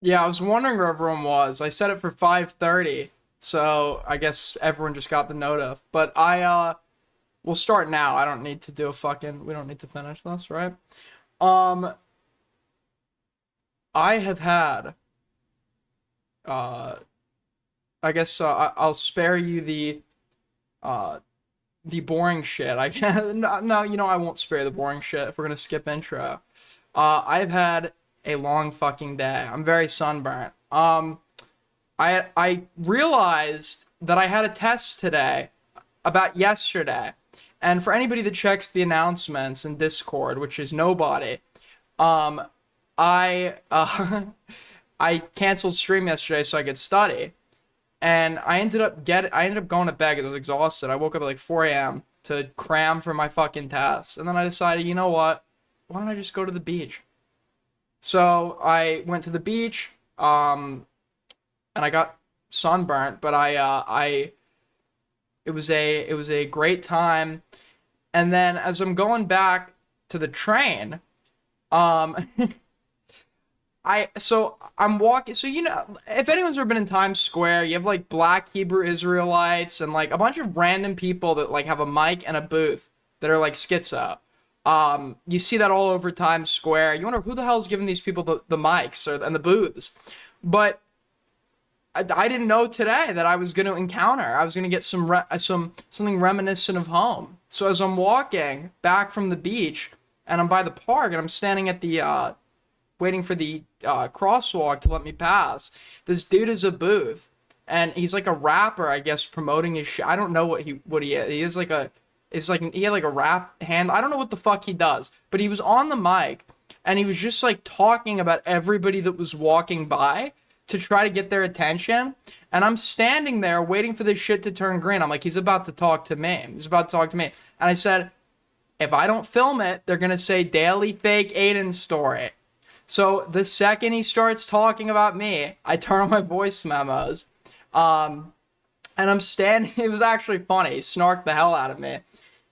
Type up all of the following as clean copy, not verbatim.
Yeah, I was wondering where everyone was. I set it for 5:30, so I guess everyone just got the note of. But we'll start now. I don't need to do a fucking. We don't need to finish this, right? Um, I have had. Uh, I guess I'll spare you uh the boring shit. I can no, no, I won't spare the boring shit if we're gonna skip intro. I've had a long fucking day. I'm very sunburnt. I realized that I had a test today about yesterday. And for anybody that checks the announcements in Discord, which is nobody, um, I I canceled stream yesterday so I could study, and I ended up going to bed because I was exhausted. I woke up at like 4 a.m. to cram for my fucking test, and then I decided, you know what? Why don't I just go to the beach? So I went to the beach, and I got sunburnt, but I it was a great time. And then as I'm going back to the train, um, I'm walking. So if anyone's ever been in Times Square, you have like Black Hebrew Israelites and like a bunch of random people that like have a mic and a booth that are like schizo. You see that all over Times Square. You wonder who the hell is giving these people the mics and the booths. But I didn't know today that I was going to encounter. I was going to get something reminiscent of home. So as I'm walking back from the beach and I'm by the park and I'm standing at the waiting for the crosswalk to let me pass, this dude is a booth and he's like a rapper, I guess, promoting his shit. I don't know what he is. He is like a it's like he had like a rap hand. I don't know what the fuck he does, but he was on the mic and he was just like talking about everybody that was walking by to try to get their attention. And I'm standing there waiting for this shit to turn green. I'm like, he's about to talk to me. He's about to talk to me. And I said, if I don't film it, they're going to say daily fake Aiden story. So the second he starts talking about me, I turn on my voice memos. Um, and I'm standing. It was actually funny. He snarked the hell out of me.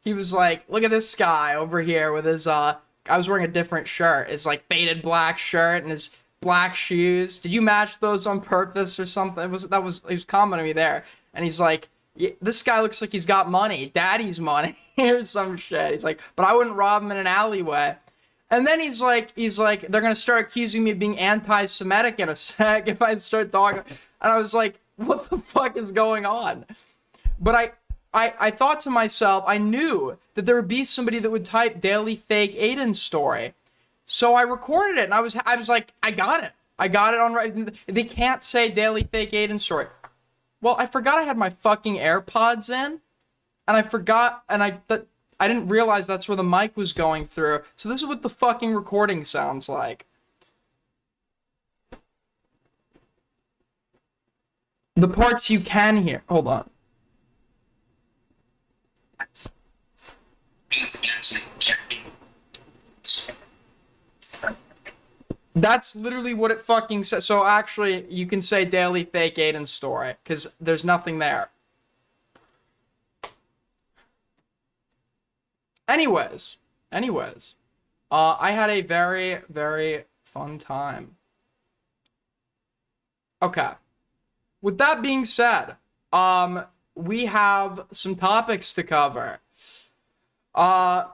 He was like, look at this guy over here with his, I was wearing a different shirt. His like faded black shirt and his black shoes. Did you match those on purpose or something? He was commenting me there, and he's like, yeah, this guy looks like he's got money, daddy's money, or some shit. He's like, but I wouldn't rob him in an alleyway. And then he's like, they're gonna start accusing me of being anti-Semitic in a sec if I start talking. And I was like, what the fuck is going on? But I thought to myself, I knew that there would be somebody that would type daily fake Aiden story. So I recorded it and I was like, I got it. I got it on right. They can't say daily fake Aiden story. Well, I forgot I had my fucking AirPods in, and I forgot, and I didn't realize that's where the mic was going through. So this is what the fucking recording sounds like. The parts you can hear. Hold on. That's literally what it fucking says. So actually, you can say daily fake Aiden story because there's nothing there. Anyways, I had a very, very fun time. Okay. With that being said, we have some topics to cover. Uh,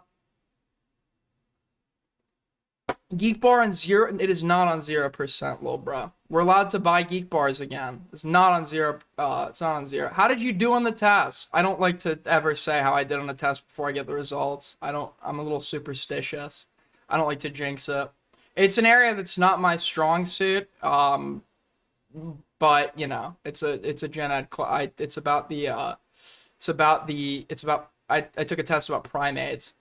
Geek Bar on zero. It is not on 0%, lil bro. We're allowed to buy Geek Bars again. It's not on zero. It's not on zero. How did you do on the test? I don't like to ever say how I did on the test before I get the results. I'm a little superstitious. I don't like to jinx it. It's an area that's not my strong suit. But it's a gen ed. It's about the. I took a test about primates.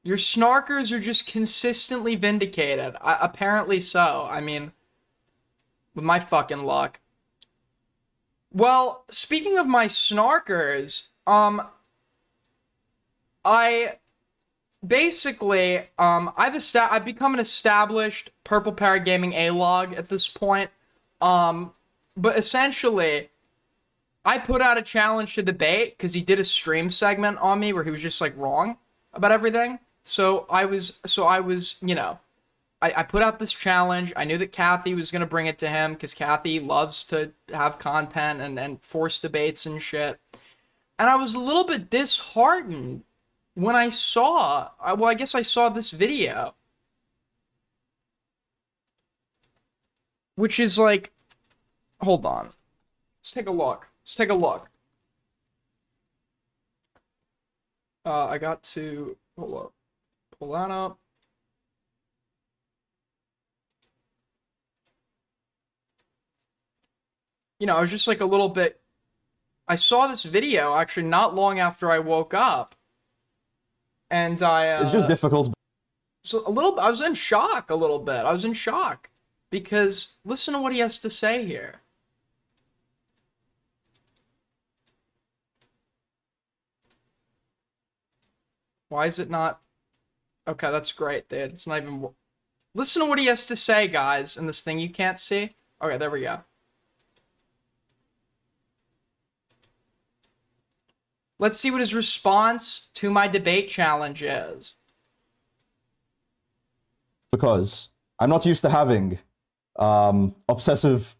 Your snarkers are just consistently vindicated. Apparently so. I mean, with my fucking luck. Well, speaking of my snarkers, I basically, I've become an established PurpleParryGaming A-log at this point. But essentially, I put out a challenge to debate because he did a stream segment on me where he was just like wrong about everything. So I was, I put out this challenge. I knew that Kathy was gonna bring it to him because Kathy loves to have content and force debates and shit. And I was a little bit disheartened when I saw, well, I guess I saw this video, which is like, hold on. Let's take a look. Let's take a look. I got to, hold up, pull that up. You know, I was just like a little bit, I saw this video actually not long after I woke up. And It's just difficult. so a little, I was in shock a little bit. I was in shock because listen to what he has to say here. Why is it not? Okay, that's great, dude. It's not even. Listen to what he has to say, guys, in this thing you can't see. Okay, there we go. Let's see what his response to my debate challenge is. Because I'm not used to having obsessive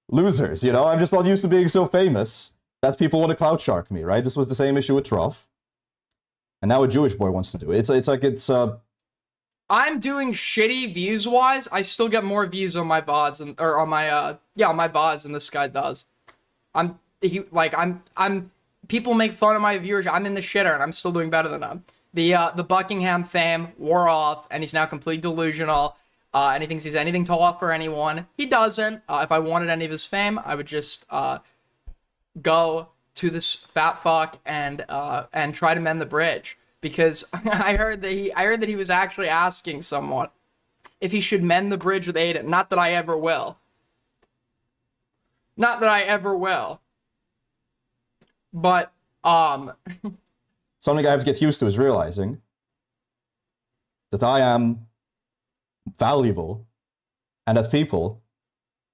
losers, you know? I'm just not used to being so famous that people want to clout shark me, right? This was the same issue with Trough. And now a Jewish boy wants to do it. I'm doing shitty views-wise. I still get more views on my VODs and or on my on my VODs than this guy does. I'm people make fun of my viewers. I'm in the shitter and I'm still doing better than them. The Buckingham fame wore off and he's now completely delusional. And he thinks he's anything to offer anyone. He doesn't. If I wanted any of his fame, I would just go to this fat fuck and try to mend the bridge. Because I heard that he was actually asking someone if he should mend the bridge with Aiden. Not that I ever will. Not that I ever will. But something I have to get used to is realizing that I am valuable and that people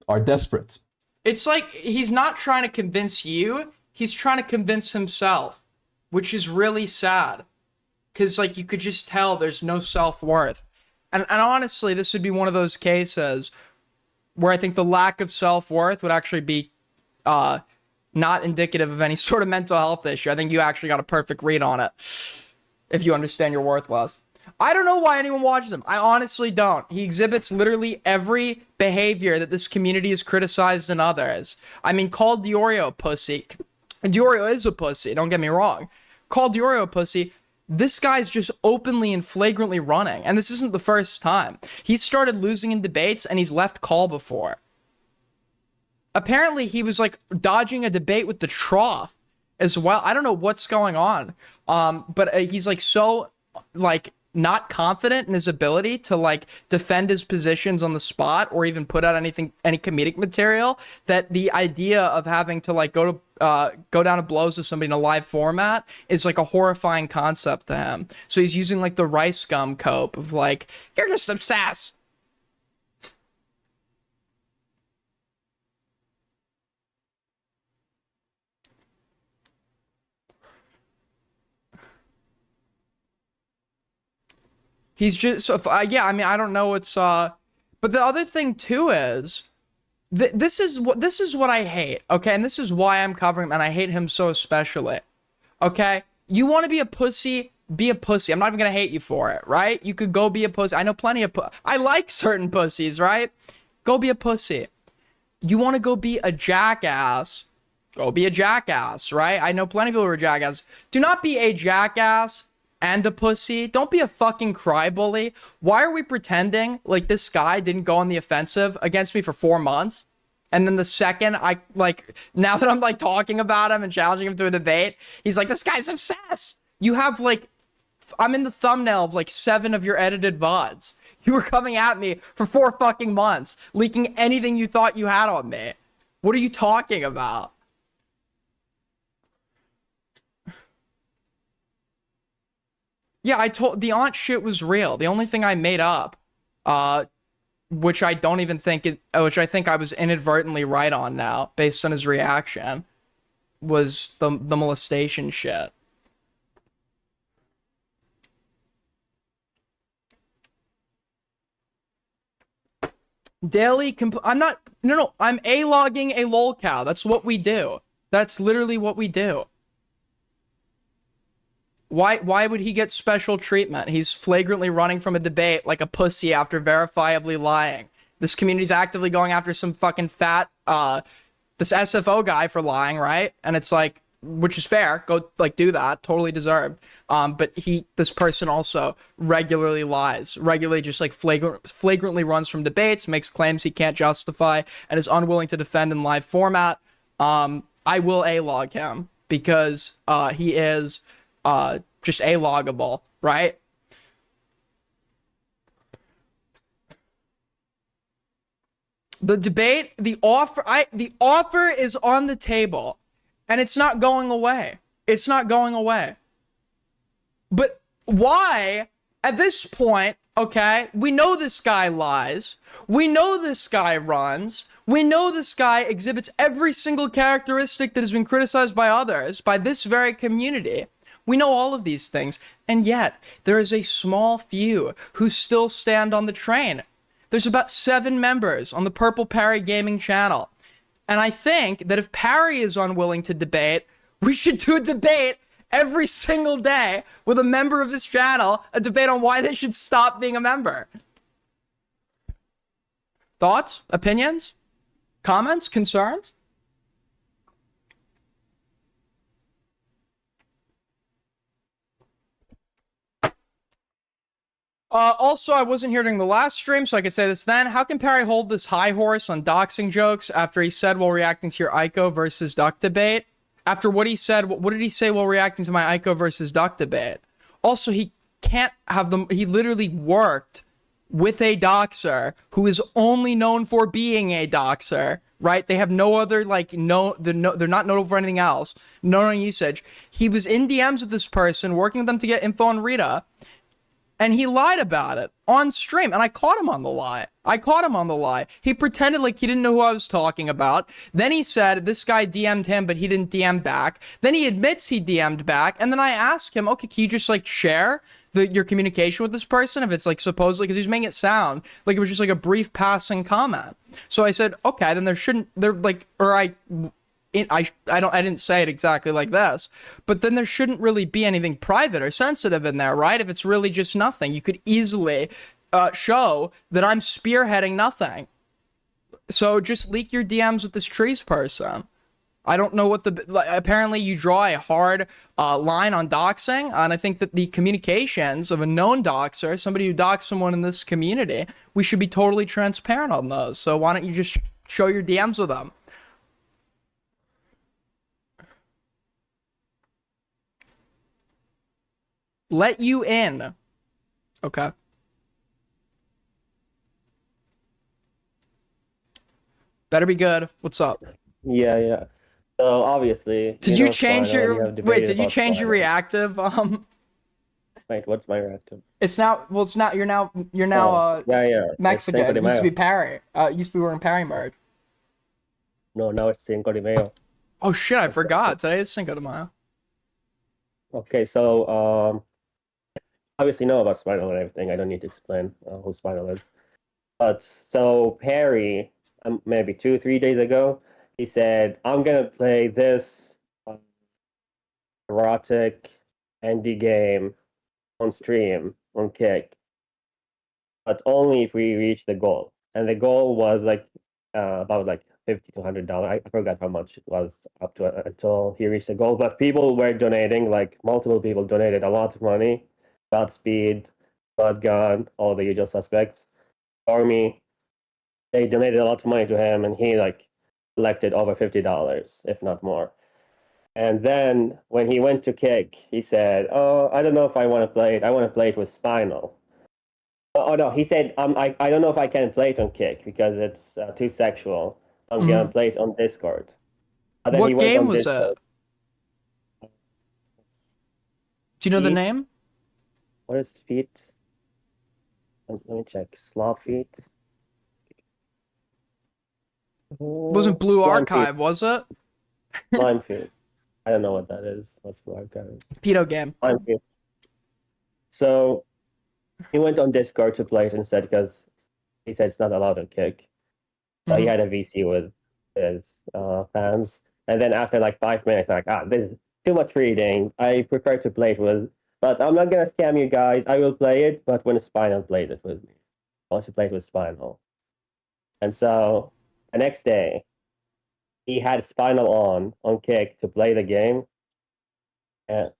are desperate. It's like he's not trying to convince you, he's trying to convince himself, which is really sad. Because, like, you could just tell there's no self-worth. And honestly, this would be one of those cases where I think the lack of self-worth would actually be not indicative of any sort of mental health issue. I think you actually got a perfect read on it, if you understand your worth less. I don't know why anyone watches him. I honestly don't. He exhibits literally every behavior that this community has criticized in others. I mean, call Diorio a pussy. Diorio is a pussy, don't get me wrong. Call Diorio a pussy. This guy's just openly and flagrantly running. And this isn't the first time. He's started losing in debates and he's left call before. Apparently, he was like dodging a debate with the Trough as well. I don't know what's going on. But he's like so like not confident in his ability to like defend his positions on the spot or even put out any comedic material that the idea of having to like go down to blows with somebody in a live format is like a horrifying concept to him. So he's using like the rice gum cope of like, you're just obsessed. He's just so yeah. I mean, I don't know what's but the other thing too is this is what I hate. Okay, and this is why I'm covering him, and I hate him so especially. Okay, you want to be a pussy? Be a pussy. I'm not even gonna hate you for it, right? You could go be a pussy. I know plenty of I like certain pussies, right? Go be a pussy. You want to go be a jackass? Go be a jackass, right? I know plenty of people who are jackass. Do not be a jackass and a pussy. Don't be a fucking crybaby. Why are we pretending like this guy didn't go on the offensive against me for 4 months? And then the second I like, now that I'm like talking about him and challenging him to a debate, he's like, this guy's obsessed. You have like, I'm in the thumbnail of like 7 of your edited VODs. You were coming at me for 4 fucking months, leaking anything you thought you had on me. What are you talking about? Yeah, I told the aunt shit was real. The only thing I made up, which I don't even think is, which I think I was inadvertently right on now, based on his reaction, was the molestation shit. Daily I'm not no, I'm A-logging a lolcow. That's what we do. That's literally what we do. Why would he get special treatment? He's flagrantly running from a debate like a pussy after verifiably lying. This community's actively going after some fucking fat this SFO guy for lying, right? And it's like, which is fair. Go like do that. Totally deserved. But this person also regularly lies, regularly just like flagrantly runs from debates, makes claims he can't justify, and is unwilling to defend in live format. I will A-log him because he is just A-loggable, right? The debate, the offer is on the table, and it's not going away. It's not going away. But why, at this point, okay, we know this guy lies. We know this guy runs. We know this guy exhibits every single characteristic that has been criticized by others, by this very community. We know all of these things, and yet there is a small few who still stand on the train. There's about 7 members on the PurpleParryGaming channel. And I think that if Parry is unwilling to debate, we should do a debate every single day with a member of this channel, a debate on why they should stop being a member. Thoughts? Opinions? Comments? Concerns? Also, I wasn't here during the last stream, so I could say this then. How can Parry hold this high horse on doxing jokes after he said while reacting to your Ico versus Duck debate? After what he said, what did he say while reacting to my Ico versus Duck debate? Also, he can't have them. He literally worked with a doxer who is only known for being a doxer, right? They have no other, like, they're not notable for anything else. No usage. He was in DMs with this person, working with them to get info on Rita, and he lied about it on stream, and I caught him on the lie. He pretended like he didn't know who I was talking about. Then he said this guy DM'd him, but he didn't DM back. Then he admits he DM'd back, and then I asked him, okay, can you just like share your communication with this person if it's like supposedly, because he was making it sound like it was just like a brief passing comment. So I said, okay, then I didn't say it exactly like this, but then there shouldn't really be anything private or sensitive in there, right? If it's really just nothing, you could easily show that I'm spearheading nothing. So just leak your DMs with this trees person. I don't know what apparently you draw a hard line on doxing, and I think that the communications of a known doxer, somebody who doxed someone in this community, we should be totally transparent on those. So why don't you just show your DMs with them? Let you in. Okay. Better be good. What's up? Yeah. So obviously, Did you change your did you change your reactive? Wait, what's my reactive? It's now you're now yeah. Mexican. It used to be Parry. Used to be wearing Parry merch. No, now it's Cinco de Mayo. Oh shit, I forgot. Today is Cinco de Mayo. Okay, so obviously know about Spinal and everything. I don't need to explain who Spinal is. But so Perry, maybe 2-3 days ago, he said, I'm gonna play this erotic indie game on stream, on Kick, but only if we reach the goal. And the goal was like about like $50 to $100. I forgot how much it was up to until he reached the goal. But people were donating, like multiple people donated a lot of money. Godspeed, Bloodgun, all the usual suspects. Army, they donated a lot of money to him, and he like collected over $50, if not more. And then when he went to Kick, he said, "Oh, I don't know if I want to play it. I want to play it with Spinal." Oh no, he said, I don't know if I can play it on Kick because it's too sexual. I'm gonna play it on Discord." And then what game was Discord. It? Do you know the name? What is Feet? Let me check. Slaw Feet. It wasn't Blue Slime Archive, Feet. Was it? Slime Feet. I don't know what that is. What's Blue Archive? Pedo game. Slime Feet. So he went on Discord to play it instead because he said it's not allowed on Kick. So he Mhm. had a VC with his fans, and then after like 5 minutes, like, this is too much reading. I prefer to play it with, but I'm not gonna scam you guys. I will play it, but when Spinal plays it with me, I want to play it with Spinal. And so the next day, he had Spinal on Kick to play the game, and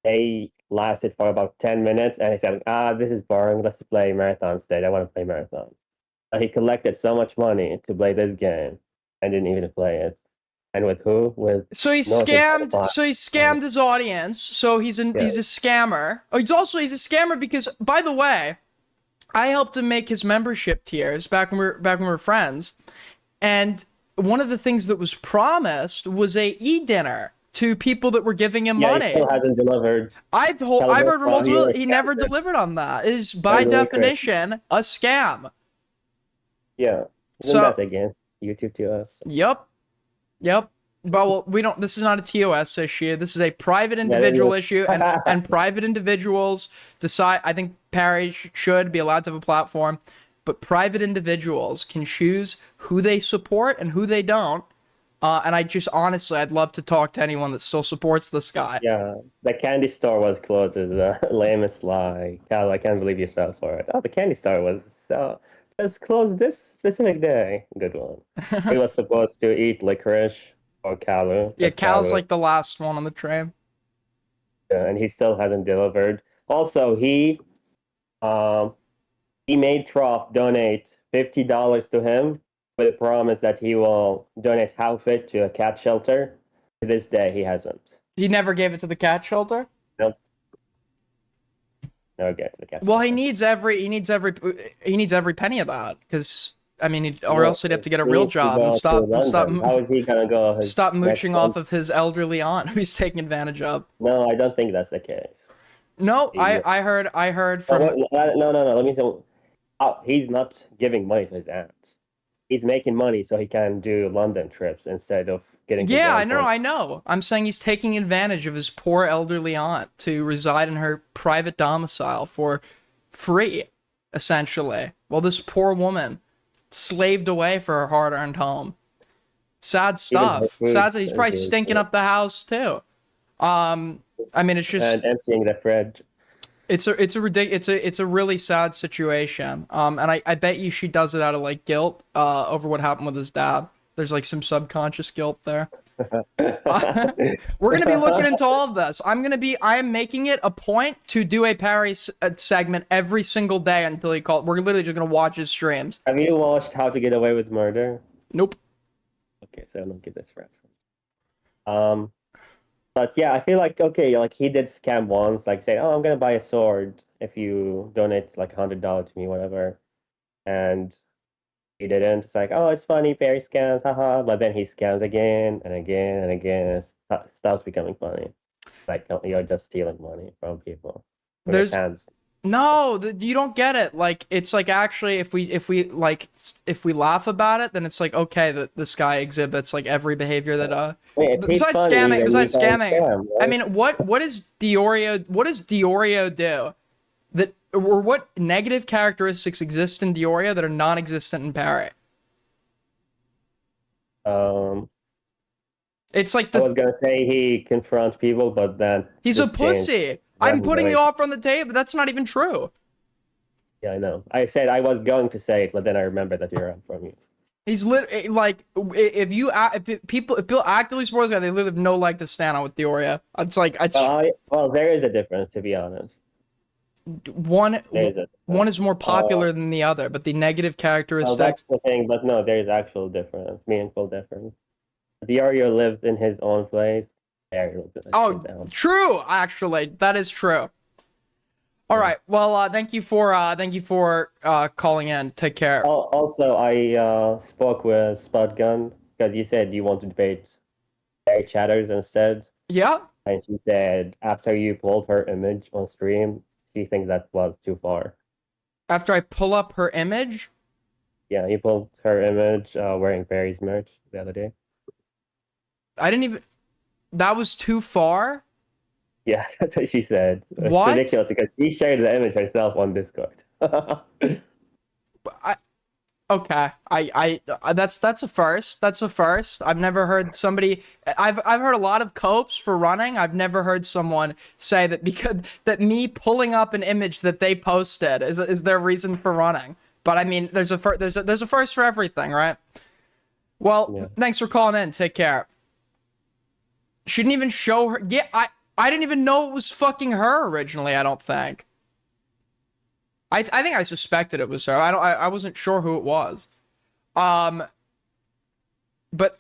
they lasted for about 10 minutes. And he said, this is boring. Let's play Marathon State. I want to play Marathon. He collected so much money to play this game and didn't even play it. And with who? With So he Northern scammed. California. So he scammed his audience. So he's Yeah. a scammer. Oh, he's a scammer because, by the way, I helped him make his membership tiers back when we were friends, and one of the things that was promised was a dinner to people that were giving him Yeah, money. he still hasn't delivered. I've heard from multiple. He never scammed. delivered on that. It is by Really definition a scam. Yeah. Isn't So that against YouTube to us? yep. But well, we don't. This is not a TOS issue. This is a private individual issue, and private individuals decide. I think Parry should be allowed to have a platform, but private individuals can choose who they support and who they don't. And I just honestly, I'd love to talk to anyone that still supports this guy. Yeah. The candy store was closed. The lamest lie. Cal, I can't believe you fell for it. Oh, the candy store was just closed this specific day. Good one. He was supposed to eat licorice or Kalu. Yeah, That's Cal's Kalu. like the last one on the train. Yeah, and he still hasn't delivered. Also, he made Trough donate $50 to him with a promise that he will donate half it to a cat shelter. To this day, he hasn't. He never gave it to the cat shelter. Nope. No, get to the cat. Well, shelter. he needs every penny of that because I mean, or No, else he'd have to get a he real needs to job go and to stop London. How is he gonna go? His stop next mooching month? off of his elderly aunt who he's taking advantage of. No, I don't think that's the case. No, Yeah. I heard No, from no. Let me say. He's not giving money to his aunt. He's making money so he can do London trips instead of getting. yeah, I know. I'm saying he's taking advantage of his poor elderly aunt to reside in her private domicile for free, essentially, while this poor woman slaved away for her hard-earned home. Sad stuff. Sad. He's probably stinking up the house too. I mean, it's just and emptying the fridge. it's a really sad situation. And I bet you she does it out of like guilt over what happened with his dad. There's like some subconscious guilt there. We're gonna be looking into all of this. I am making it a point to do a Parry segment every single day until he calls. We're literally just gonna watch his streams. Have you watched How to Get Away with Murder? Nope. Okay, so I don't get this reference. But yeah, I feel like like he did scam once, like say, "Oh, I'm gonna buy a sword if you donate like $100 to me, whatever," and he didn't. It's like, "Oh, it's funny, Perry scams, haha." But then he scams again and again and again. It stops becoming funny. Like you're just stealing money from people. From your fans. No, you don't get it. Like it's like actually, if we laugh about it, then it's like okay that this guy exhibits like every behavior that Wait, besides scamming. Scam, right? I mean, what does Diorio do that, or what negative characteristics exist in Diorio that are non-existent in Parry? It's like I was gonna say he confronts people, but then he's a pussy. I'm putting you off on the table. That's not even true. Yeah, I know. I said I was going to say it, but then I remembered that you're from you. He's like if people actively support this guy, they literally have no leg to stand on with Dioria. It's like well, there is a difference, to be honest. One is more popular than the other, but the negative characteristics. That's the thing, but no, there is actual difference, meaningful difference. Diorio lived in his own place. Oh, true. Actually, that is true. All right. Well, thank you for calling in. Take care. Also, I spoke with Spudgun because you said you want to debate Air Chatters instead. Yeah. And she said after you pulled her image on stream, she thinks that was too far. After I pull up her image? Yeah, you pulled her image wearing Barry's merch the other day. I didn't even... That was too far? Yeah, that's what she said. It's what? ridiculous because she shared the image herself on Discord. Okay, that's a first. That's a first. I've never heard somebody. I've heard a lot of copes for running. I've never heard someone say that because that me pulling up an image that they posted is their reason for running. But I mean, there's a first for everything, right? Well, Yeah. thanks for calling in. Take care. She didn't even show her. Yeah, I didn't even know it was fucking her originally. I don't think. I think I suspected it was her. I wasn't sure who it was. But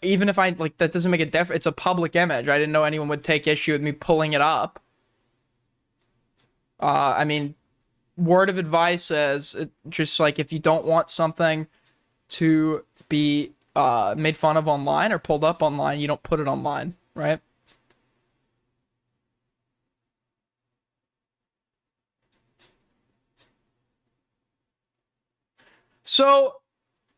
even if I like, that doesn't make a difference. It's a public image. I didn't know anyone would take issue with me pulling it up. I mean, word of advice is just like if you don't want something to be made fun of online or pulled up online, you don't put it online, right? So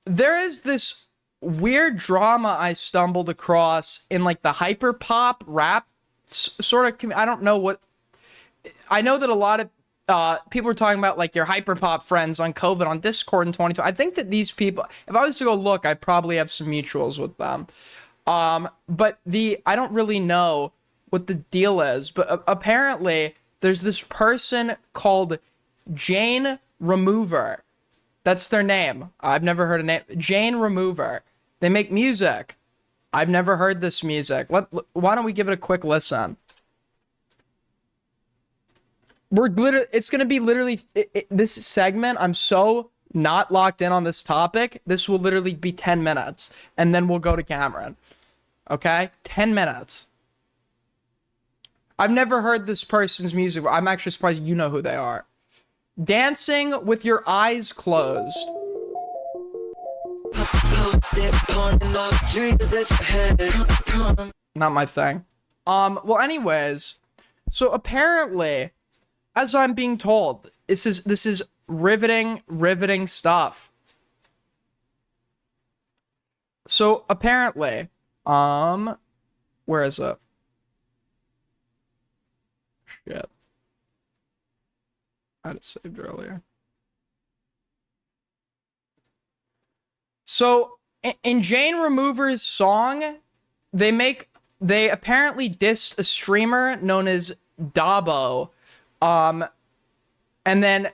there is this weird drama I stumbled across in like the hyperpop rap sort of. I don't know what. I know that a lot of people were talking about like your hyperpop friends on COVID on Discord in 2020. I think that these people, if I was to go look, I probably have some mutuals with them. But I don't really know what the deal is. But apparently, there's this person called Jane Remover. That's their name. I've never heard a name. Jane Remover. They make music. I've never heard this music. Why don't we give it a quick listen? It's gonna be literally this segment. I'm so not locked in on this topic. This will literally be 10 minutes, and then we'll go to Cameron. Okay, 10 minutes. I've never heard this person's music. I'm actually surprised you know who they are. Dancing with your eyes closed. Not my thing. Well, anyways, so apparently, as I'm being told, this is riveting stuff. So apparently, where is it? Shit. I had it saved earlier. So in Jane Remover's song, they apparently dissed a streamer known as Dabo. And then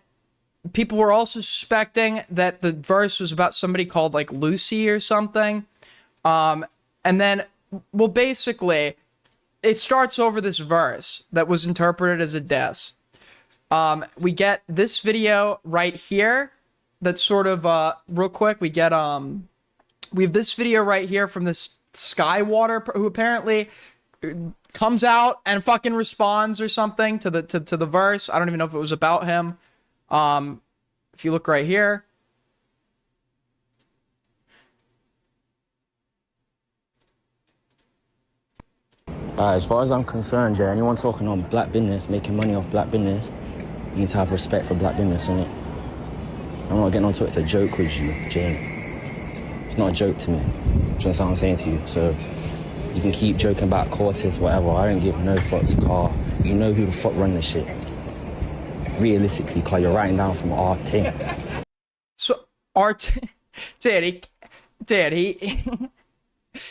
people were also suspecting that the verse was about somebody called like Lucy or something. And then, well, basically, it starts over this verse that was interpreted as a diss. We get this video right here. That's sort of real quick. We have this video right here from this Skywater who apparently comes out and fucking responds or something to the verse. I don't even know if it was about him. If you look right here. As far as I'm concerned, yeah, anyone talking on black business, making money off black business, you need to have respect for black business, innit? I'm not getting onto it to joke with you, Jane. It's not a joke to me. Do you understand what I'm saying to you? So you can keep joking about Cortis, whatever. I don't give no fucks, Car. You know who the fuck run this shit. Realistically, Car, you're writing down from our team. So he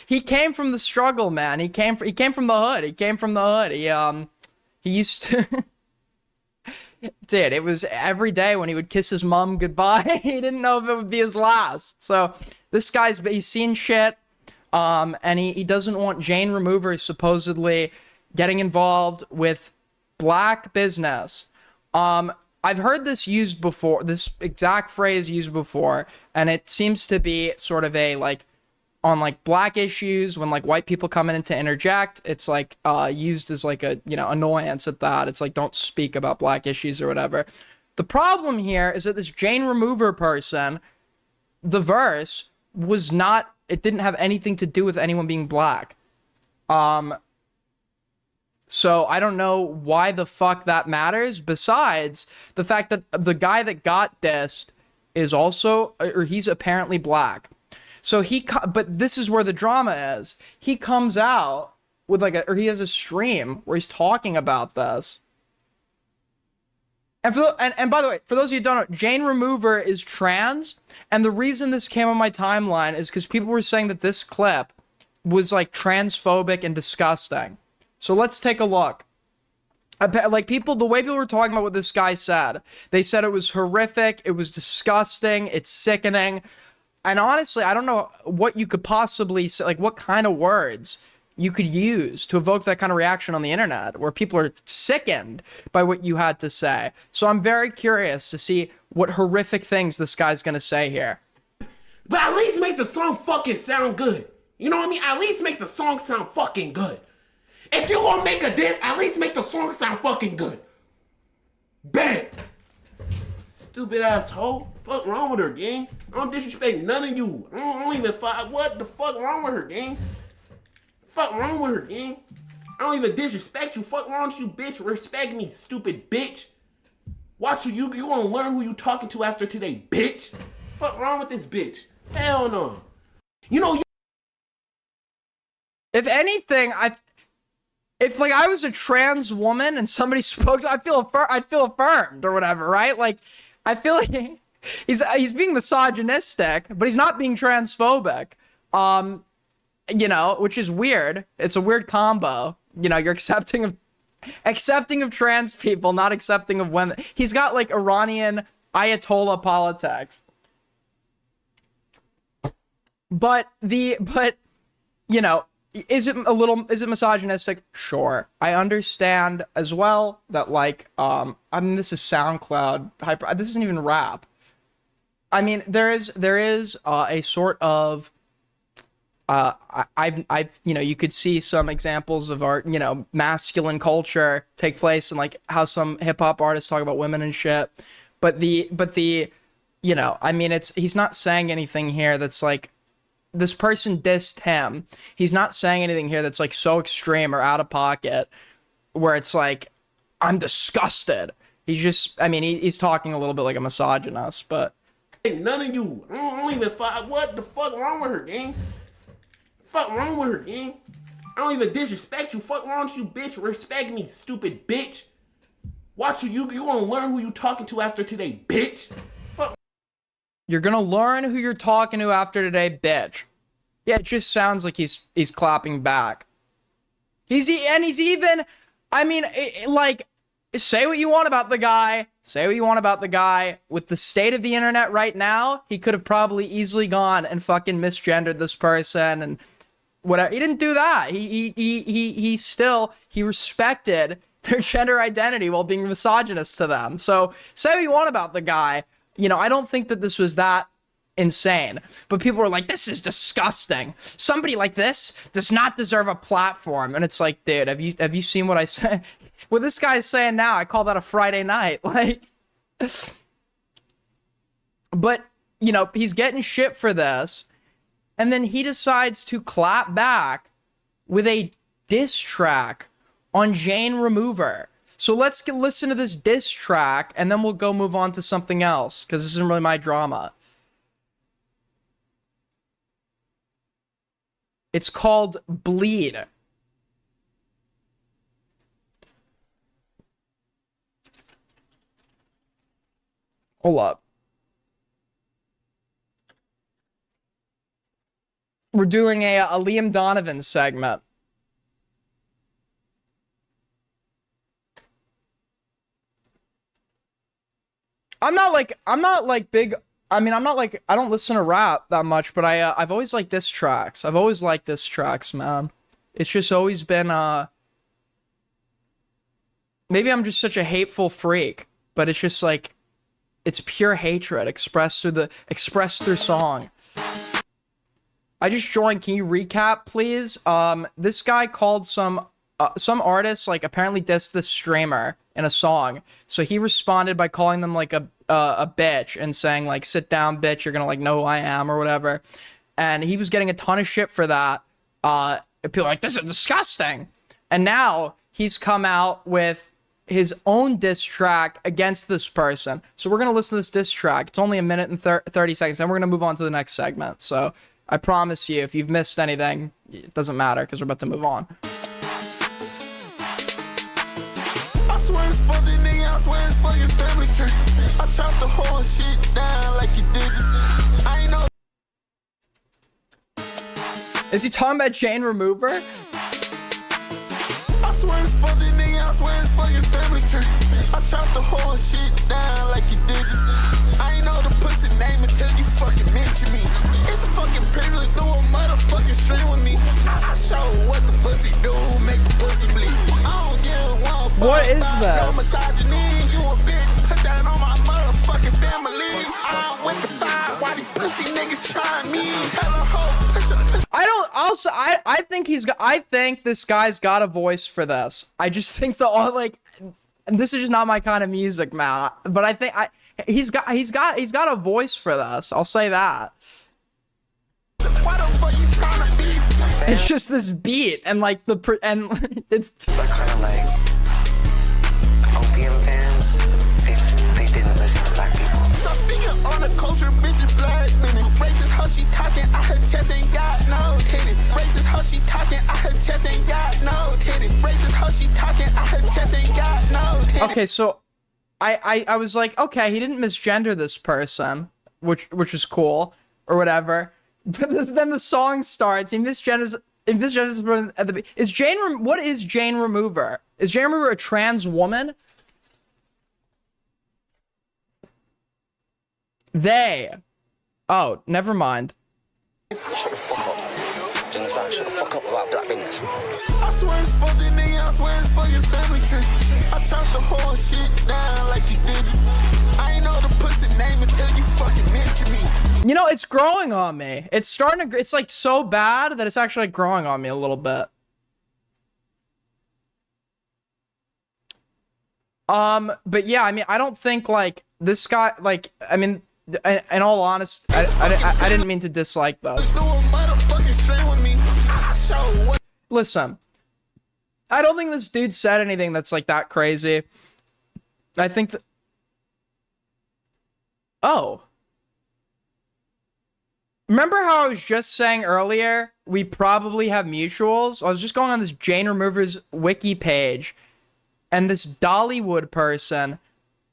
he came from the struggle, man. He came from the hood. He used to dude, it was every day when he would kiss his mom goodbye. He didn't know if it would be his last. So this he's seen shit. And he doesn't want Jane Remover supposedly getting involved with black business. I've heard this used before, this exact phrase used before, and it seems to be sort of a like on like black issues when like white people come in to interject. It's like used as like a, you know, annoyance at that. It's like, don't speak about black issues or whatever. The problem here is that this Jane Remover person, the verse was not, it didn't have anything to do with anyone being black. So I don't know why the fuck that matters, besides the fact that the guy that got dissed is also, or he's apparently black. So but this is where the drama is. He comes out with like or he has a stream where he's talking about this. And by the way, for those of you who don't know, Jane Remover is trans, and the reason this came on my timeline is because people were saying that this clip was like transphobic and disgusting. So let's take a look. Like the way people were talking about what this guy said, they said it was horrific, it was disgusting, it's sickening. And honestly, I don't know what you could possibly say, like what kind of words you could use to evoke that kind of reaction on the internet where people are sickened by what you had to say. So I'm very curious to see what horrific things this guy's gonna say here. But at least make the song fucking sound good. You know what I mean? At least make the song sound fucking good. If you gonna make a diss, at least make the song sound fucking good. Bang! Stupid asshole. Fuck wrong with her, gang? I don't disrespect none of you. I don't even fuck. What the fuck wrong with her, gang? Fuck wrong with her, gang? I don't even disrespect you. Fuck wrong with you, bitch. Respect me, stupid bitch. Watch you gonna learn who you talking to after today, bitch. Fuck wrong with this bitch? Hell no. You know. If anything, if like I was a trans woman and somebody spoke to, I'd feel affirmed or whatever, right? Like, I feel like he's being misogynistic, but he's not being transphobic. You know, which is weird. It's a weird combo. You know, you're accepting of trans people, not accepting of women. He's got like Iranian Ayatollah politics. But you know, is it misogynistic? Sure. I understand as well that like I mean, this is SoundCloud hyper. This isn't even rap. I mean, there is a sort of I've you know, you could see some examples of our, you know, masculine culture take place and like how some hip hop artists talk about women and shit. But the you know, I mean, he's not saying anything here that's like, this person dissed him. He's not saying anything here that's like so extreme or out of pocket where it's like, I'm disgusted. He's just, I mean, he's talking a little bit like a misogynist, but None of you. I don't even fuck. What the fuck wrong with her, gang? Fuck wrong with her, gang? I don't even disrespect you. Fuck wrong with you, bitch. Respect me, stupid bitch. Watch you gonna learn who you talking to after today, bitch. Fuck. You're gonna learn who you're talking to after today, bitch. Yeah, it just sounds like he's clapping back. He's even, I mean, like, say what you want about the guy. Say what you want about the guy. With the state of the internet right now, he could have probably easily gone and fucking misgendered this person and whatever. He didn't do that. He still respected their gender identity while being misogynist to them. So say what you want about the guy. You know, I don't think that this was that insane, but people were like, this is disgusting. Somebody like this does not deserve a platform. And it's like, dude, have you seen what I said? What this guy's saying now, I call that a Friday night. Like, but you know, he's getting shit for this, and then he decides to clap back with a diss track on Jane Remover. So let's listen to this diss track, and then we'll go move on to something else, because this isn't really my drama. It's called Bleed. Hold up. We're doing a Liam Donovan segment. I'm not like big. I mean, I don't listen to rap that much, but I've always liked diss tracks. I've always liked diss tracks, man. It's just always been, maybe I'm just such a hateful freak, but it's just like, it's pure hatred expressed through song. I just joined. Can you recap, please? This guy called some artists, like, apparently dissed this streamer in a song. So he responded by calling them like a bitch and saying like, sit down, bitch, you're gonna like know who I am or whatever. And he was getting a ton of shit for that. People are like, this is disgusting. And now he's come out with his own diss track against this person. So we're gonna listen to this diss track. It's only a minute and 30 seconds, and we're gonna move on to the next segment. So I promise you, if you've missed anything, it doesn't matter because we're about to move on. I swear it's for the nigga, I swear it's for motherfucking family tree. I chopped the whole shit down like you did. I ain't know. Is he talking about Chain Remover? I swear it's for the nigga, I swear it's for your family tree. I chopped the whole shit down like you did. I ain't know the pussy name until you fucking mention me. It's a fucking privilege, do a motherfucking stream with me. I show what the pussy do, make the pussy bleed. I don't give one fuck. What is about this? no misogyny. You a bitch, put that on my motherfucking family. I'm with the fire, why these pussy niggas trying me? Tell a hoe, push a I don't also I think I think this guy's got a voice for this. I just think like this is just not my kind of music, man. But I think he's got a voice for this. I'll say that. Why the fuck you trying to be? It's just this beat and like and it's like kind of like opium fans. They didn't listen to black people. So speaking on the culture, bitch is black minute. Racist how she talking, I her chest ain't got no titties. Racist how she talking, I her chest ain't got no titties. Racist how she talking, I her chest ain't got no titties. okay. So I was like, okay, he didn't misgender this person, which is cool or whatever. But then the song starts. He misgenders at the is Jane. What is Jane Remover? Is Jane Remover a trans woman? They. Oh, never mind. Shut the fuck up. Do you understand? Shut the fuck up about black business. I swear it's for the nigga, I swear it's for your family tree. I chopped the whole shit down like you did. I ain't know the pussy name until you fucking mention me. You know, it's growing on me. It's starting to. It's like so bad that it's actually like growing on me a little bit. But yeah, I mean, I don't think like this guy. Like, I mean, in all honesty, I didn't mean to dislike those. Do a motherfucking stream with me. I show what. Listen, I don't think this dude said anything that's like that crazy. I think that. Oh. Remember how I was just saying earlier, we probably have mutuals? I was just going on this Jane Remover's wiki page, and this Dollywood person,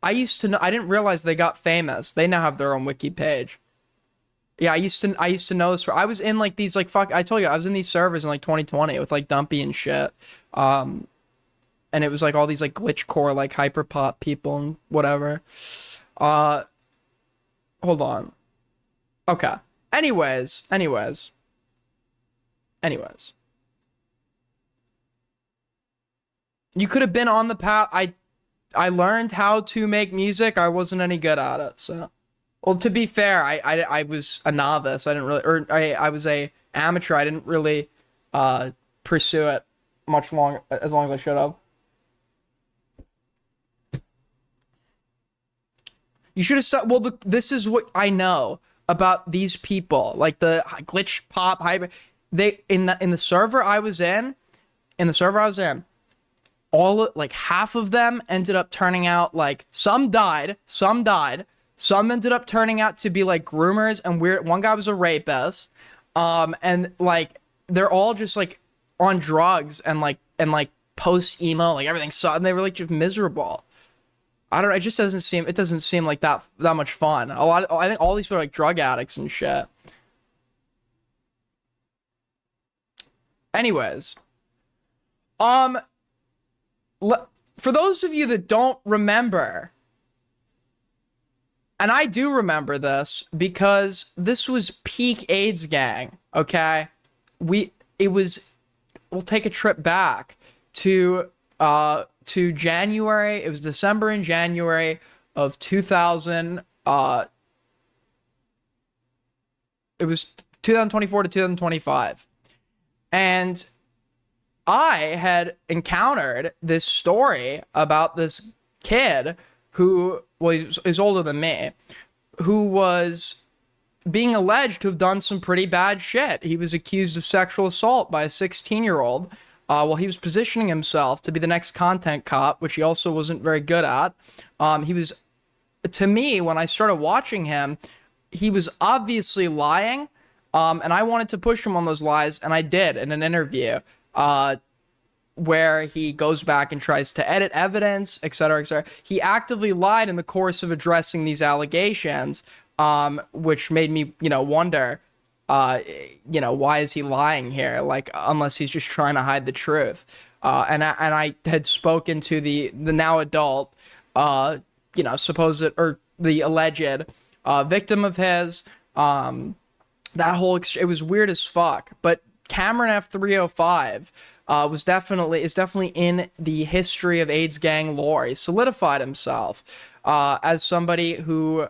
I used to know, I didn't realize they got famous. They now have their own wiki page. Yeah, I used to know this. I was in like these like I told you, I was in these servers in like 2020 with like Dumpy and shit. And it was like all these like glitch core like hyperpop people and whatever. Hold on. Okay. Anyways. You could have been on the path. I learned how to make music. I wasn't any good at it. So, well, to be fair, I was a novice. I didn't really, or I was a amateur. I didn't really pursue it as long as I should have. You should have started. Well, this is what I know about these people, like the glitch pop hyper. They in the server I was in, all like half of them ended up turning out like some died, some ended up turning out to be like groomers and weird. One guy was a rapist, and like they're all just like on drugs and like post emo, like everything sucked, and they were like just miserable. I don't know. It just doesn't seem like that much fun. I think all these people are like drug addicts and shit. Anyways, for those of you that don't remember, and I do remember this because this was peak AIDS gang. Okay, we'll take a trip back to January. It was December and January of 2000. It was 2024 to 2025. And I had encountered this story about this kid who is older than me, who was being alleged to have done some pretty bad shit. He was accused of sexual assault by a 16-year-old. While he was positioning himself to be the next content cop, which he also wasn't very good at. He was, to me, when I started watching him, he was obviously lying, and I wanted to push him on those lies, and I did in an interview. where he goes back and tries to edit evidence, etc., etc. He actively lied in the course of addressing these allegations, which made me, wonder, why is he lying here? Like, unless he's just trying to hide the truth. And I had spoken to the now adult, supposed or the alleged victim of his. That whole it was weird as fuck. But Cameron F305 is definitely in the history of AIDS gang lore. He solidified himself as somebody who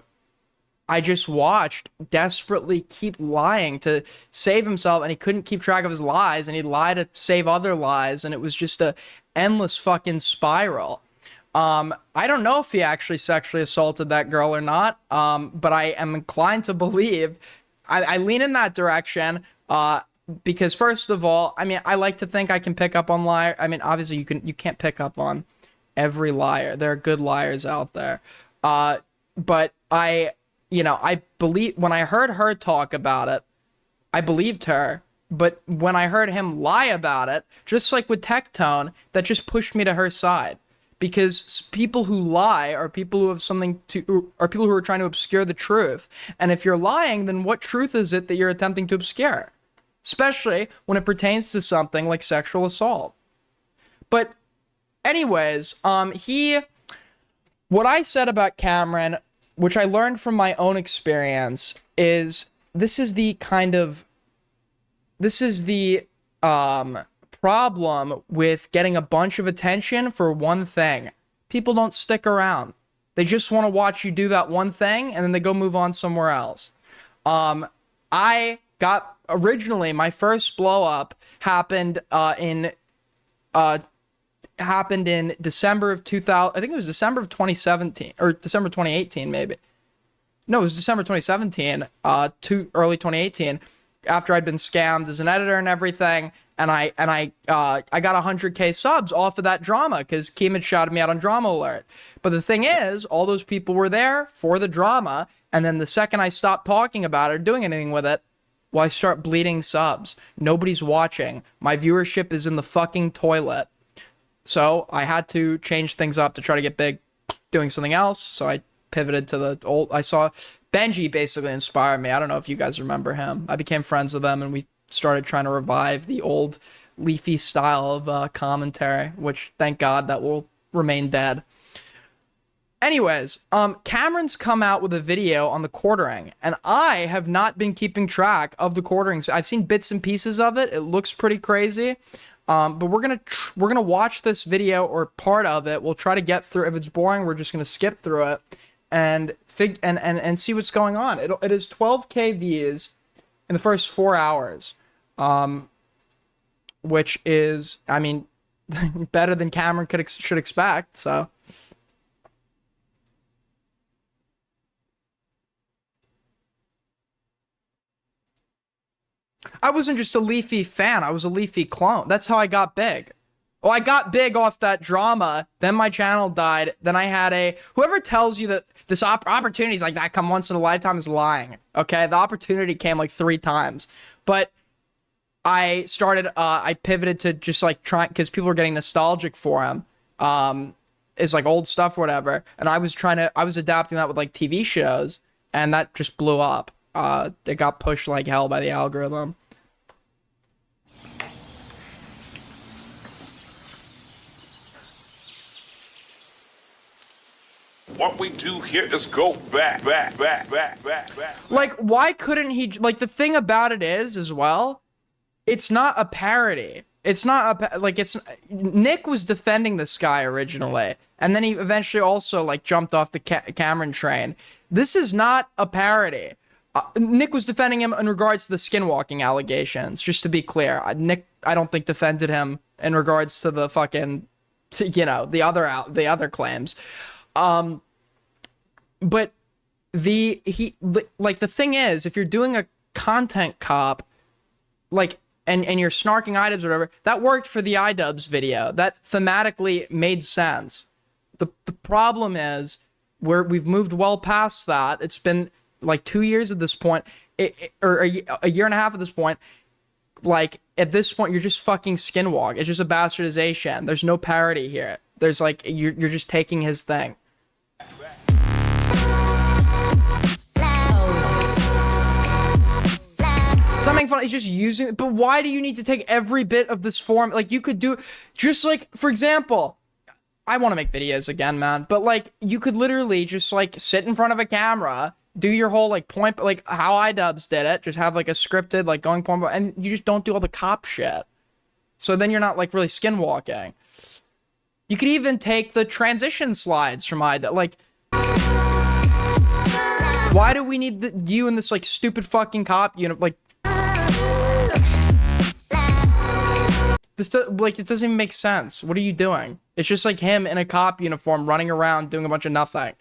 I just watched desperately keep lying to save himself, and he couldn't keep track of his lies, and he'd lie to save other lies, and it was just a endless fucking spiral. I don't know if he actually sexually assaulted that girl or not, but I am inclined to believe, I lean in that direction, because first of all, I mean, I like to think I can pick up on liar. I mean, obviously you can't pick up on every liar. There are good liars out there. But I believe, when I heard her talk about it, I believed her. But when I heard him lie about it, just like with Tectone, that just pushed me to her side. Because people who lie are people who have are people who are trying to obscure the truth. And if you're lying, then what truth is it that you're attempting to obscure? Especially when it pertains to something like sexual assault. But anyways, what I said about Cameron, which I learned from my own experience, is this is the problem with getting a bunch of attention for one thing. People don't stick around. They just want to watch you do that one thing, and then they go move on somewhere else. Originally, my first blow up happened in December of 2000. I think it was December of 2017 or December 2018, maybe. No, it was December 2017 to early 2018. After I'd been scammed as an editor and everything, and I got 100K subs off of that drama because Keem had shouted me out on Drama Alert. But the thing is, all those people were there for the drama, and then the second I stopped talking about it or doing anything with it, well, I start bleeding subs. Nobody's watching. My viewership is in the fucking toilet. So I had to change things up to try to get big doing something else. So I pivoted to I saw Benji basically inspired me. I don't know if you guys remember him. I became friends with him, and we started trying to revive the old Leafy style of commentary, which thank God that will remain dead. Anyways, Cameron's come out with a video on the quartering, and I have not been keeping track of the quarterings. I've seen bits and pieces of it. It looks pretty crazy. But we're gonna watch this video, or part of it. We'll try to get through. If it's boring, we're just gonna skip through it and see what's going on. It is 12K views in the first 4 hours, which is, I mean, better than Cameron should expect. So. I wasn't just a Leafy fan, I was a Leafy clone. That's how I got big. Oh, I got big off that drama, then my channel died, then I had whoever tells you that this opportunities like that come once in a lifetime is lying, okay? The opportunity came like 3 times. But I pivoted to just like trying, because people were getting nostalgic for him. It's like old stuff or whatever. And I was adapting that with like TV shows, and that just blew up. It got pushed like hell by the algorithm. What we do here is go back. Like, why couldn't he, like, the thing about it is, as well, it's not a parody. It's not Nick was defending this guy originally, and then he eventually also, like, jumped off the Cameron train. This is not a parody. Nick was defending him in regards to the skinwalking allegations, just to be clear. Nick, I don't think, defended him in regards to the fucking, the other claims. But the thing is, if you're doing a content cop, like, and you're snarking items or whatever, that worked for the iDubbbz video. That thematically made sense. The problem is, we've moved well past that. It's been like 2 years at this point, or a year and a half at this point. like, at this point, you're just fucking Skinwalk. It's just a bastardization. There's no parody here. There's like, you're just taking his thing. Something fun. He's just using, but why do you need to take every bit of this form? Like, you could do, just like, for example, I want to make videos again, man, but like, you could literally just like sit in front of a camera, do your whole like point, like how iDubbbz did it, just have like a scripted, like going point, and you just don't do all the cop shit. So then you're not like really skinwalking. You could even take the transition slides from iDubbbz, like, why do we need you in this like stupid fucking cop unit, like, this like, it doesn't even make sense. What are you doing? It's just like him in a cop uniform running around doing a bunch of nothing.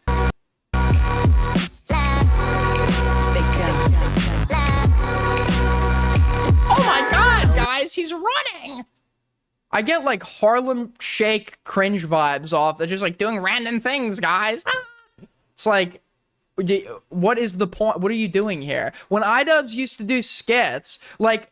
Oh my god, guys, he's running! I get like Harlem Shake cringe vibes off. They're just like doing random things, guys. It's like, what is the point? What are you doing here? When iDubbbz used to do skits, like,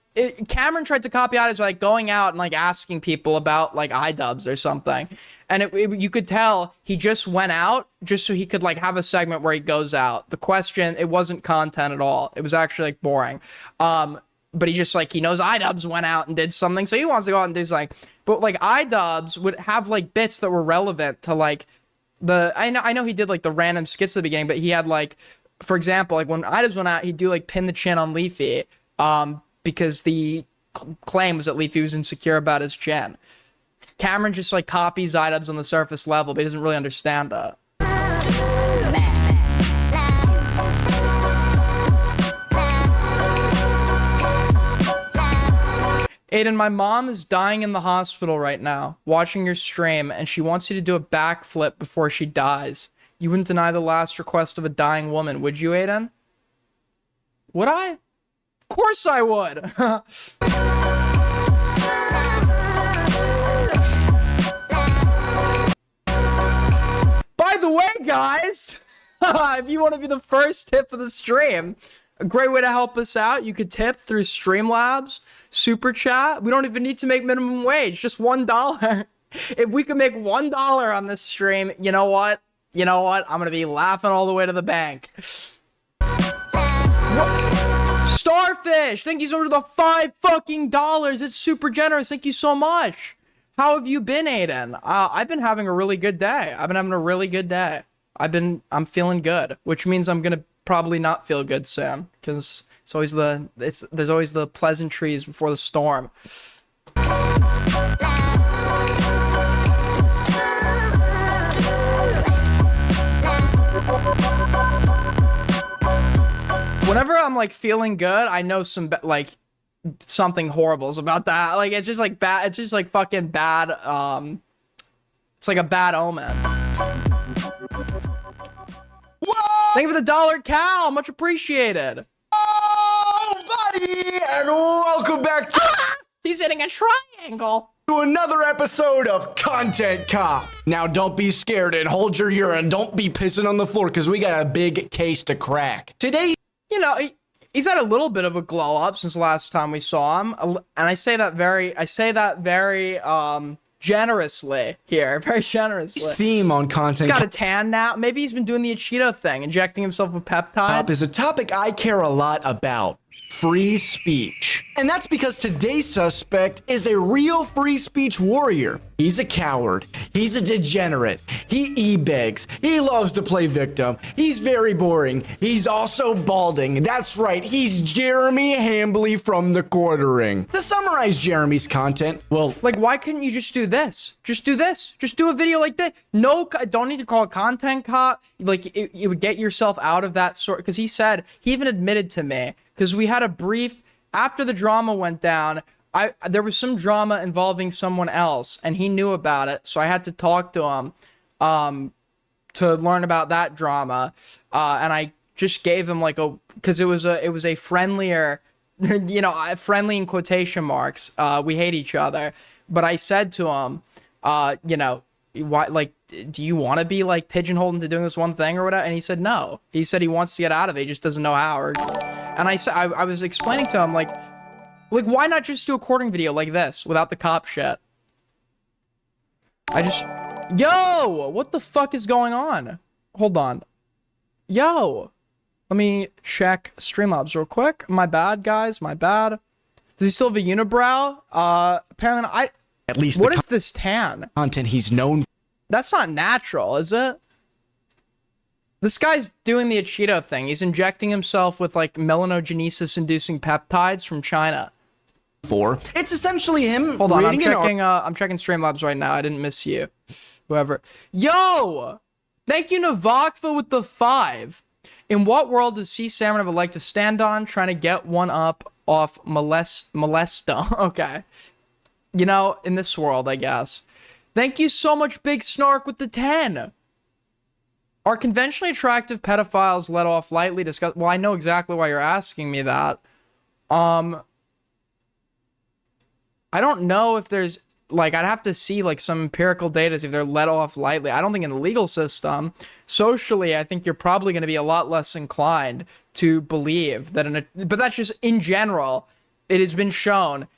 Cameron tried to copy iDubbbz by like going out and like asking people about like iDubbbz or something, and you could tell he just went out just so he could like have a segment where he goes out. The question, it wasn't content at all. It was actually like boring. But he just like, he knows iDubbbz went out and did something, so he wants to go out and do like, but like iDubbbz would have like bits that were relevant to like I know he did like the random skits at the beginning, but he had like, for example, like when iDubbbz went out, he'd do like pin the chin on Leafy, because the claim was that Leafy was insecure about his chin. Cameron just like copies iDubbbz on the surface level, but he doesn't really understand it. Aiden, my mom is dying in the hospital right now, watching your stream, and she wants you to do a backflip before she dies. You wouldn't deny the last request of a dying woman, would you, Aiden? Would I? Of course I would! By the way, guys, if you want to be the first tip of the stream, a great way to help us out, you could tip through Streamlabs, Super Chat. We don't even need to make minimum wage, just $1. If we could make $1 on this stream, you know what? You know what? I'm gonna be laughing all the way to the bank. Starfish, thank you so much for the $5 fucking dollars. It's super generous. Thank you so much. How have you been, Aiden? I've been having a really good day. I've been having a really good day. I'm feeling good, which means I'm gonna probably not feel good soon, because it's always there's always the pleasantries before the storm. Whenever I'm like feeling good, I know like something horrible is about that. Like, it's just like bad. It's just like fucking bad. It's like a bad omen. Whoa! Thank you for the $1, Cal. Much appreciated. Oh, buddy, and welcome back to He's hitting a triangle. Another episode of Content Cop. Now, don't be scared and hold your urine. Don't be pissing on the floor, because we got a big case to crack. Today, you know, he's had a little bit of a glow up since the last time we saw him, and I say that very generously here, very generously. Theme on Content He's got a tan now. Maybe he's been doing the Cheeto thing, injecting himself with peptides. Cop is a topic I care a lot about. Free speech. And that's because today's suspect is a real free speech warrior. He's a coward. He's a degenerate. He e-begs. He loves to play victim. He's very boring. He's also balding. That's right. He's Jeremy Hambley from The Quartering. To summarize Jeremy's content, well, like, why couldn't you just do this? Just do this. Just do a video like this. No, don't need to call it Content Cop. Like, it would get yourself out of that sort. Because he even admitted to me, because we had a brief after the drama went down. There was some drama involving someone else, and he knew about it, so I had to talk to him to learn about that drama, and I just gave him like because it was a friendlier, you know, friendly in quotation marks. We hate each other, but I said to him, you know, why, like, do you want to be like pigeonholed into doing this one thing or whatever? And he said no. He said he wants to get out of it, he just doesn't know how. And I said, I was explaining to him, like, Like, why not just do a quartering video like this without the cop shit? Yo, what the fuck is going on? Hold on. Yo, let me check Streamlabs real quick. My bad, guys, my bad. Does he still have a unibrow? Apparently not. At least What is this tan? content he's known. That's not natural, is it? This guy's doing the Cheeto thing. He's injecting himself with like melanogenesis-inducing peptides from China. For. It's essentially him. Hold on, I'm reading an checking Streamlabs right now. I didn't miss you. Whoever. Yo! Thank you, Navakva with the 5. In what world does Sea Salmon have a leg to stand on? Trying to get one up off Molesta. Okay. You know, in this world, I guess. Thank you so much, Big Snark with the 10. Are conventionally attractive pedophiles let off lightly discussed? Well, I know exactly why you're asking me that. I don't know if there's, like, I'd have to see, like, some empirical data if they're let off lightly. I don't think in the legal system, socially, I think you're probably going to be a lot less inclined to believe that but that's just in general. It has been shown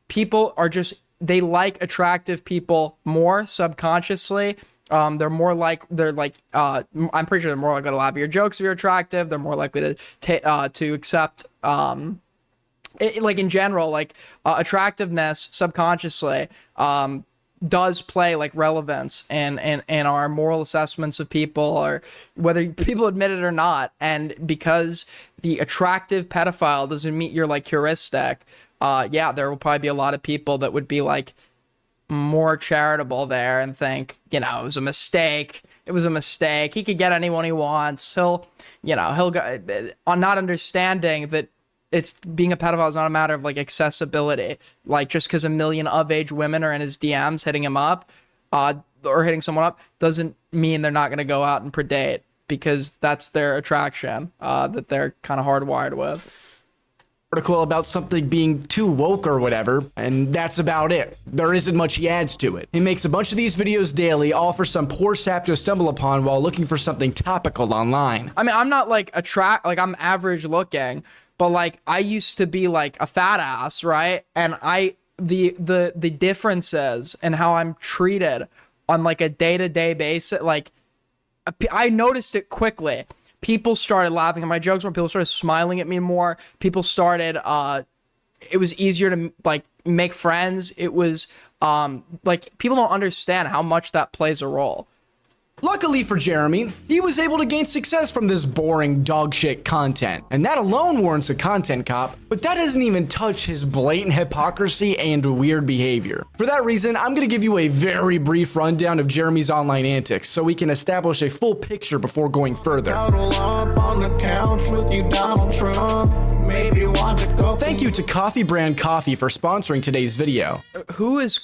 people are just, they like attractive people more subconsciously. I'm pretty sure they're more likely to laugh at your jokes if you're attractive. They're more likely to accept, like in general, like attractiveness subconsciously does play like relevance in our moral assessments of people, or whether people admit it or not. And because the attractive pedophile doesn't meet your like heuristic, yeah, there will probably be a lot of people that would be like more charitable there and think, you know, it was a mistake. It was a mistake. He could get anyone he wants. He'll go on, not understanding that it's being a pedophile is not a matter of like accessibility. Like just because a million of age women are in his DMs hitting him up, or hitting someone up, doesn't mean they're not going to go out and predate, because that's their attraction that they're kind of hardwired with. Article about something being too woke or whatever, and that's about it. There isn't much he adds to it. He makes a bunch of these videos daily, all for some poor sap to stumble upon while looking for something topical online. I mean, I'm not like I'm average looking, but like I used to be like a fat ass, right? And the differences in how I'm treated on like a day-to-day basis, like I noticed it quickly. People started laughing at my jokes more. People started smiling at me more. People started, it was easier to like make friends. It was like people don't understand how much that plays a role. Luckily for Jeremy, he was able to gain success from this boring dogshit content, and that alone warrants a content cop, but that doesn't even touch his blatant hypocrisy and weird behavior. For that reason, I'm gonna give you a very brief rundown of Jeremy's online antics so we can establish a full picture before going further. Thank you to Coffee Brand Coffee for sponsoring today's video. Who is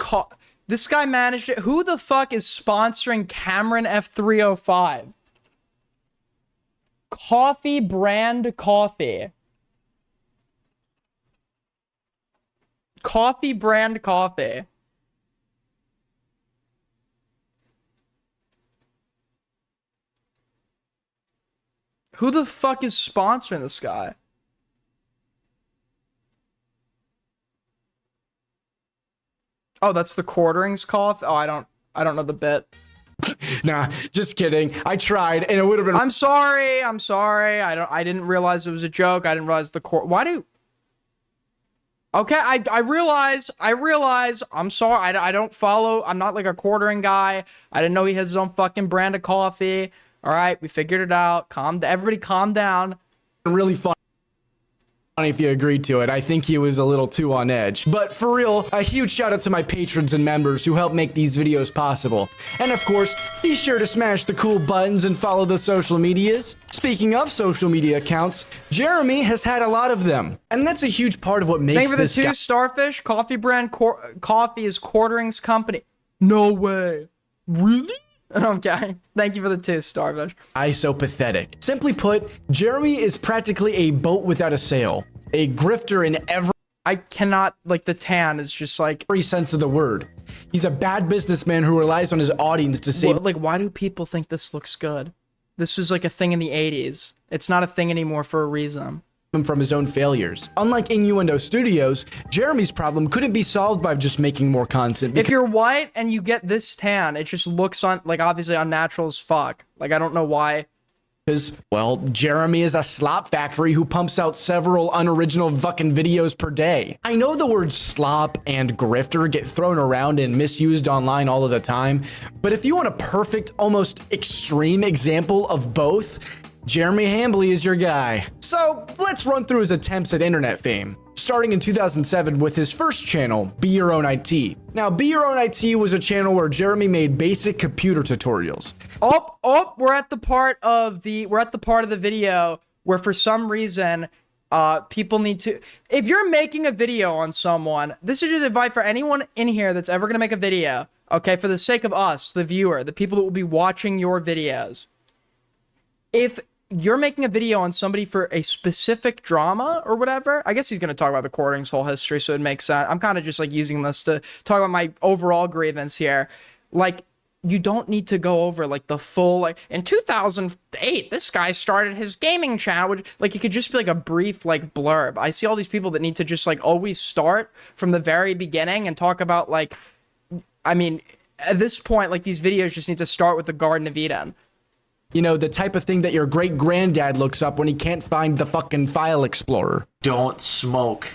this guy managed it? Who the fuck is sponsoring Cameron F305? Coffee Brand Coffee. Coffee Brand Coffee. Who the fuck is sponsoring this guy? Oh, that's the quarterings cough? Oh, I don't know the bit. Nah, just kidding. I tried, and it would have been. I'm sorry. I didn't realize it was a joke. I didn't realize Okay, I realize. I'm sorry. I don't follow. I'm not like a quartering guy. I didn't know he has his own fucking brand of coffee. All right, we figured it out. Everybody calm down. Really fun. If you agreed to it. I think he was a little too on edge. But for real, a huge shout out to my patrons and members who help make these videos possible. And of course, be sure to smash the cool buttons and follow the social medias. Speaking of social media accounts, Jeremy has had a lot of them. And that's a huge part of what makes Thank you for the this 2 starfish. Coffee Brand Coffee is quarterings company. No way. Really? Okay. Thank you for the 2 starfish. So pathetic. Simply put, Jeremy is practically a boat without a sail. A grifter in I cannot, like, the tan is just like every sense of the word. He's a bad businessman who relies on his audience to save. Like, why do people think this looks good? This was like a thing in the 80s. It's not a thing anymore for a reason. him from his own failures. Unlike Innuendo Studios, Jeremy's problem couldn't be solved by just making more content. If you're white and you get this tan, it just looks like obviously unnatural as fuck. Like, I don't know why. Because, well, Jeremy is a slop factory who pumps out several unoriginal fucking videos per day. I know the words slop and grifter get thrown around and misused online all of the time, but if you want a perfect, almost extreme example of both, Jeremy Hambley is your guy. So let's run through his attempts at internet fame. Starting in 2007 with his first channel, Be Your Own IT. Now, Be Your Own IT was a channel where Jeremy made basic computer tutorials. We're at the part of the video where for some reason people need to, if you're making a video on someone, this is just advice for anyone in here that's ever gonna make a video, okay, for the sake of us, the viewer, the people that will be watching your videos. If you're making a video on somebody for a specific drama or whatever, I guess he's going to talk about the Quartering's whole history, so it makes sense. I'm kind of just like using this to talk about my overall grievance here. Like, you don't need to go over like the full, like, in 2008, this guy started his gaming channel, which, like, it could just be like a brief like blurb. I see all these people that need to just like always start from the very beginning and talk about, like, I mean, at this point, like, these videos just need to start with the Garden of Eden. You know, the type of thing that your great granddad looks up when he can't find the fucking file explorer. Don't smoke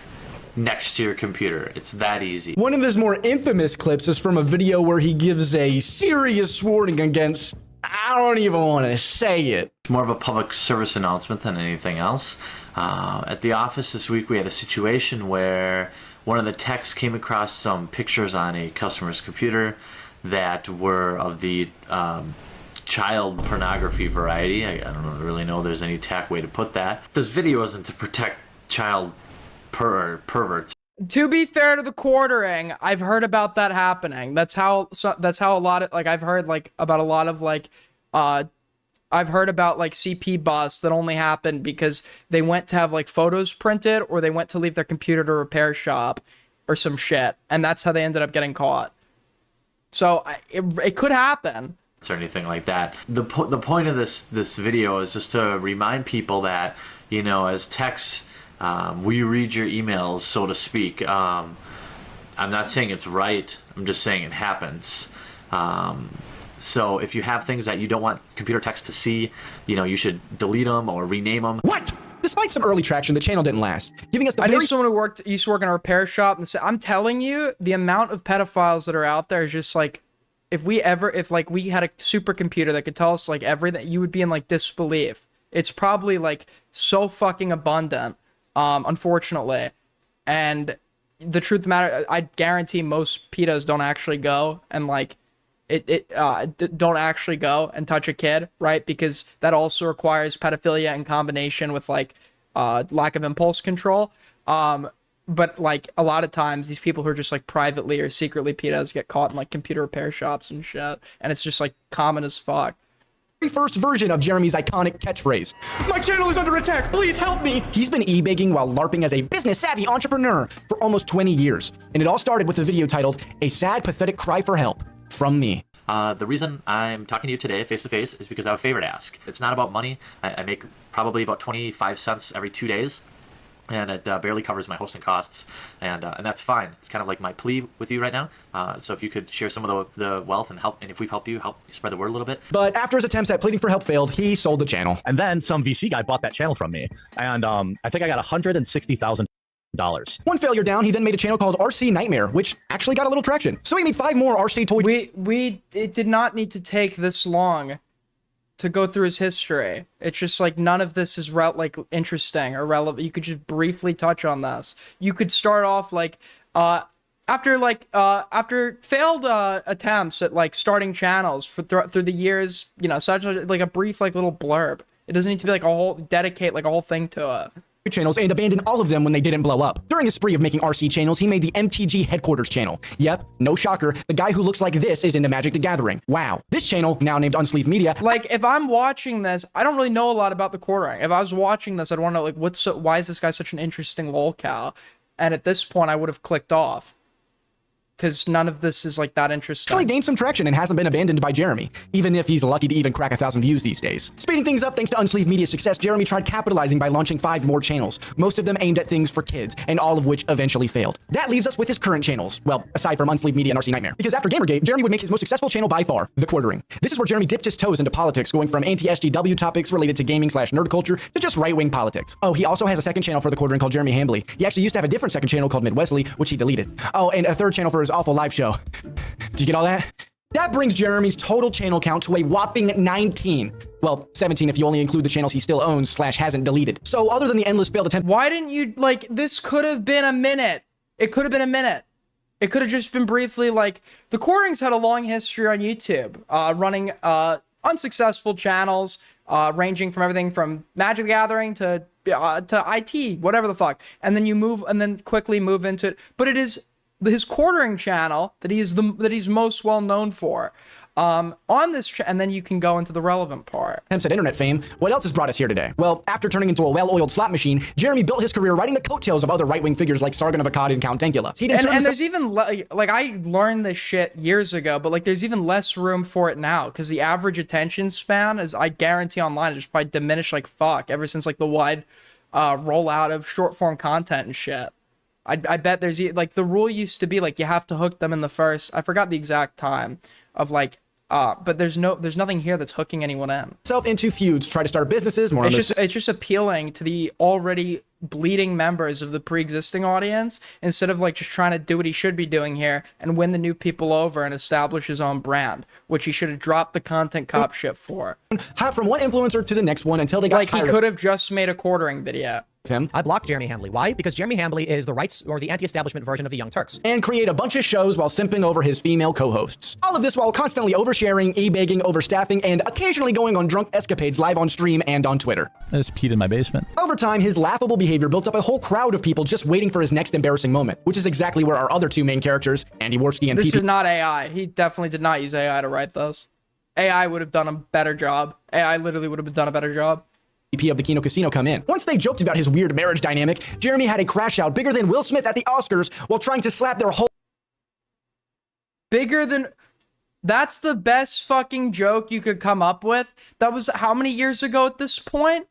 next to your computer. It's that easy. One of his more infamous clips is from a video where he gives a serious warning against, I don't even want to say it. It's more of a public service announcement than anything else. At the office this week, we had a situation where one of the techs came across some pictures on a customer's computer that were of the child pornography variety. I don't really know there's any tack way to put that. This video isn't to protect child perverts. To be fair to the Quartering, I've heard about that happening. That's how a lot of, like, I've heard like about a lot of like I've heard about like CP busts that only happened because they went to have like photos printed or they went to leave their computer to a repair shop or some shit, and that's how they ended up getting caught. So it could happen. Or anything like that. The point of this video is just to remind people that, you know, as techs, we read your emails, so to speak. I'm not saying it's right. I'm just saying it happens. So if you have things that you don't want computer techs to see, you know, you should delete them or rename them. What? Despite some early traction, the channel didn't last, giving us the I knew someone who used to work in a repair shop, and I'm telling you, the amount of pedophiles that are out there is just like, if we had a supercomputer that could tell us like everything, you would be in like disbelief. It's probably like so fucking abundant, unfortunately. And the truth of the matter, I guarantee most pedos don't actually go and like don't actually go and touch a kid, right? Because that also requires pedophilia in combination with like lack of impulse control. But, like, a lot of times, these people who are just, like, privately or secretly pedos get caught in, like, computer repair shops and shit. And it's just, like, common as fuck. Very first version of Jeremy's iconic catchphrase, "My channel is under attack, please help me." He's been e-begging while LARPing as a business-savvy entrepreneur for almost 20 years. And it all started with a video titled, "A Sad, Pathetic Cry for Help from Me." The reason I'm talking to you today face-to-face is because I have a favor to ask. It's not about money. I make probably about 25 cents every 2 days. And it barely covers my hosting costs, and that's fine. It's kind of like my plea with you right now. So if you could share some of the wealth and help, and if we've helped you, help spread the word a little bit. But after his attempts at pleading for help failed, he sold the channel. And then some VC guy bought that channel from me, and I think I got $160,000. One failure down, he then made a channel called RC Nightmare, which actually got a little traction. So he made 5 more RC toy. It did not need to take this long to go through his history. It's just like none of this is like interesting or relevant. You could just briefly touch on this. You could start off like after failed attempts at like starting channels through the years, you know, such like a brief like little blurb. It doesn't need to be like dedicate like a whole thing to it. Channels and abandoned all of them when they didn't blow up. During a spree of making RC channels, he made the MTG Headquarters channel. Yep, no shocker, the guy who looks like this is into Magic the Gathering. Wow. This channel, now named Unsleeved Media. Like, if I'm watching this, I don't really know a lot about the Quartering. If I was watching this, I'd want to know, like, why is this guy such an interesting lolcow? And at this point, I would have clicked off. because none of this is like that interesting. Actually gained some traction and hasn't been abandoned by Jeremy, even if he's lucky to even crack 1,000 views these days. Speeding things up thanks to Unsleeved Media's success, Jeremy tried capitalizing by launching 5 more channels, most of them aimed at things for kids, and all of which eventually failed. That leaves us with his current channels, well, aside from Unsleeved Media and RC Nightmare. Because after Gamergate, Jeremy would make his most successful channel by far, The Quartering. This is where Jeremy dipped his toes into politics, going from anti-SGW topics related to gaming/nerd culture to just right-wing politics. Oh, he also has a second channel for The Quartering called Jeremy Hambly. He actually used to have a different second channel called Midwesley, which he deleted. Oh, and a third channel for his awful live show. Did you get all that? That brings Jeremy's total channel count to a whopping 19. Well, 17 if you only include the channels he still owns / hasn't deleted. So other than the endless failed attempt— Why didn't you, like, this could have been a minute. It could have been a minute. It could have just been briefly, like, the Quarterings had a long history on YouTube, running unsuccessful channels, ranging from everything from Magic the Gathering to IT, whatever the fuck. And then you move, and then quickly move into it. But it is his Quartering channel that he's most well known for. On this, and then you can go into the relevant part. Attempts at internet fame. What else has brought us here today? Well, after turning into a well-oiled slot machine, Jeremy built his career riding the coattails of other right-wing figures like Sargon of Akkad and Count Dankula. And there's even, like, I learned this shit years ago, but, like, there's even less room for it now, because the average attention span is, I guarantee online, is just probably diminished like fuck, ever since, like, the wide rollout of short-form content and shit. I bet there's, like, the rule used to be, like, you have to hook them in the first, I forgot the exact time, of, like, but there's nothing here that's hooking anyone in. Into feuds, try to start businesses, more. It's just appealing to the already bleeding members of the pre-existing audience, instead of, like, just trying to do what he should be doing here and win the new people over and establish his own brand, which he should have dropped the content cop shit for. From one influencer to the next one until they got like, he could have just made a Quartering video. Him. I blocked Jeremy Hambly. Why? Because Jeremy Hambly is the rights or the anti-establishment version of the Young Turks. And create a bunch of shows while simping over his female co-hosts. All of this while constantly oversharing, e-begging, overstaffing, and occasionally going on drunk escapades live on stream and on Twitter. I just peed in my basement. Over time, his laughable behavior built up a whole crowd of people just waiting for his next embarrassing moment, which is exactly where our other two main characters, Andy Worski and This is not AI. He definitely did not use AI to write this. AI would have done a better job. AI literally would have done a better job. of the Kino Casino come in. Once they joked about his weird marriage dynamic, Jeremy had a crash out bigger than Will Smith at the Oscars while trying to slap their whole— Bigger than— That's the best fucking joke you could come up with. That was how many years ago at this point?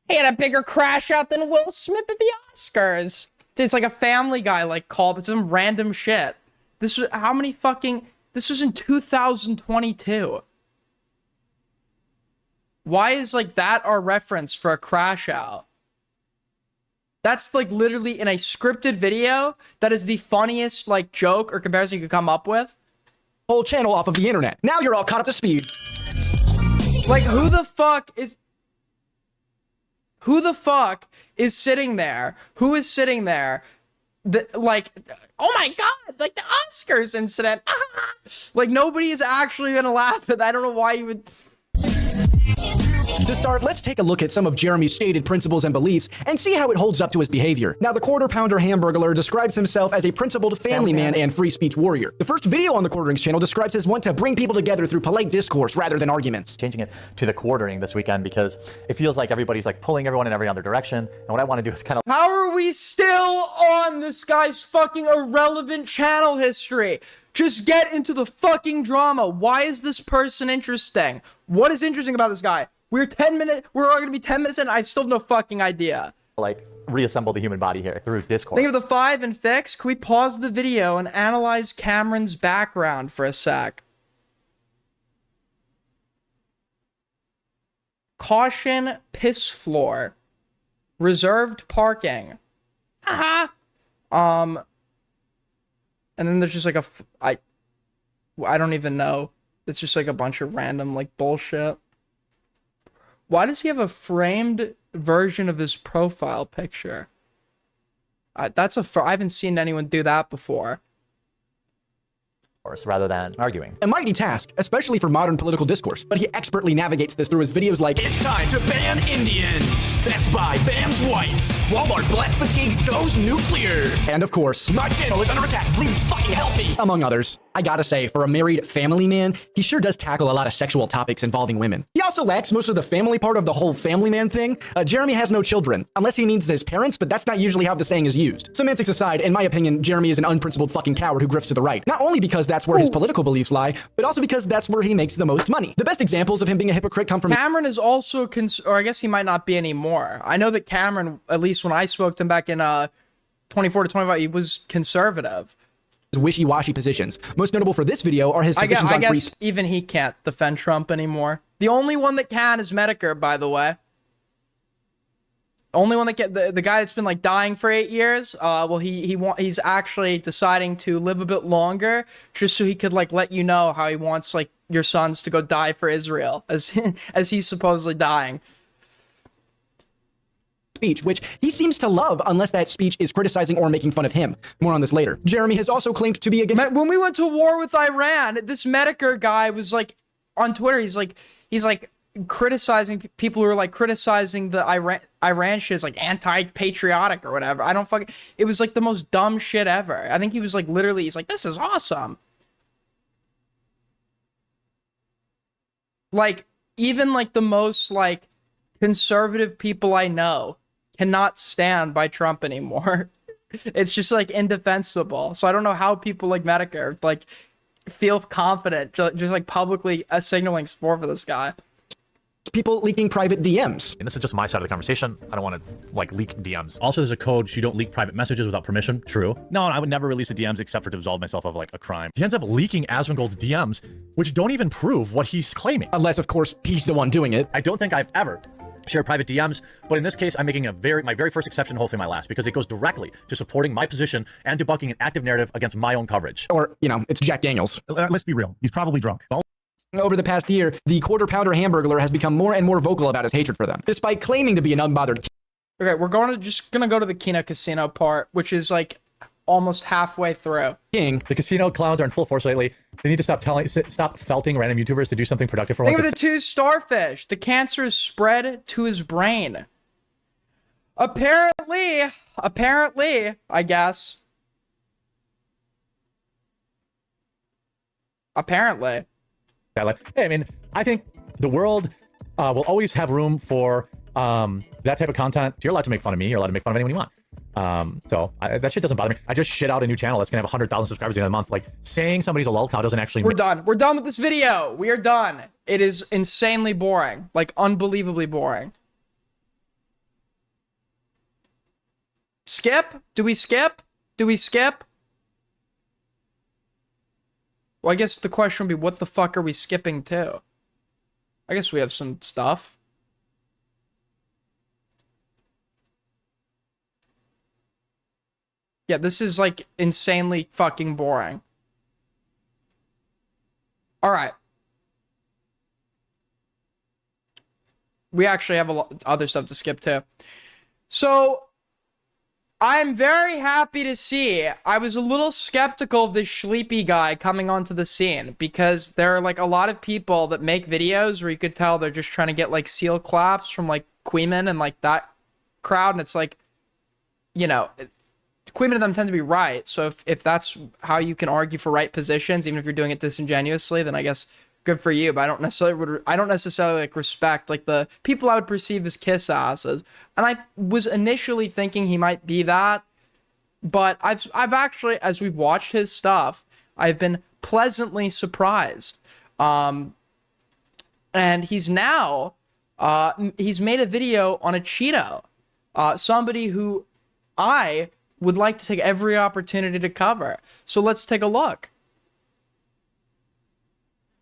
He had a bigger crash out than Will Smith at the Oscars. It's like a Family Guy, like, call, but some random shit. This was how many fucking— This was in 2022. Why is, like, that our reference for a crash out? That's, like, literally in a scripted video. That is the funniest, like, joke or comparison you could come up with. Whole channel off of the internet. Now you're all caught up to speed. Like, who the fuck is sitting there? Who is sitting there? Like, oh my god, like the Oscars incident. Like, nobody is actually gonna laugh at that. I don't know why you would. To start, let's take a look at some of Jeremy's stated principles and beliefs and see how it holds up to his behavior. Now, the Quarter Pounder Hamburglar describes himself as a principled family man and free speech warrior. The first video on the Quartering's channel describes his want to bring people together through polite discourse rather than arguments. Changing it to the Quartering this weekend because it feels like everybody's like pulling everyone in every other direction. And what I want to do is kind of— How are we still on this guy's fucking irrelevant channel history? Just get into the fucking drama. Why is this person interesting? What is interesting about this guy? We're already gonna be 10 minutes in, I still have no fucking idea. Like, reassemble the human body here through Discord. Think of the 5 and fix. Can we pause the video and analyze Cameron's background for a sec? Caution, piss floor. Reserved parking. Haha. And then there's just like I don't even know. It's just like a bunch of random, like, bullshit. Why does he have a framed version of his profile picture? I haven't seen anyone do that before. Rather than arguing. A mighty task, especially for modern political discourse, but he expertly navigates this through his videos like, it's time to ban Indians. Best Buy bans whites. Walmart black fatigue goes nuclear. And of course, my channel is under attack. Please fucking help me. Among others. I gotta say, for a married family man, he sure does tackle a lot of sexual topics involving women. He also lacks most of the family part of the whole family man thing. Jeremy has no children, unless he means his parents, but that's not usually how the saying is used. Semantics aside, in my opinion, Jeremy is an unprincipled fucking coward who grifts to the right. Not only because that's where his political beliefs lie, but also because that's where he makes the most money. The best examples of him being a hypocrite come from Cameron is also, or I guess he might not be anymore. I know that Cameron, at least when I spoke to him back in 24 to 25, he was conservative. Wishy-washy positions. Most notable for this video are his positions on free speech. Even he can't defend Trump anymore. The only one that can is Medicare, by the way. Only one that can, the guy that's been like dying for 8 years. Well, he's actually deciding to live a bit longer just so he could like let you know how he wants like your sons to go die for Israel as as he's supposedly dying. Speech, which he seems to love unless that speech is criticizing or making fun of him. More on this later. Jeremy has also claimed to be against— When we went to war with Iran, this Medicare guy was like, on Twitter, he's like criticizing people who are like criticizing the Iran shit as like anti-patriotic or whatever. I don't fucking— it was like the most dumb shit ever. I think he was like literally, he's like, this is awesome. Like, even like the most like conservative people I know cannot stand by Trump anymore. It's just like indefensible. So I don't know how people like Medicare like feel confident just like publicly signaling support for this guy. People leaking private DMs. And this is just my side of the conversation. I don't want to like leak DMs. Also, there's a code so you don't leak private messages without permission. True. No, I would never release the DMs except for to absolve myself of like a crime. He ends up leaking Asmongold's DMs, which don't even prove what he's claiming. Unless, of course, he's the one doing it. I don't think I've ever shared private DMs, but in this case, I'm making my very first exception, hopefully my last, because it goes directly to supporting my position and debunking an active narrative against my own coverage. Or, you know, it's Jack Daniels. Let's be real. He's probably drunk. Over the past year, the quarter-pounder hamburglar has become more and more vocal about his hatred for them, despite claiming to be an unbothered. Okay, we're just gonna go to the Kino Casino part, which is like almost halfway through. King. The casino clowns are in full force lately. They need to stop felting random YouTubers to do something productive for once. Think of the two starfish. The cancer is spread to his brain. Apparently, I guess. Apparently. Hey, I mean, I think the world will always have room for that type of content. You're allowed to make fun of me. You're allowed to make fun of anyone you want. That shit doesn't bother me. I just shit out a new channel that's gonna have 100,000 subscribers in a month. Like, saying somebody's a lol cow doesn't actually— We're done. We're done with this video. We are done. It is insanely boring. Like, unbelievably boring. Skip? Do we skip? Do we skip? Well, I guess the question would be, what the fuck are we skipping to? I guess we have some stuff. Yeah, this is like insanely fucking boring. All right. We actually have a lot other stuff to skip too. So, I'm very happy to see. I was a little skeptical of this Sleepy guy coming onto the scene because there are like a lot of people that make videos where you could tell they're just trying to get like seal claps from like Queeman and like that crowd, and it's like, you know, Queeman and them tend to be right. So if that's how you can argue for right positions, even if you're doing it disingenuously, then I guess good for you. But I don't necessarily like respect like the people I would perceive as kiss asses. And I was initially thinking he might be that, but I've actually, as we've watched his stuff, I've been pleasantly surprised. And he's now he's made a video on a Cheeto, somebody who I would like to take every opportunity to cover. So let's take a look.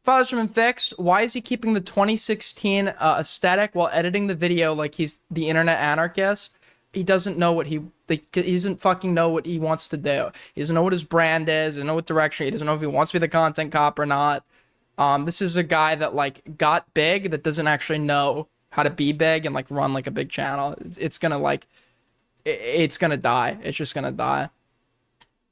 Fathers from Fixed, why is he keeping the 2016 aesthetic while editing the video like he's the internet anarchist? He doesn't know what he doesn't fucking know what he wants to do. He doesn't know what his brand is, he doesn't know what direction, he doesn't know if he wants to be the content cop or not. This is a guy that like got big that doesn't actually know how to be big and like run like a big channel. It's gonna like, it's gonna die. It's just gonna die.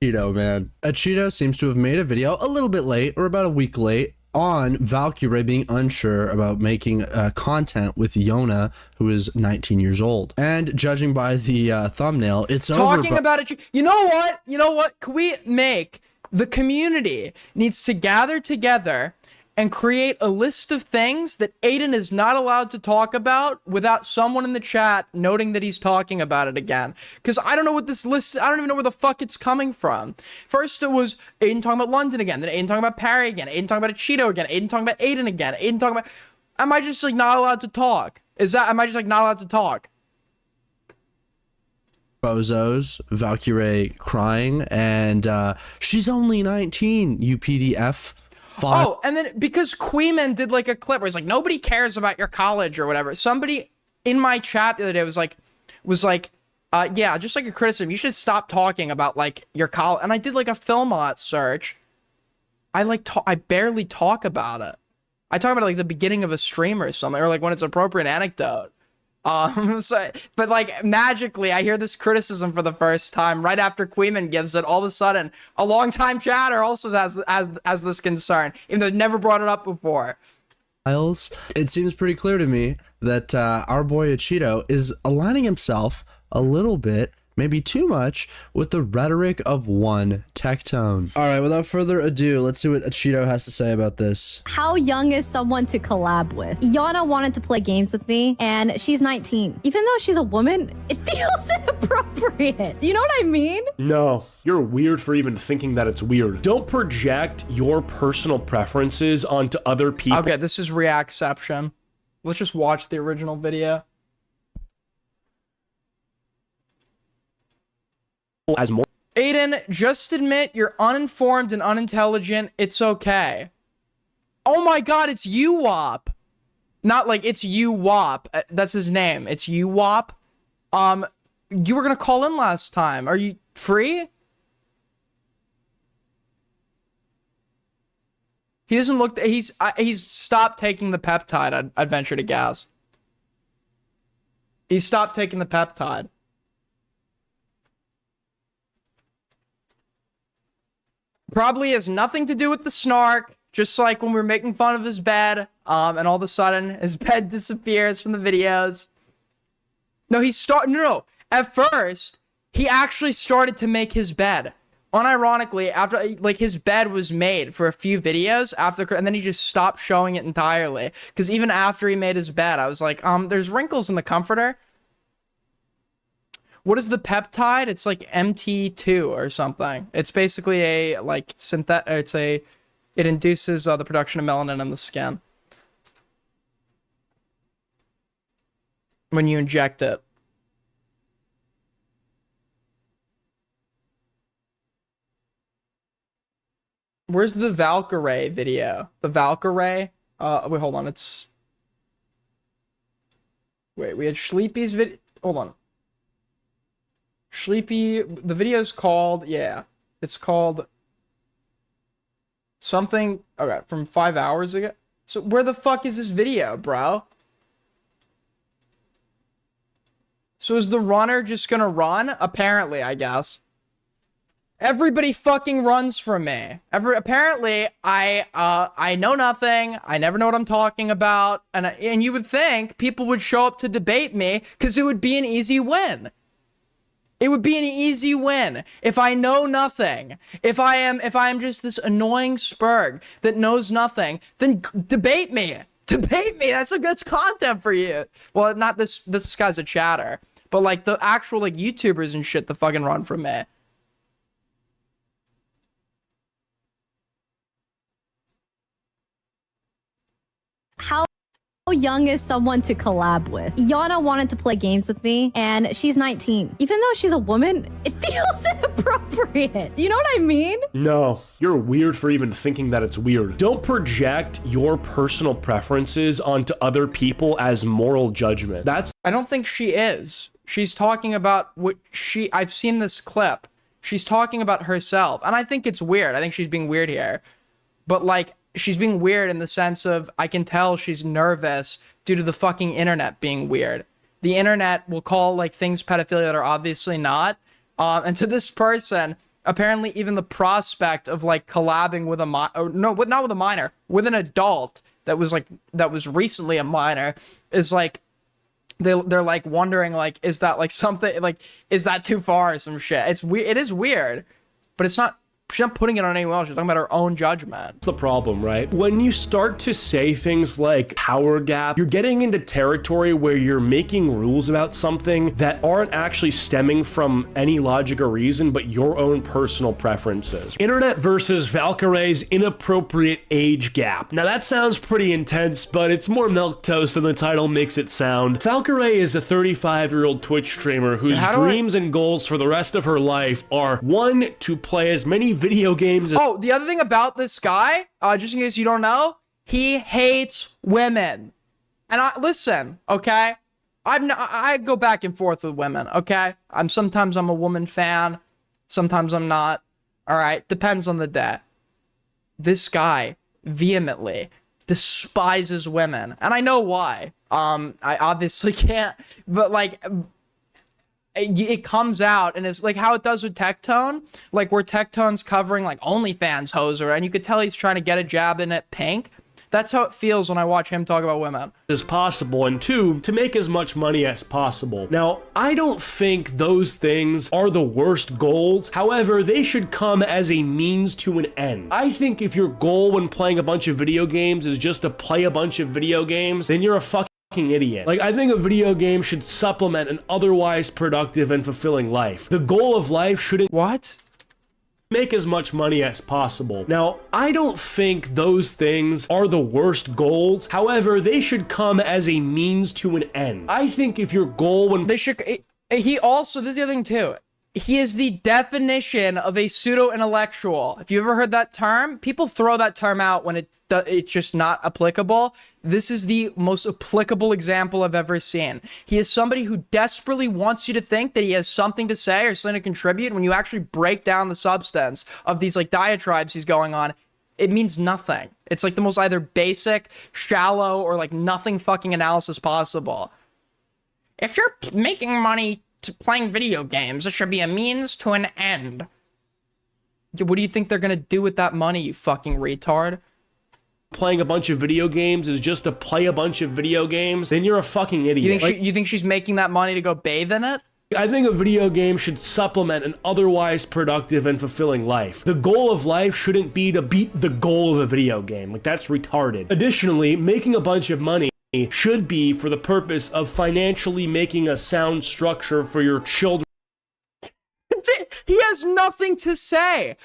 Cheeto, man. Cheeto seems to have made a video a little bit late, or about a week late, on Valkyrie being unsure about making content with Yona, who is 19 years old. And judging by the thumbnail, it's talking about it. You know what? Can we make The community needs to gather together and create a list of things that Aiden is not allowed to talk about without someone in the chat noting that he's talking about it again. Because I don't know what this list, I don't even know where the fuck it's coming from. First it was Aiden talking about London again, then Aiden talking about Parry again, Aiden talking about a Cheeto again, Aiden talking about Aiden again, Aiden talking about... Am I just like not allowed to talk? Am I just like not allowed to talk? Bozos, Valkyrie crying, and she's only 19, you PDF. Oh, and then because Queeman did like a clip where he's like, nobody cares about your college or whatever. Somebody in my chat the other day was like, yeah, just like a criticism. You should stop talking about like your college. And I did like a Filmot search. I barely talk about it. I talk about it like the beginning of a stream or something, or like when it's an appropriate anecdote. But like magically, I hear this criticism for the first time right after Queeman gives it. All of a sudden, a longtime chatter also has this concern, even though it never brought it up before. It seems pretty clear to me that our boy Cheeto is aligning himself a little bit, maybe too much, with the rhetoric of one Tectone. All right, without further ado, let's see what Cheeto has to say about this. How young is someone to collab with? Yana wanted to play games with me, and she's 19. Even though she's a woman, it feels inappropriate. You know what I mean? No, you're weird for even thinking that it's weird. Don't project your personal preferences onto other people. Okay, this is Reactception. Let's just watch the original video. As more. Aiden, just admit you're uninformed and unintelligent. It's okay. Oh my god, it's UWAP. Not like it's UWAP. That's his name. It's UWAP. You were gonna call in last time. Are you free? He doesn't look. He's stopped taking the peptide. I'd venture to guess. He stopped taking the peptide. Probably has nothing to do with the snark, just like when we were making fun of his bed, and all of a sudden his bed disappears from the videos. No, no. At first, he actually started to make his bed. Unironically, after like his bed was made for a few videos and then he just stopped showing it entirely. Because even after he made his bed, I was like, there's wrinkles in the comforter. What is the peptide? It's like MT2 or something. It's basically a like it induces the production of melanin in the skin when you inject it. Where's the Valkyrie video? The Valkyrie? Wait, hold on. Wait, we had Sleepy's video. Hold on. Sleepy, the video's called, yeah, it's called something, okay, from 5 hours ago. So where the fuck is this video, bro? So is the runner just gonna run? Apparently, I guess. Everybody fucking runs from me. Apparently, I know nothing. I never know what I'm talking about. And you would think people would show up to debate me because it would be an easy win. It would be an easy win if I know nothing. If I am just this annoying spurg that knows nothing, then debate me. Debate me. That's content for you. Well, not this guy's a chatter, but like the actual like YouTubers and shit that fucking run from me. How young is someone to collab with? Yana wanted to play games with me, and she's 19. Even though she's a woman, it feels inappropriate. You know what I mean? No, you're weird for even thinking that it's weird. Don't project your personal preferences onto other people as moral judgment. I don't think she is. She's talking about I've seen this clip. She's talking about herself, and I think it's weird. I think she's being weird here. But like, she's being weird in the sense of, I can tell she's nervous due to the fucking internet being weird. The internet will call like things pedophilia that are obviously not. And to this person, apparently even the prospect of like collabing with not with a minor, with an adult that was recently a minor is like, they're like wondering like, is that like something like, is that too far or some shit? It is weird, but it's not putting it on anyone else. She's talking about her own judgment. That's the problem, right? When you start to say things like power gap, you're getting into territory where you're making rules about something that aren't actually stemming from any logic or reason, but your own personal preferences. Internet versus Valkyrie's inappropriate age gap. Now that sounds pretty intense, but it's more milquetoast than the title makes it sound. Valkyrie is a 35-year-old Twitch streamer whose dreams and goals for the rest of her life are, one, to play as many video games as— Oh, the other thing about this guy, just in case you don't know, he hates women. And listen, okay? I go back and forth with women, okay? Sometimes I'm a woman fan, sometimes I'm not. All right, depends on the day. This guy vehemently despises women, and I know why. I obviously can't, but like, it comes out, and it's like how it does with Tectone, like where Tectone's covering like OnlyFans hoser, and you could tell he's trying to get a jab in at Pink. That's how it feels when I watch him talk about women. As possible, and two, to make as much money as possible. Now, I don't think those things are the worst goals. However, they should come as a means to an end. I think if your goal when playing a bunch of video games is just to play a bunch of video games, then you're a fucking idiot. Like, I think a video game should supplement an otherwise productive and fulfilling life. The goal of life shouldn't— What? Make as much money as possible. Now, I don't think those things are the worst goals. However, they should come as a means to an end. I think if your goal when— They should— He also— This is the other thing too. He is the definition of a pseudo-intellectual. If you ever heard that term, people throw that term out when it's just not applicable. This is the most applicable example I've ever seen. He is somebody who desperately wants you to think that he has something to say or something to contribute. When you actually break down the substance of these like diatribes he's going on, it means nothing. It's like the most either basic, shallow, or like nothing fucking analysis possible. If you're making money playing video games, it should be a means to an end. What do you think they're gonna do with that money, you fucking retard? Playing a bunch of video games is just to play a bunch of video games, then you're a fucking idiot. You think she's making that money to go bathe in it? I think a video game should supplement an otherwise productive and fulfilling life. The goal of life shouldn't be to beat the goal of a video game. Like, that's retarded. Additionally, making a bunch of money should be for the purpose of financially making a sound structure for your children. He has nothing to say.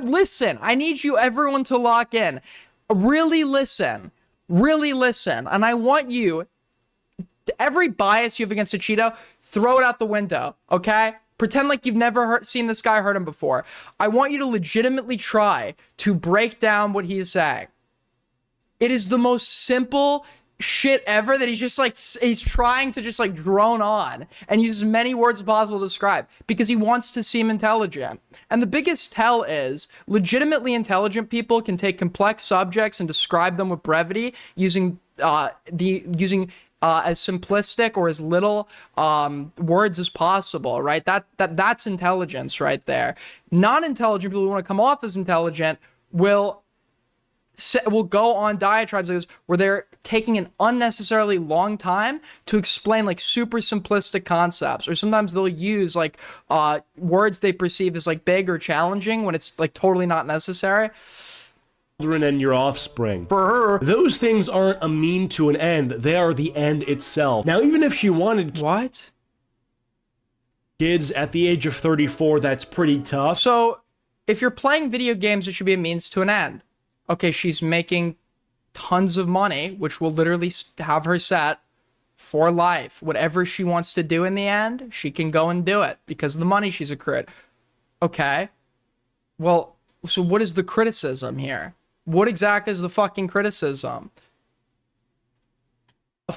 Listen, I need you everyone to lock in. Really listen, and I want you, every bias you have against a Cheeto, throw it out the window, okay? Pretend like you've never seen this guy, heard him before. I want you to legitimately try to break down what he is saying. It is the most simple shit ever that he's trying to just like drone on and use as many words as possible to describe because he wants to seem intelligent. And the biggest tell is legitimately intelligent people can take complex subjects and describe them with brevity using as simplistic or as little words as possible, right? That's intelligence right there. Non-intelligent people who want to come off as intelligent will go on diatribes like this where they're taking an unnecessarily long time to explain like super simplistic concepts, or sometimes they'll use like words they perceive as like big or challenging when it's like totally not necessary. Children and your offspring. For her, those things aren't a mean to an end. They are the end itself. Now, even if she wanted kids at the age of 34, that's pretty tough. So if you're playing video games, it should be a means to an end. Okay, she's making tons of money, which will literally have her set for life. Whatever she wants to do in the end, she can go and do it because of the money she's accrued. Okay. Well, so what is the criticism here? What exactly is the fucking criticism?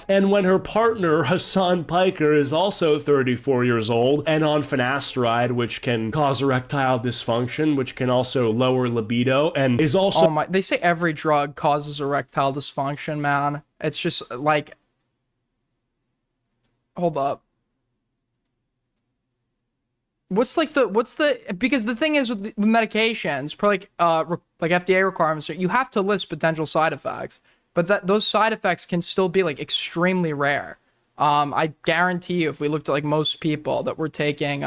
And when her partner, Hassan Piker, is also 34 years old and on finasteride, which can cause erectile dysfunction, which can also lower libido, and is also— Oh my, they say every drug causes erectile dysfunction, man. It's just like, hold up. Because the thing is with medications, for like FDA requirements, you have to list potential side effects. But those side effects can still be like extremely rare. I guarantee you, if we looked at like most people that were taking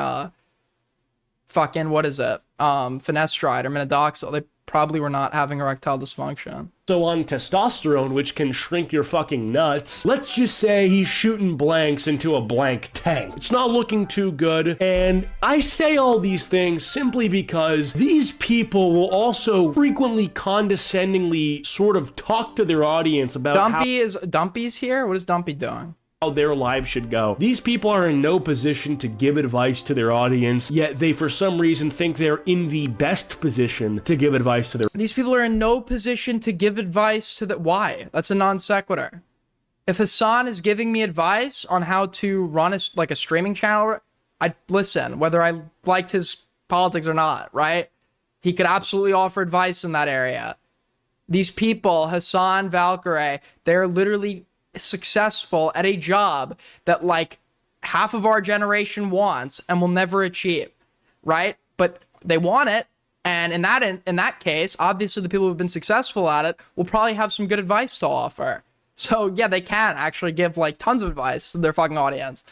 fucking, what is it? Finasteride or minoxidil. They probably were not having erectile dysfunction. So on testosterone, which can shrink your fucking nuts, let's just say he's shooting blanks into a blank tank. It's not looking too good. And I say all these things simply because these people will also frequently condescendingly sort of talk to their audience about Dumpy's here? What is Dumpy doing? How their lives should go. These people are in no position to give advice to their audience, yet they for some reason think they're in the best position to give advice to their... These people are in no position to give advice to the... Why? That's a non sequitur. If Hassan is giving me advice on how to run a streaming channel, I'd listen, whether I liked his politics or not, right? He could absolutely offer advice in that area. These people, Hassan, Valkyrie, they're literally successful at a job that like half of our generation wants and will never achieve, right? But they want it, and in that case, obviously the people who've been successful at it will probably have some good advice to offer. So yeah, they can actually give like tons of advice to their fucking audience.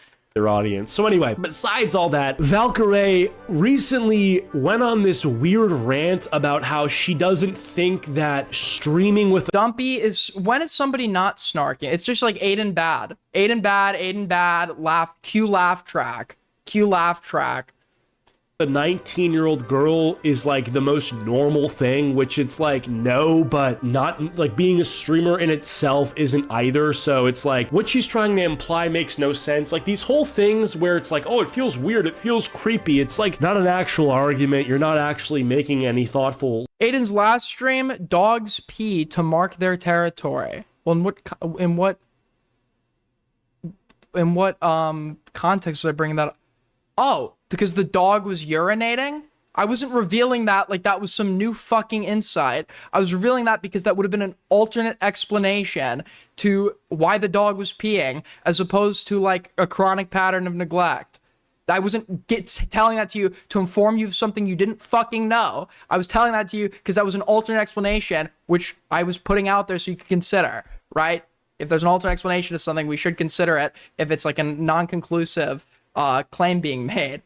So anyway, besides all that, Valkyrie recently went on this weird rant about how she doesn't think that streaming with Dumpy is, when is somebody not snarking? It's just like Aiden bad, cue laugh track. A 19-year-old girl is like the most normal thing, which it's like, no, but not like being a streamer in itself isn't either. So it's like what she's trying to imply makes no sense. Like these whole things where it's like, oh, it feels weird, it feels creepy. It's like not an actual argument. You're not actually making any thoughtful. Aiden's last stream, dogs pee to mark their territory. Well, in what context was I bringing that up? Oh, because the dog was urinating? I wasn't revealing that like that was some new fucking insight. I was revealing that because that would have been an alternate explanation to why the dog was peeing, as opposed to like a chronic pattern of neglect. I wasn't telling that to you to inform you of something you didn't fucking know. I was telling that to you because that was an alternate explanation, which I was putting out there so you could consider, right? If there's an alternate explanation to something, we should consider it if it's like a non-conclusive claim being made.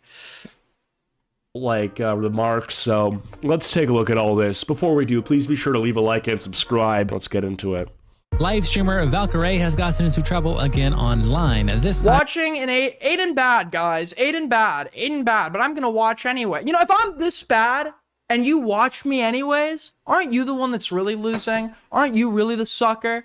Remarks. So let's take a look at all this. Before we do, please be sure to leave a like and subscribe. Let's get into it. Live streamer Valkyrie has gotten into trouble again online. Watching an Aiden bad, guys. Aiden bad, but I'm gonna watch anyway. You know, if I'm this bad and you watch me anyways, aren't you the one that's really losing? Aren't you really the sucker?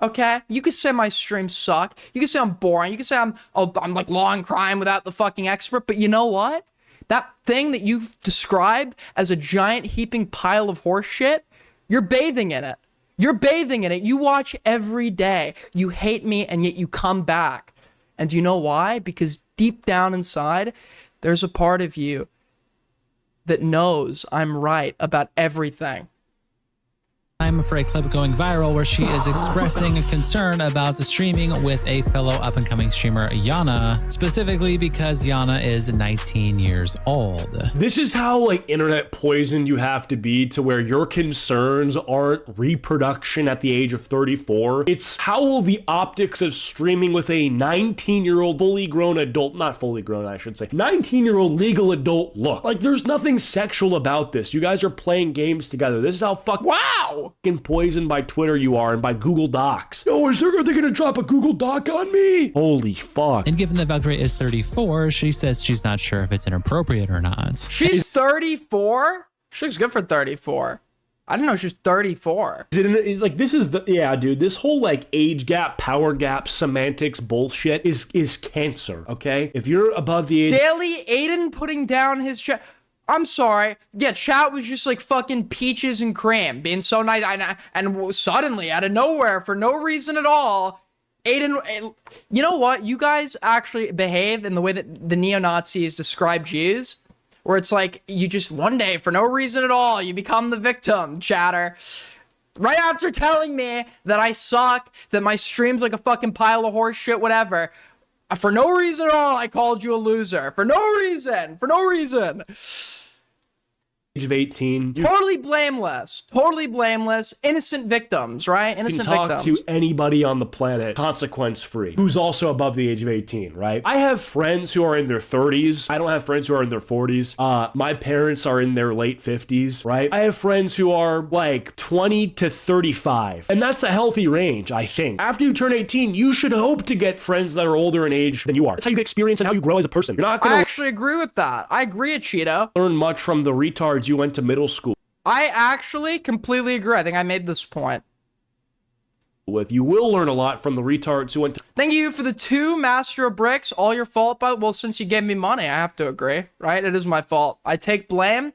Okay, you could say my streams suck. You could say I'm boring. You could say I'm like law and crime without the fucking expert. But you know what? That thing that you've described as a giant heaping pile of horse shit, you're bathing in it. You're bathing in it. You watch every day. You hate me, and yet you come back. And do you know why? Because deep down inside, there's a part of you that knows I'm right about everything. Time for a clip going viral where she is expressing a concern about streaming with a fellow up-and-coming streamer, Yana, specifically because Yana is 19 years old. This is how like internet poisoned you have to be to where your concerns aren't reproduction at the age of 34. It's how will the optics of streaming with a 19-year-old fully grown adult, not fully grown, I should say, 19-year-old legal adult look. Like there's nothing sexual about this. You guys are playing games together. This is how wow! Poisoned by Twitter you are and by Google Docs. Oh, are they gonna drop a Google Doc on me? Holy fuck. And given that Valkyrie is 34, she says she's not sure if it's inappropriate or not. She's 34? She looks good for 34. I didn't know she was 34. Like this is the, yeah, dude, this whole like age gap, power gap, semantics bullshit is cancer, okay? If you're above the age... Daily Aiden putting down his chat. I'm sorry. Yeah, chat was just like fucking peaches and cream, being so nice. And suddenly, out of nowhere, for no reason at all, Aiden, you know what? You guys actually behave in the way that the neo-Nazis describe Jews, where it's like, you just, one day, for no reason at all, you become the victim, chatter. Right after telling me that I suck, that my stream's like a fucking pile of horse shit, whatever, for no reason at all, I called you a loser. For no reason. age of 18. You Totally blameless. Totally blameless. Innocent victims, right? can Innocent talk victims. to anybody on the planet consequence-free who's also above the age of 18, right? I have friends who are in their 30s. I don't have friends who are in their 40s. My parents are in their late 50s, right? I have friends who are like 20 to 35. And that's a healthy range, I think. After you turn 18, you should hope to get friends that are older in age than you are. That's how you get experience and how you grow as a person. You're not I gonna actually agree with that. I agree, Cheeto. learn much from the retards you went to middle school I actually completely agree. I think I made this point. with. You will learn a lot from the retards who went to Thank you for the 2 Master of Bricks. All your fault, but well, since you gave me money, I have to agree, right? It is my fault. I take blame.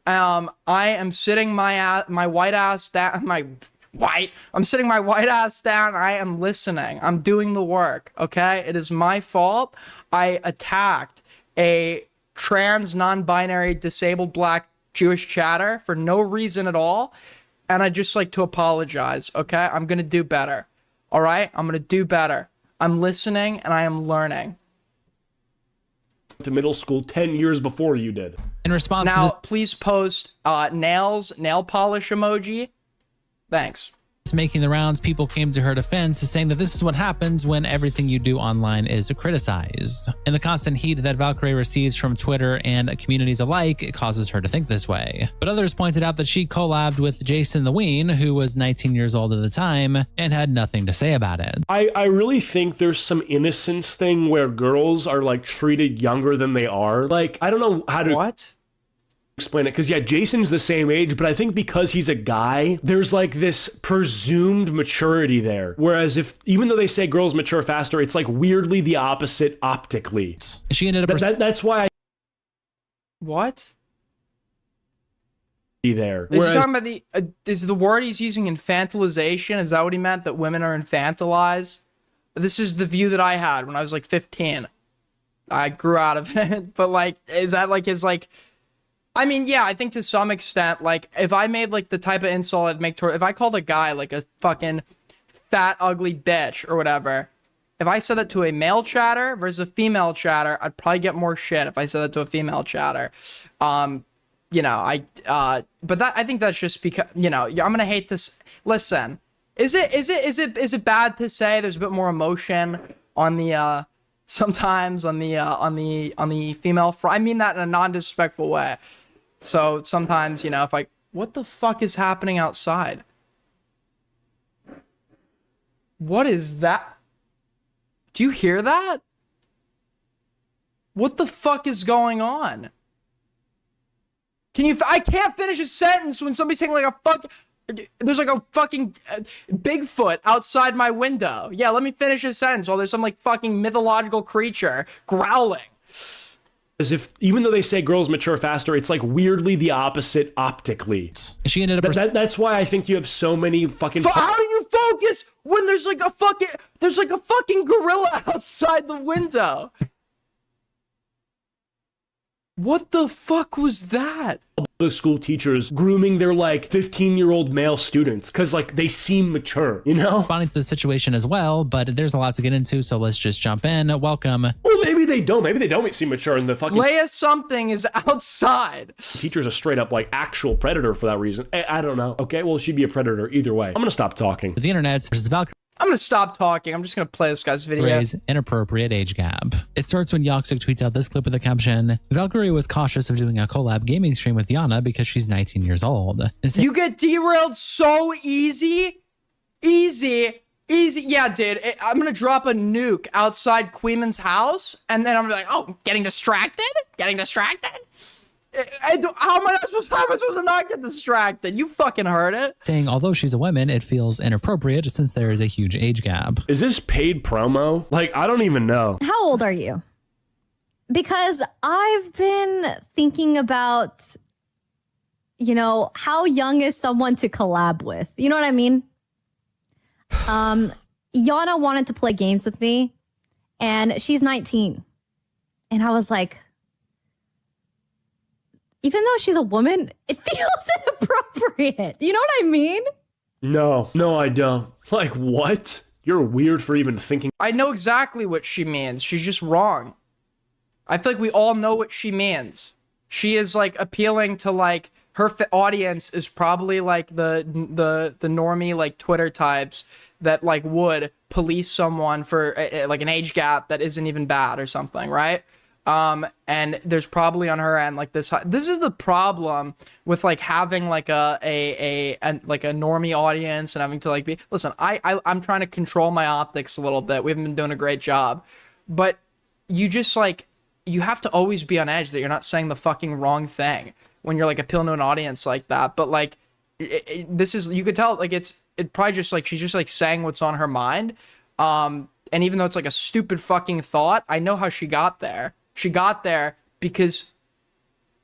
I am sitting my white ass down. I'm sitting my white ass down. I am listening. I'm doing the work. Okay, it is my fault. I attacked a trans, non-binary, disabled black Jewish chatter for no reason at all. And I just like to apologize, okay? I'm gonna do better, all right? I'm gonna do better. I'm listening and I am learning. to middle school 10 years before you did. In response Now, to this, please post nail polish emoji. Thanks. making the rounds, people came to her defense, saying that this is what happens when everything you do online is criticized. And the constant heat that Valkyrie receives from Twitter and communities alike, it causes her to think this way. But others pointed out that she collabed with Jason the Ween, who was 19 years old at the time, and had nothing to say about it. I really think there's some innocence thing where girls are like treated younger than they are. Like, I don't know how to explain it, because yeah, Jason's the same age, but I think because he's a guy, there's like this presumed maturity there, whereas if even though they say girls mature faster, it's like weirdly the opposite optically. She ended up that's why I What? there. Is he talking about the is the word he's using infantilization? Is that what he meant, that women are infantilized? This is the view that I had when I was like 15. I grew out of it, but like, is that like his like? I mean, yeah, I think to some extent, like, if I made, like, the type of insult I'd make toward... If I called a guy, like, a fucking fat, ugly bitch or whatever, if I said that to a male chatter versus a female chatter, I'd probably get more shit if I said that to a female chatter. You know, but that, I think that's just because, you know, I'm gonna hate this. Listen, is it bad to say there's a bit more emotion on the, sometimes on the female front? I mean that in a non-disrespectful way. So sometimes, you know, if like, what the fuck is happening outside? What is that? Do you hear that? What the fuck is going on? I can't finish a sentence when somebody's saying like a fuck. There's like a fucking Bigfoot outside my window. Yeah, let me finish a sentence while there's some like fucking mythological creature growling. As if even though they say girls mature faster, it's like weirdly the opposite optically. She ended up. That's why I think you have so many fucking. How do you focus when there's like a fucking gorilla outside the window? What the fuck was that? The school teachers grooming their like 15-year-old male students because like they seem mature, you know? Responding to the situation as well, but there's a lot to get into, so let's just jump in. Welcome. Well, maybe they don't. Maybe they don't seem mature in the fucking. Leia something is outside. Teacher's a straight up like actual predator for that reason. I don't know. Okay, well, she'd be a predator either way. I'm gonna stop talking. The internet versus Valkyrie. I'm gonna stop talking. I'm just gonna play this guy's video. Valkyrie's inappropriate age gap. It starts when Yoksuk tweets out this clip with the caption, Valkyrie was cautious of doing a collab gaming stream with Yana because she's 19 years old. You get derailed so easy. Easy. Yeah, dude. I'm gonna drop a nuke outside Queeman's house, and then I'm gonna be like, oh, getting distracted? How am I supposed to not get distracted? You fucking heard it. Saying, although she's a woman, it feels inappropriate since there is a huge age gap. Is this paid promo? Like, I don't even know. How old are you? Because I've been thinking about, you know, how young is someone to collab with? You know what I mean? Yana wanted to play games with me, and she's 19. And I was like, even though she's a woman, it feels inappropriate. You know what I mean? No, I don't. Like, what? You're weird for even thinking. I know exactly what she means. She's just wrong. I feel like we all know what she means. She is like appealing to like her audience is probably like the normie like Twitter types that like would police someone for like an age gap that isn't even bad or something, right? And there's probably on her end like this is the problem with like having like a normie audience and having to like be, listen, I'm trying to control my optics a little bit. We haven't been doing a great job, but you just like, you have to always be on edge that you're not saying the fucking wrong thing when you're like appealing to an audience like that. But like this is, you could tell like it probably just like she's just like saying what's on her mind. And even though it's like a stupid fucking thought, I know how she got there. She got there because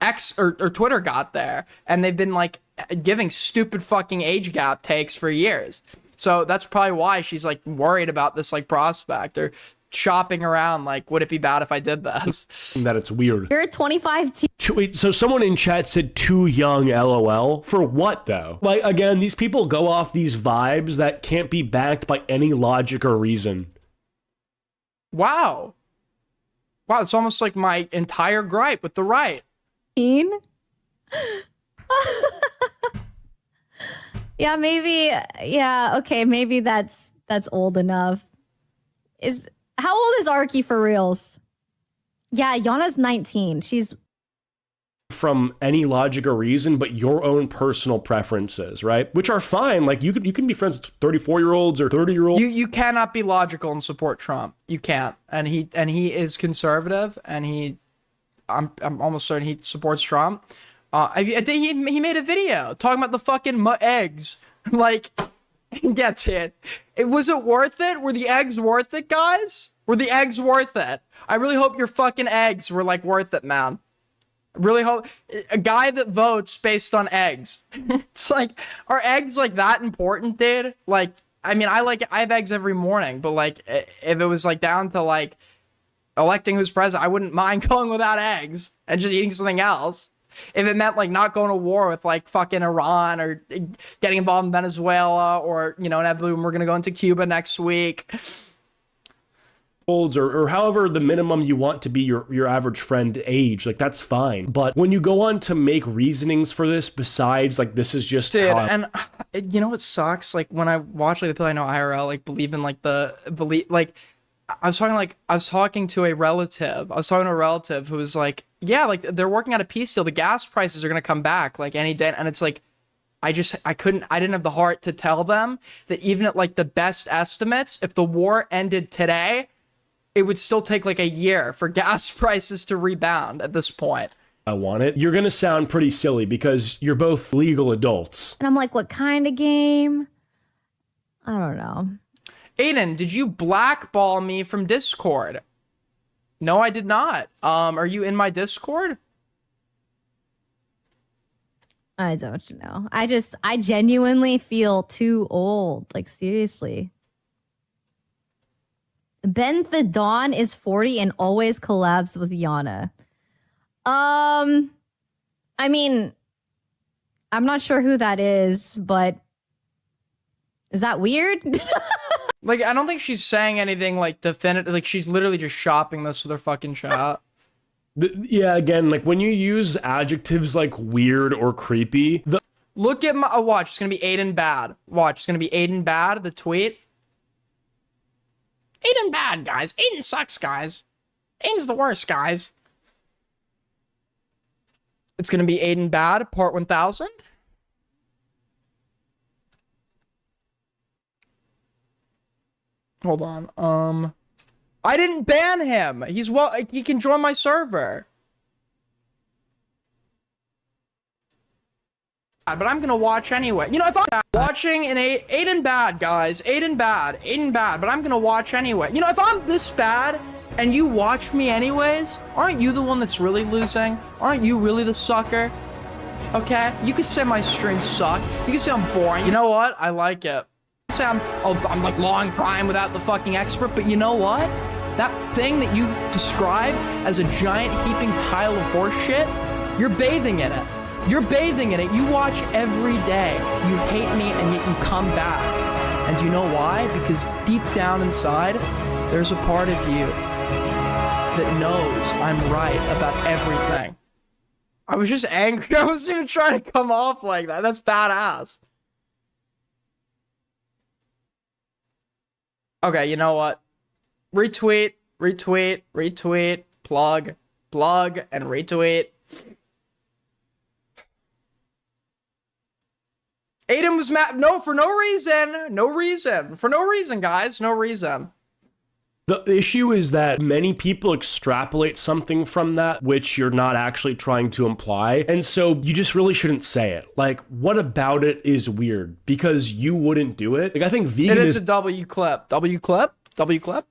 X or Twitter got there, and they've been like giving stupid fucking age gap takes for years. So that's probably why she's like worried about this like prospect or shopping around like, would it be bad if I did this? That it's weird. You're 25 Wait, so someone in chat said too young, LOL. For what though? Like, again, these people go off these vibes that can't be backed by any logic or reason. Wow. Wow, it's almost like my entire gripe with the right. Yeah, maybe. Yeah, okay, maybe that's old enough. How old is Arky for reals? Yeah, Yana's 19. She's From any logic or reason, but your own personal preferences, right? Which are fine. Like you can be friends with 34-year-olds or 30-year-olds. You cannot be logical and support Trump. You can't. And he is conservative, and I'm almost certain he supports Trump. He made a video talking about the fucking eggs. Like, gets it. Was it worth it? Were the eggs worth it, guys? Were the eggs worth it? I really hope your fucking eggs were like worth it, man. Really hope a guy that votes based on eggs. It's like, are eggs like that important, dude? Like, I mean, I have eggs every morning, but like, if it was like down to like electing who's president, I wouldn't mind going without eggs and just eating something else. If it meant like not going to war with like fucking Iran or getting involved in Venezuela, or, you know, inevitably we're gonna go into Cuba next week. Or however the minimum you want to be your average friend age, like that's fine. But when you go on to make reasonings for this besides like this is just dude, and you know what sucks? Like when I watch like the people I know IRL like believe in like I was talking to a relative. I was talking to a relative who was like, yeah, like they're working out a peace deal. The gas prices are gonna come back like any day, and it's like I didn't have the heart to tell them that even at like the best estimates, if the war ended today, it would still take like a year for gas prices to rebound at this point. I want it. You're going to sound pretty silly because you're both legal adults. And I'm like, what kind of game? I don't know. Aiden, did you blackball me from Discord? No, I did not. Are you in my Discord? I don't know. I genuinely feel too old. Like, seriously. Ben the Dawn is 40 and always collabs with Yana. I mean, I'm not sure who that is, but is that weird? Like, I don't think she's saying anything like definitive. Like, she's literally just shopping this with her fucking chat. Yeah, again, like when you use adjectives like weird or creepy. Look at my watch. It's gonna be Aiden bad. Watch. It's gonna be Aiden bad. The tweet. Aiden bad, guys. Aiden sucks, guys. Aiden's the worst, guys. It's gonna be Aiden bad, part 1000. Hold on. I didn't ban him. He can join my server. But I'm gonna watch anyway. You know, if I'm watching an Aiden bad, guys, Aiden bad, but I'm gonna watch anyway. You know, if I'm this bad and you watch me anyways, aren't you the one that's really losing? Aren't you really the sucker? Okay, you can say my streams suck. You can say I'm boring. You know what? I like it. Say I'm like law and crime without the fucking expert, but you know what? That thing that you've described as a giant heaping pile of horse shit, you're bathing in it. You're bathing in it. You watch every day. You hate me, and yet you come back. And do you know why? Because deep down inside, there's a part of you that knows I'm right about everything. I was just angry. I wasn't even trying to come off like that. That's badass. Okay, you know what? Retweet, retweet, retweet, plug, and retweet. Aiden was mad. No, for no reason. No reason. For no reason, guys. No reason. The issue is that many people extrapolate something from that which you're not actually trying to imply. And so you just really shouldn't say it. Like, what about it is weird? Because you wouldn't do it? Like, I think veganism It is a W clip. W clip? W clip?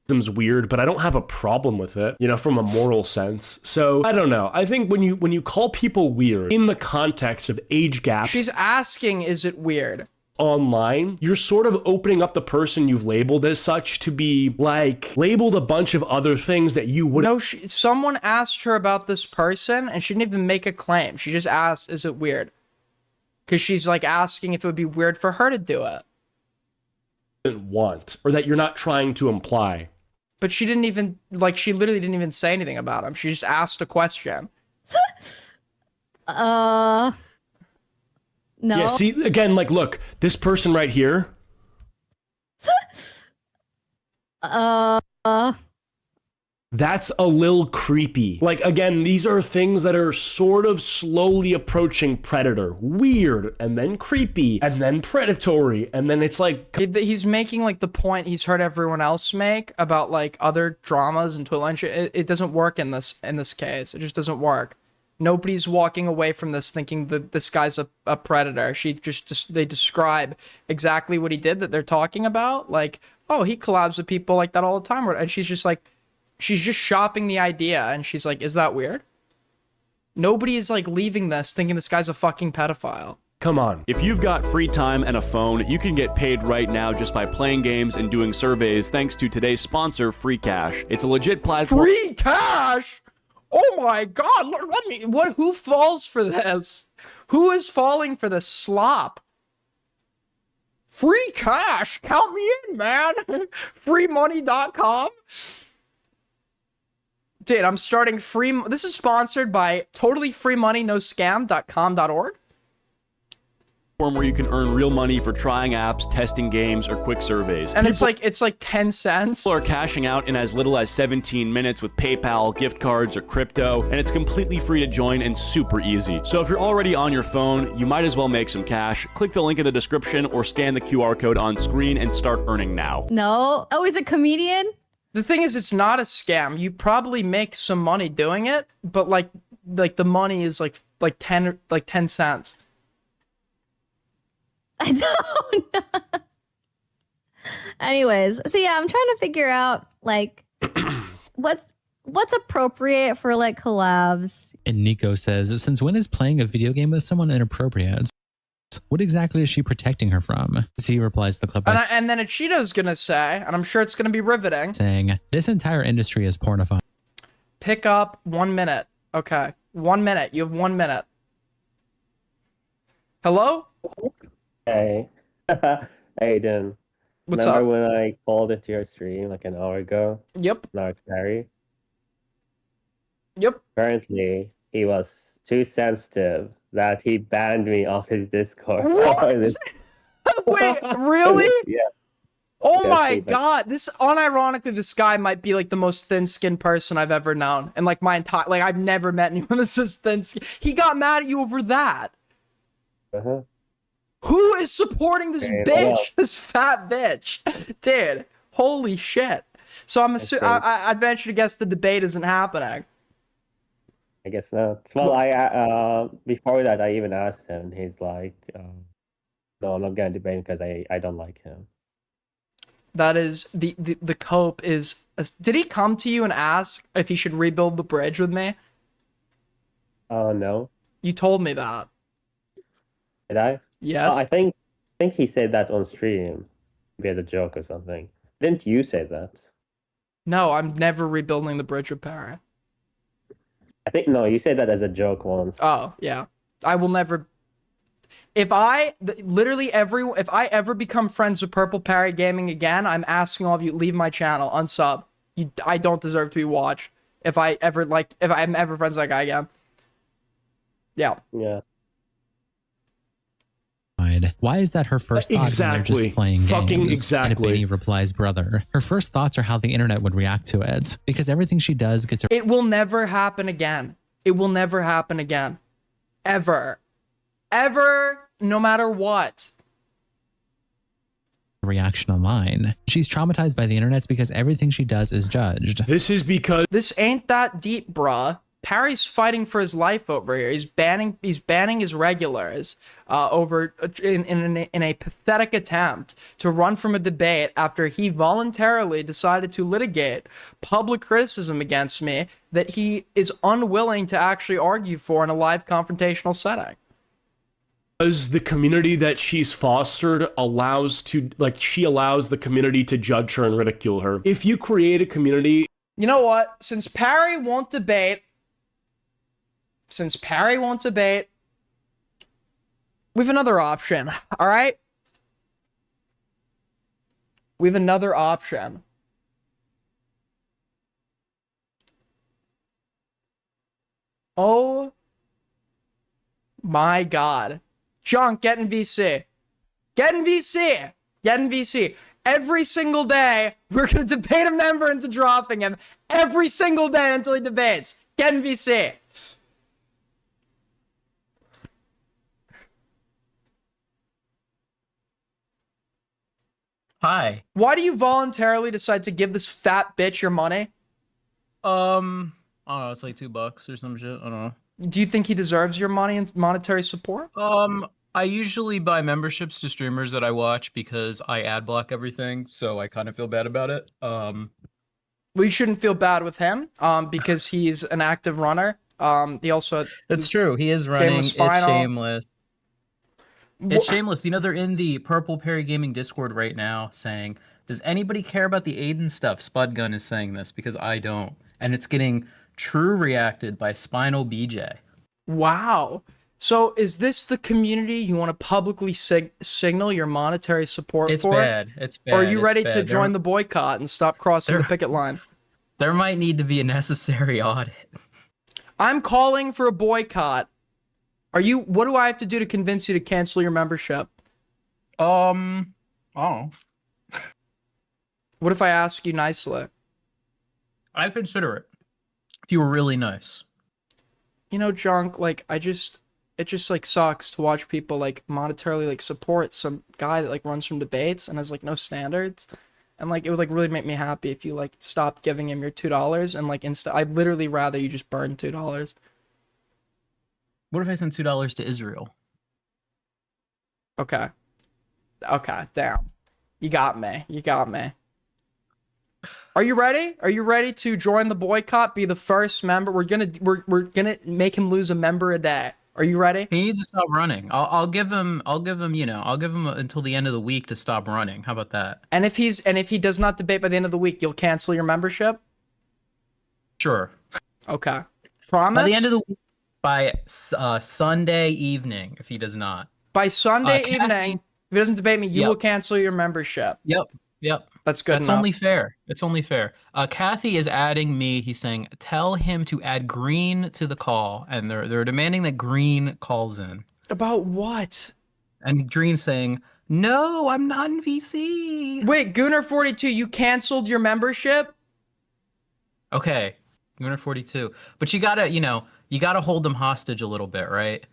is weird, but I don't have a problem with it, you know, from a moral sense. So I don't know. I think when you call people weird in the context of age gap, She's asking, is it weird? Online, you're sort of opening up the person you've labeled as such to be like labeled a bunch of other things that you wouldn't. No, someone asked her about this person and she didn't even make a claim. She just asked, is it weird? Because she's like asking if it would be weird for her to do it. Want, or that you're not trying to imply. But she didn't even, like, she literally didn't even say anything about him. She just asked a question. No. Yeah, see, again, like, look, this person right here. That's a little creepy. Like, again, these are things that are sort of slowly approaching predator. Weird, and then creepy, and then predatory, and then it's like... He's making, like, the point he's heard everyone else make about, like, other dramas and Twitter and shit. It doesn't work in this case. It just doesn't work. Nobody's walking away from this thinking that this guy's a predator. They describe exactly what he did that they're talking about. Like, oh, he collabs with people like that all the time. And she's just like, she's just shopping the idea. And she's like, is that weird? Nobody is like leaving this thinking this guy's a fucking pedophile. Come on. If you've got free time and a phone, you can get paid right now just by playing games and doing surveys thanks to today's sponsor, Free Cash. It's a legit platform. Free cash? Oh my god, who falls for this? Who is falling for this slop? Free cash, count me in, man. Freemoney.com. Dude, I'm starting this is sponsored by totallyfreemoneynoscam.com.org. Where you can earn real money for trying apps, testing games, or quick surveys. And it's like 10 cents. People are cashing out in as little as 17 minutes with PayPal, gift cards, or crypto, and it's completely free to join and super easy. So if you're already on your phone, you might as well make some cash. Click the link in the description or scan the QR code on screen and start earning now. No. Oh, is it comedian? The thing is, it's not a scam. You probably make some money doing it, but like the money is like 10 cents. I don't know. Anyways, so yeah, I'm trying to figure out like what's appropriate for like collabs. And Nico says, since when is playing a video game with someone inappropriate? What exactly is she protecting her from? He replies to the clip by And then Cheeto's gonna say, and I'm sure it's gonna be riveting, saying, this entire industry is pornified. Pick up 1 minute. Okay, 1 minute. You have 1 minute. Hello? Hey. Aiden. What's Remember up? when I called into your stream like an hour ago? Yep. Narcberry? Yep. Apparently, he was too sensitive that he banned me off his Discord. What? Wait, really? Yeah. Oh Yeah, my see, but- god, unironically, this guy might be like the most thin-skinned person I've ever known. And like I've never met anyone that's this thin-skinned. He got mad at you over that. Uh-huh. Who is supporting this Hey, bitch? well. This fat bitch. Dude, holy shit. So I'd venture to guess the debate isn't happening. I guess not. Well, I before that, I even asked him. And he's like, "No, I'm not gonna debate because I don't like him." That is the cope is. Did he come to you and ask if he should rebuild the bridge with me? No. You told me that. Did I? Yes. I think he said that on stream, maybe as a joke or something. Didn't you say that? No, I'm never rebuilding the bridge with Parry. I think no, you said that as a joke once. Oh yeah, I will never. If I ever become friends with PurpleParryGaming again, I'm asking all of you leave my channel, unsub. I don't deserve to be watched. if I'm ever friends with that guy again. Yeah. Yeah. Why is that her first thought when they're Exactly. just playing Fucking games? exactly. And Benny replies, brother. Her first thoughts are how the internet would react to it, because everything she does gets a It will never happen again. It will never happen again. Ever. Ever, no matter what. reaction online. She's traumatized by the internet because everything she does is judged. This is because this ain't that deep, bruh. Parry's fighting for his life over here. He's banning his regulars over in a pathetic attempt to run from a debate after he voluntarily decided to litigate public criticism against me that he is unwilling to actually argue for in a live confrontational setting. Because the community that she's fostered allows the community to judge her and ridicule her. If you create a community, you know what? Since Parry won't debate, we have another option. All right, we have another option. Oh my God. Junk, get in VC. Get in VC. Get in VC. Every single day, we're going to debate a member into dropping him. Every single day until he debates. Get in VC. Hi. Why do you voluntarily decide to give this fat bitch your money? I don't know, it's like $2 or some shit. I don't know. Do you think he deserves your money and monetary support? I usually buy memberships to streamers that I watch because I ad block everything, so I kind of feel bad about it. Well, you shouldn't feel bad with him, because he's an active runner. He also That's true. He is running. It's shameless. It's shameless. You know, they're in the PurpleParryGaming Discord right now saying, does anybody care about the Aiden stuff? Spudgun is saying this because I don't. And it's getting true reacted by Spinal BJ. Wow. So is this the community you want to publicly signal your monetary support It's for? bad. It's bad. Or are you It's ready to bad. join the boycott and stop crossing the picket line? There might need to be a necessary audit. I'm calling for a boycott. What do I have to do to convince you to cancel your membership? Oh. What if I ask you nicely? I'd consider it. If you were really nice. You know, Junk, like, it just like sucks to watch people like monetarily like support some guy that like runs from debates and has like no standards. And like it would like really make me happy if you like stopped giving him your $2 and like I'd literally rather you just burn $2. What if I send $2 to Israel? Okay. Okay, damn. You got me. You got me. Are you ready? Are you ready to join the boycott? Be the first member. We're gonna make him lose a member a day. Are you ready? He needs to stop running. I'll give him until the end of the week to stop running. How about that? And if he does not debate by the end of the week, you'll cancel your membership? Sure. Okay. Promise? By the end of the week, by Sunday evening, if he does not. By Sunday evening, if he doesn't debate me, you will cancel your membership. Yep. That's good That's enough. only fair. It's only fair. Kathy is adding me. He's saying, tell him to add Green to the call. And they're demanding that Green calls in. About what? And Green saying, no, I'm not in VC. Wait, Gooner42, you canceled your membership? Okay. Gooner42. But you gotta hold them hostage a little bit, right?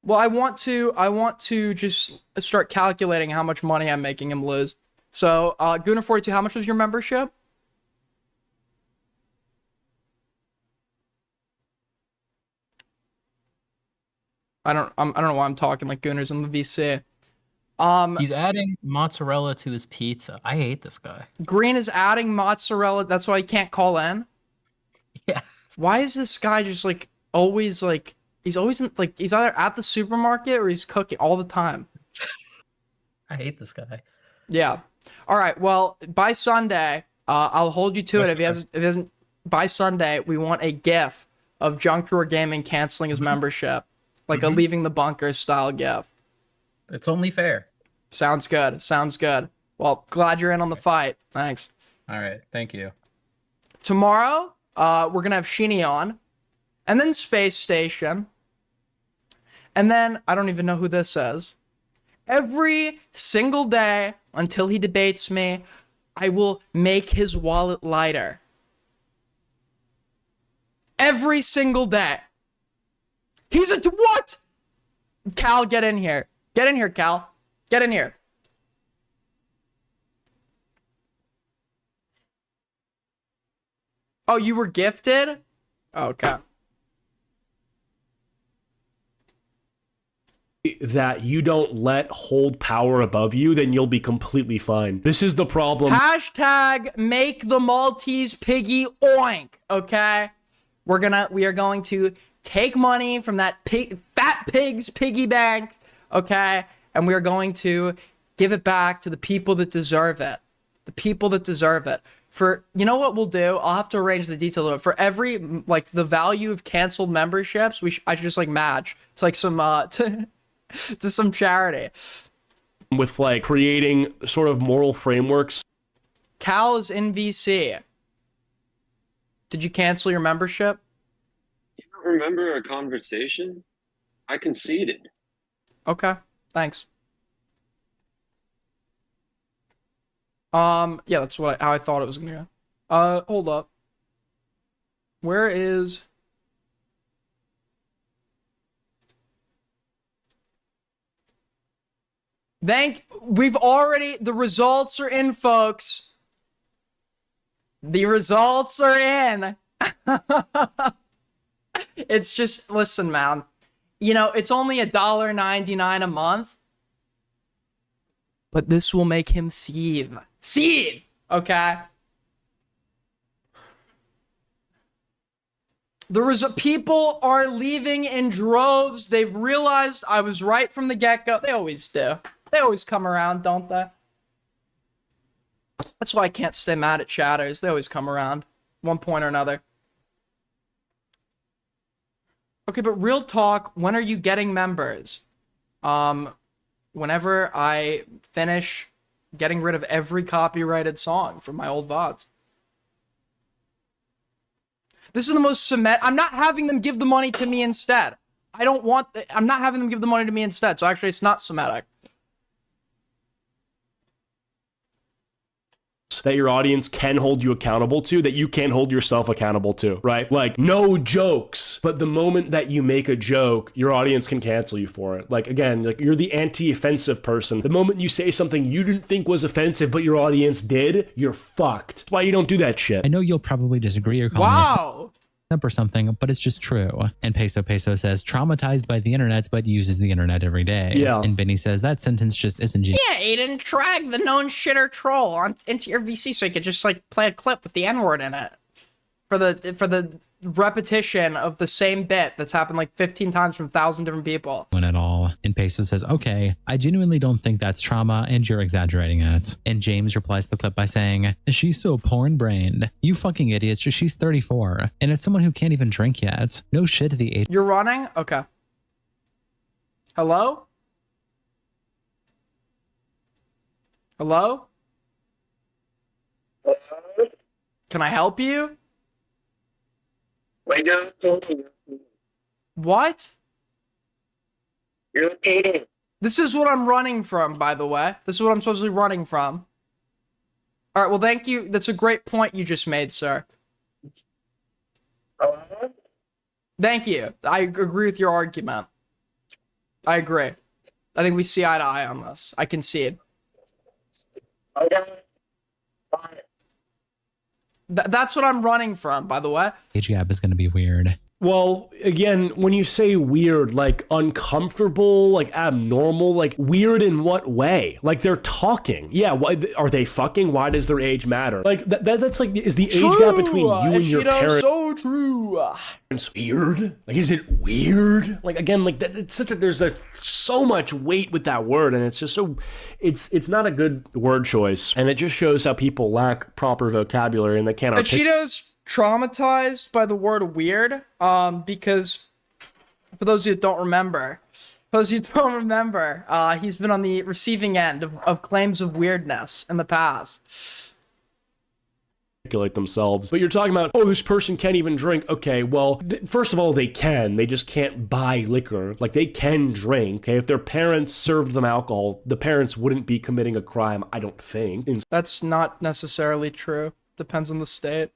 Well, I want to just start calculating how much money I'm making him lose. So, Gooner42, how much was your membership? I don't know why I'm talking like Gooner's in the VC. He's adding mozzarella to his pizza. I hate this guy. Green is adding mozzarella. That's why he can't call in. Yeah. Why is this guy just like always like he's always in, like he's either at the supermarket or he's cooking all the time. I hate this guy. Yeah. All right. Well, by Sunday, I'll hold you to it. If he hasn't, by Sunday, we want a GIF of Junk Drawer Gaming canceling his membership, like a leaving the bunker style GIF. It's only fair. Sounds good. Sounds good. Well, glad you're in on the fight. Thanks. All right. Thank you. Tomorrow, We're gonna have Sheenie on, and then Space Station, and then I don't even know who this is. Every single day until he debates me, I will make his wallet lighter. Every single day. He's a what? Cal, get in here. Get in here, Cal. Get in here. Oh, you were gifted? Okay. That you don't let hold power above you, then you'll be completely fine. This is the problem. Hashtag make the Maltese piggy oink, okay? We are going to take money from that fat pig's piggy bank, okay? And we are going to give it back to the people that deserve it. The people that deserve it. For, you know what we'll do? I'll have to arrange the details of it. For every, like, the value of canceled memberships, I should just, like, match. It's like some, to some charity. With, like, creating sort of moral frameworks. Cal is in VC. Did you cancel your membership? You don't remember our conversation? I conceded. Okay, thanks. Yeah, that's how I thought it was gonna go. Hold up. Where is... the results are in, folks. The results are in. It's just, listen, man. You know, it's only $1.99 a month. But this will make him seethe. Seethe! Okay? People are leaving in droves. They've realized I was right from the get-go. They always do. They always come around, don't they? That's why I can't stay mad at chatters. They always come around. One point or another. Okay, but real talk, when are you getting members? Whenever I finish getting rid of every copyrighted song from my old VODs. This is the most I'm not having them give the money to me instead. I'm not having them give the money to me instead. So actually it's not Semitic. That your audience can hold you accountable to, that you can't hold yourself accountable to, right? Like, no jokes. But the moment that you make a joke, your audience can cancel you for it. Like, again, like, you're the anti-offensive person. The moment you say something you didn't think was offensive, but your audience did, you're fucked. That's why you don't do that shit. I know you'll probably disagree or call me up or something, but it's just true. And Peso says, traumatized by the internet, but uses the internet every day. Yeah. And Benny says, that sentence just isn't genius. Yeah, Aiden, drag the known shitter troll into your VC so you could just, like, play a clip with the N-word in it. For the repetition of the same bit that's happened like 15 times from 1,000 different people. When at all. And Peso says, okay, I genuinely don't think that's trauma and you're exaggerating it. And James replies to the clip by saying, she's so porn-brained. You fucking idiots, she's 34. And it's someone who can't even drink yet. No shit at the age. You're running? Okay. Hello? Hello? Can I help you? What? You're eating. This is what I'm running from, by the way. This is what I'm supposed to be running from. All right, well, thank you. That's a great point you just made, sir. Thank you. I agree with your argument. I agree. I think we see eye to eye on this. I concede. That's what I'm running from, by the way. Age gap is going to be weird. Well, again, when you say weird, like uncomfortable, like abnormal, like weird in what way? Like they're talking. Yeah, why, are they fucking? Why does their age matter? Like that's like, is the age gap between you and your parents so true? It's weird. Like, is it weird? Like, again, like that. It's such a. There's so much weight with that word, and it's just so. It's not a good word choice, and it just shows how people lack proper vocabulary and they can't. Cheeto's traumatized by the word weird, because for those of you that don't remember, he's been on the receiving end of claims of weirdness in the past. themselves. But you're talking about, oh, this person can't even drink. Okay, well, first of all, they can. They just can't buy liquor. Like, they can drink. Okay, if their parents served them alcohol, the parents wouldn't be committing a crime, I don't think. That's not necessarily true. Depends on the state.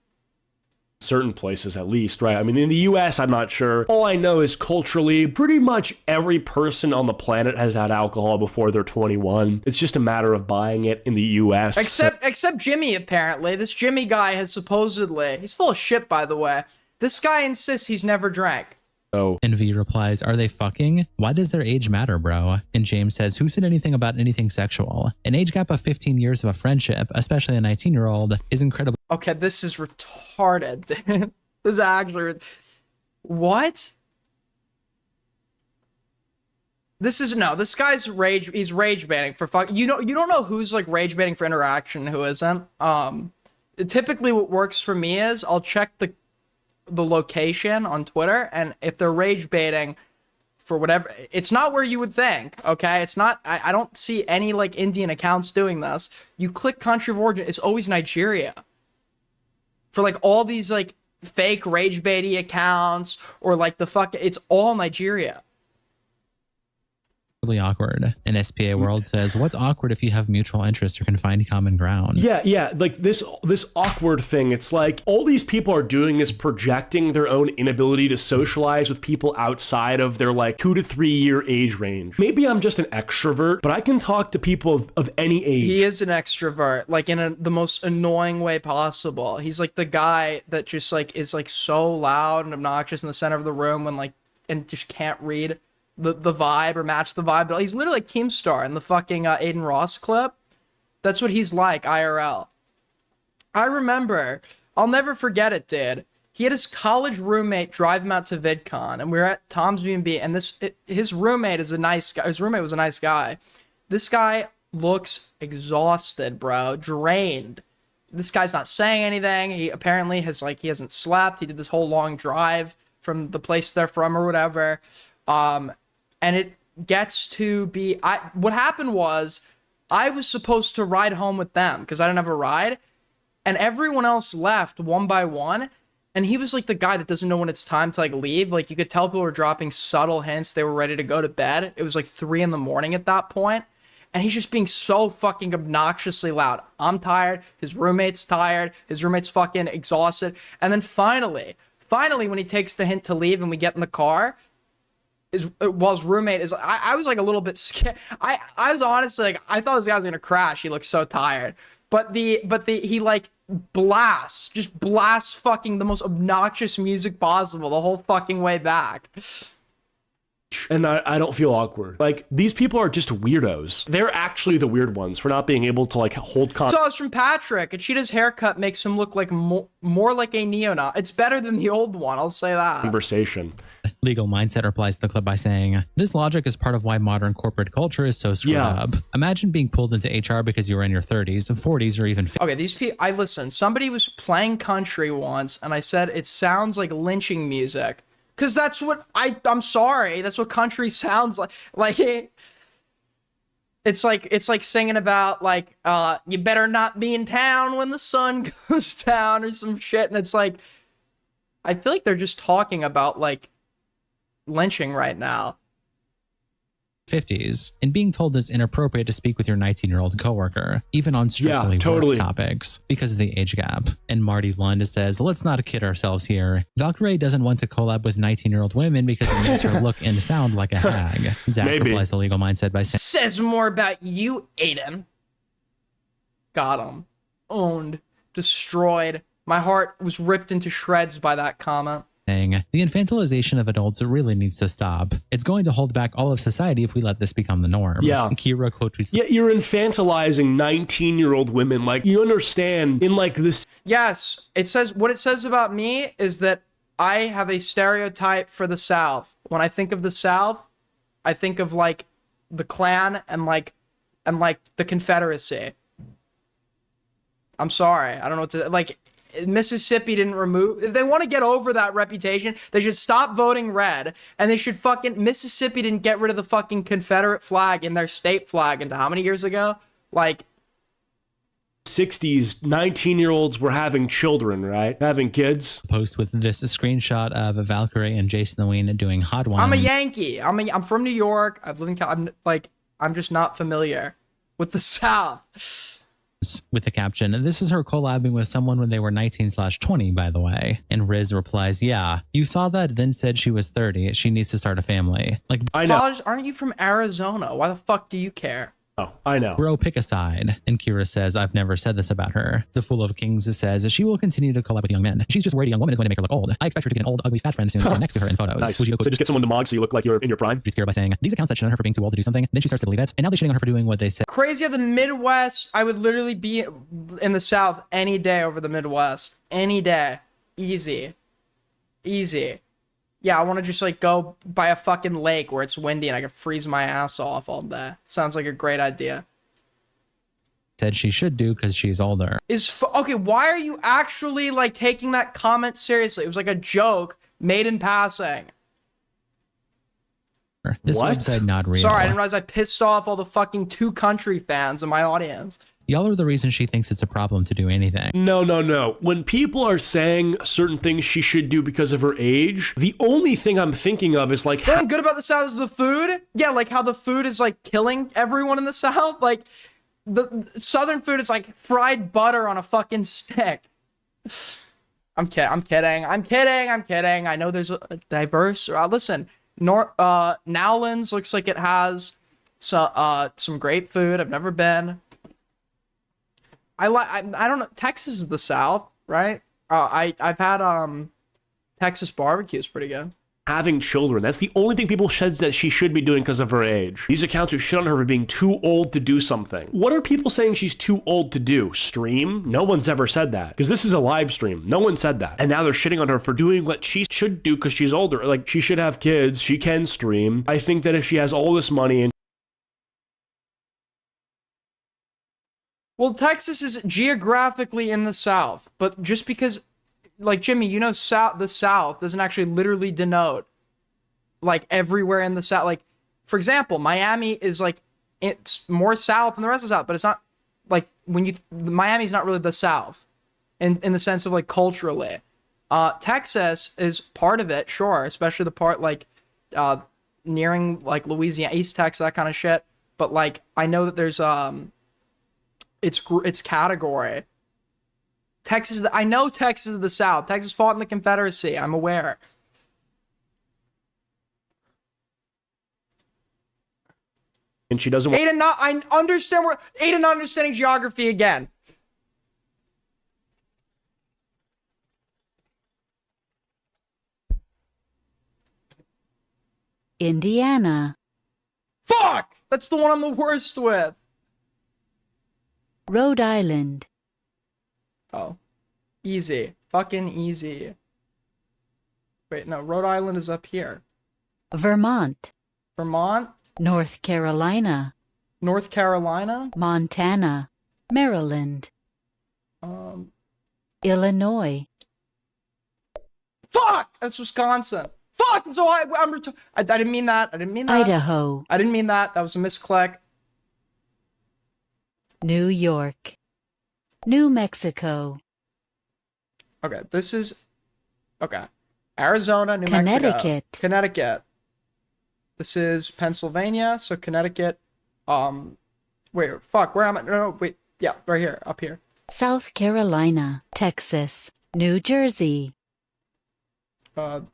Certain places at least, right? I mean, in the US, I'm not sure. All I know is culturally, pretty much every person on the planet has had alcohol before they're 21. It's just a matter of buying it in the US. Except Jimmy, apparently. This Jimmy guy has supposedly... He's full of shit, by the way. This guy insists he's never drank. Oh. And V replies, are they fucking? Why does their age matter, bro? And James says, who said anything about anything sexual? An age gap of 15 years of a friendship, especially a 19-year-old, is incredible. Okay, this is retarded, dude. This is actually... What? This is... No, this guy's rage... He's rage baiting for fuck... You don't know who's, like, rage baiting for interaction and who isn't. Typically what works for me is I'll check the location on Twitter, and if they're rage baiting for whatever, it's not where you would think, okay? It's not, I don't see any like Indian accounts doing this. You click country of origin, it's always Nigeria. For like all these like fake rage baity accounts or like the fuck, it's all Nigeria. Awkward. An SPA World says, what's awkward if you have mutual interests or can find common ground? Yeah, like this awkward thing. It's like all these people are doing is projecting their own inability to socialize with people outside of their like 2 to 3 year age range. Maybe I'm just an extrovert, but I can talk to people of any age. He is an extrovert, like in the most annoying way possible. He's like the guy that just like is like so loud and obnoxious in the center of the room when like, and just can't read the vibe or match the vibe. But he's literally like Keemstar in the fucking Aiden Ross clip. That's what he's like IRL. I remember, I'll never forget it, dude. He had his college roommate drive him out to VidCon, and we were at Tom's B&B, and his roommate is a nice guy. His roommate was a nice guy. This guy looks exhausted, bro, drained. This guy's not saying anything. He apparently he hasn't slept. He did this whole long drive from the place they're from or whatever. And it gets to be, what happened was I was supposed to ride home with them because I didn't have a ride, and everyone else left one by one. And he was like the guy that doesn't know when it's time to like leave. Like you could tell people were dropping subtle hints. They were ready to go to bed. It was like 3 a.m. at that point. And he's just being so fucking obnoxiously loud. I'm tired. His roommate's tired. His roommate's fucking exhausted. And then finally, when he takes the hint to leave and we get in the car, his roommate is, I was like a little bit scared. I was honestly like, I thought this guy was gonna crash. He looked so tired. But he like blasts fucking the most obnoxious music possible the whole fucking way back. And I don't feel awkward. Like, these people are just weirdos. They're actually the weird ones for not being able to like hold So it's from Patrick. Achida's haircut makes him look like more like a neo-Nazi. It's better than the old one, I'll say that. Conversation. Legal Mindset replies to the clip by saying, this logic is part of why modern corporate culture is so screwed up. Imagine being pulled into HR because you were in your 30s, 40s, or even 50s. Okay, these people, listen, somebody was playing country once, and I said, it sounds like lynching music. Because that's what, I'm sorry, that's what country sounds like. Like, it's like singing about, like, you better not be in town when the sun goes down or some shit. And it's like, I feel like they're just talking about, like, lynching right now. 50s, and being told it's inappropriate to speak with your 19-year-old coworker, even on strictly work topics, because of the age gap. And Marty Lund says, let's not kid ourselves here. Valkyrie doesn't want to collab with 19-year-old women because it makes her look and sound like a hag. Zach replies to Legal Mindset by saying, says more about you, Aiden. Got him. Owned. Destroyed. My heart was ripped into shreds by that comment. The infantilization of adults really needs to stop. It's going to hold back all of society if we let this become the norm. Yeah. Kira quote tweets, yeah, you're infantilizing 19-year-old women. Like, you understand in like this. Yes, it says, what it says about me is that I have a stereotype for the South. When I think of the South, I think of like the Klan and like the Confederacy. I'm sorry. I don't know what to, like, Mississippi didn't remove, if they want to get over that reputation, they should stop voting red, and they should fucking, Mississippi didn't get rid of the fucking Confederate flag in their state flag until how many years ago? Like, 60s, 19-year-olds were having children, right? Having kids. Post with this screenshot of Valkyrie and Jason the Ween doing hot wine. I'm a Yankee. I'm from New York. I've lived in I'm just not familiar with the South. With the caption, "This is her collabing with someone when they were 19/20, by the way." And Riz replies, "Yeah, you saw that, then said she was 30. She needs to start a family." Like, I know. College, aren't you from Arizona? Why the fuck do you care? Oh, I know. Bro, pick a side. And Kira says, "I've never said this about her." The Fool of Kings says she will continue to collab with young men. She's just worried a young woman is going to make her look old. I expect her to get an old, ugly, fat friend soon to stand next to her in photos. Nice. So just get someone to mog so you look like you're in your prime. She's Kira by saying, "These accounts that shit on her for being too old to do something." Then she starts to believe it, and now they're shitting on her for doing what they say. Crazy how the Midwest, I would literally be in the South any day over the Midwest. Any day. Easy. Easy. Yeah, I want to just like go by a fucking lake where it's windy and I can freeze my ass off all day. Sounds like a great idea. Said she should do because she's older. Okay, why are you actually like taking that comment seriously? It was like a joke made in passing. This website not real. Sorry, I didn't realize I pissed off all the fucking 2 Country fans in my audience. Y'all are the reason she thinks it's a problem to do anything. No. When people are saying certain things she should do because of her age, the only thing I'm thinking of is like... Something good about the South is the food. Yeah, like how the food is like killing everyone in the South. Like the Southern food is like fried butter on a fucking stick. I'm kidding. I know there's a diverse... listen, Nowlands looks like it has some great food. I've never been. I don't know. Texas is the South, right? I've had Texas barbecue is pretty good. Having children, that's the only thing people said that she should be doing because of her age. These accounts who shit on her for being too old to do something. What are people saying she's too old to do? Stream? No one's ever said that. Because this is a live stream. No one said that. And now they're shitting on her for doing what she should do because she's older. Like, she should have kids. She can stream. I think that if she has all this money and... Well, Texas is geographically in the South, but just because... Like, Jimmy, you know, the South doesn't actually literally denote, like, everywhere in the South. Like, for example, Miami is, like, it's more South than the rest of the South, but it's not, like, Miami's not really the South in the sense of, like, culturally. Texas is part of it, sure, especially the part, like, nearing, like, Louisiana, East Texas, that kind of shit. But, like, I know that there's, it's category. Texas, I know Texas is the South. Texas fought in the Confederacy. I'm aware. And she doesn't. I understand where Aiden not understanding geography again. Indiana. Fuck! That's the one I'm the worst with. Rhode Island. Oh. Easy. Fucking easy. Wait, no, Rhode Island is up here. Vermont. Vermont? North Carolina. North Carolina? Montana. Maryland. Illinois. Fuck! That's Wisconsin. Fuck! So I didn't mean that. I didn't mean that. Idaho. I didn't mean that. That was a misclick. New York. New Mexico. Okay, this is... Okay. Arizona, New Connecticut. Mexico. Connecticut. This is Pennsylvania, so Connecticut. Wait, fuck, where am I? No, wait. Yeah, right here, up here. South Carolina. Texas. New Jersey.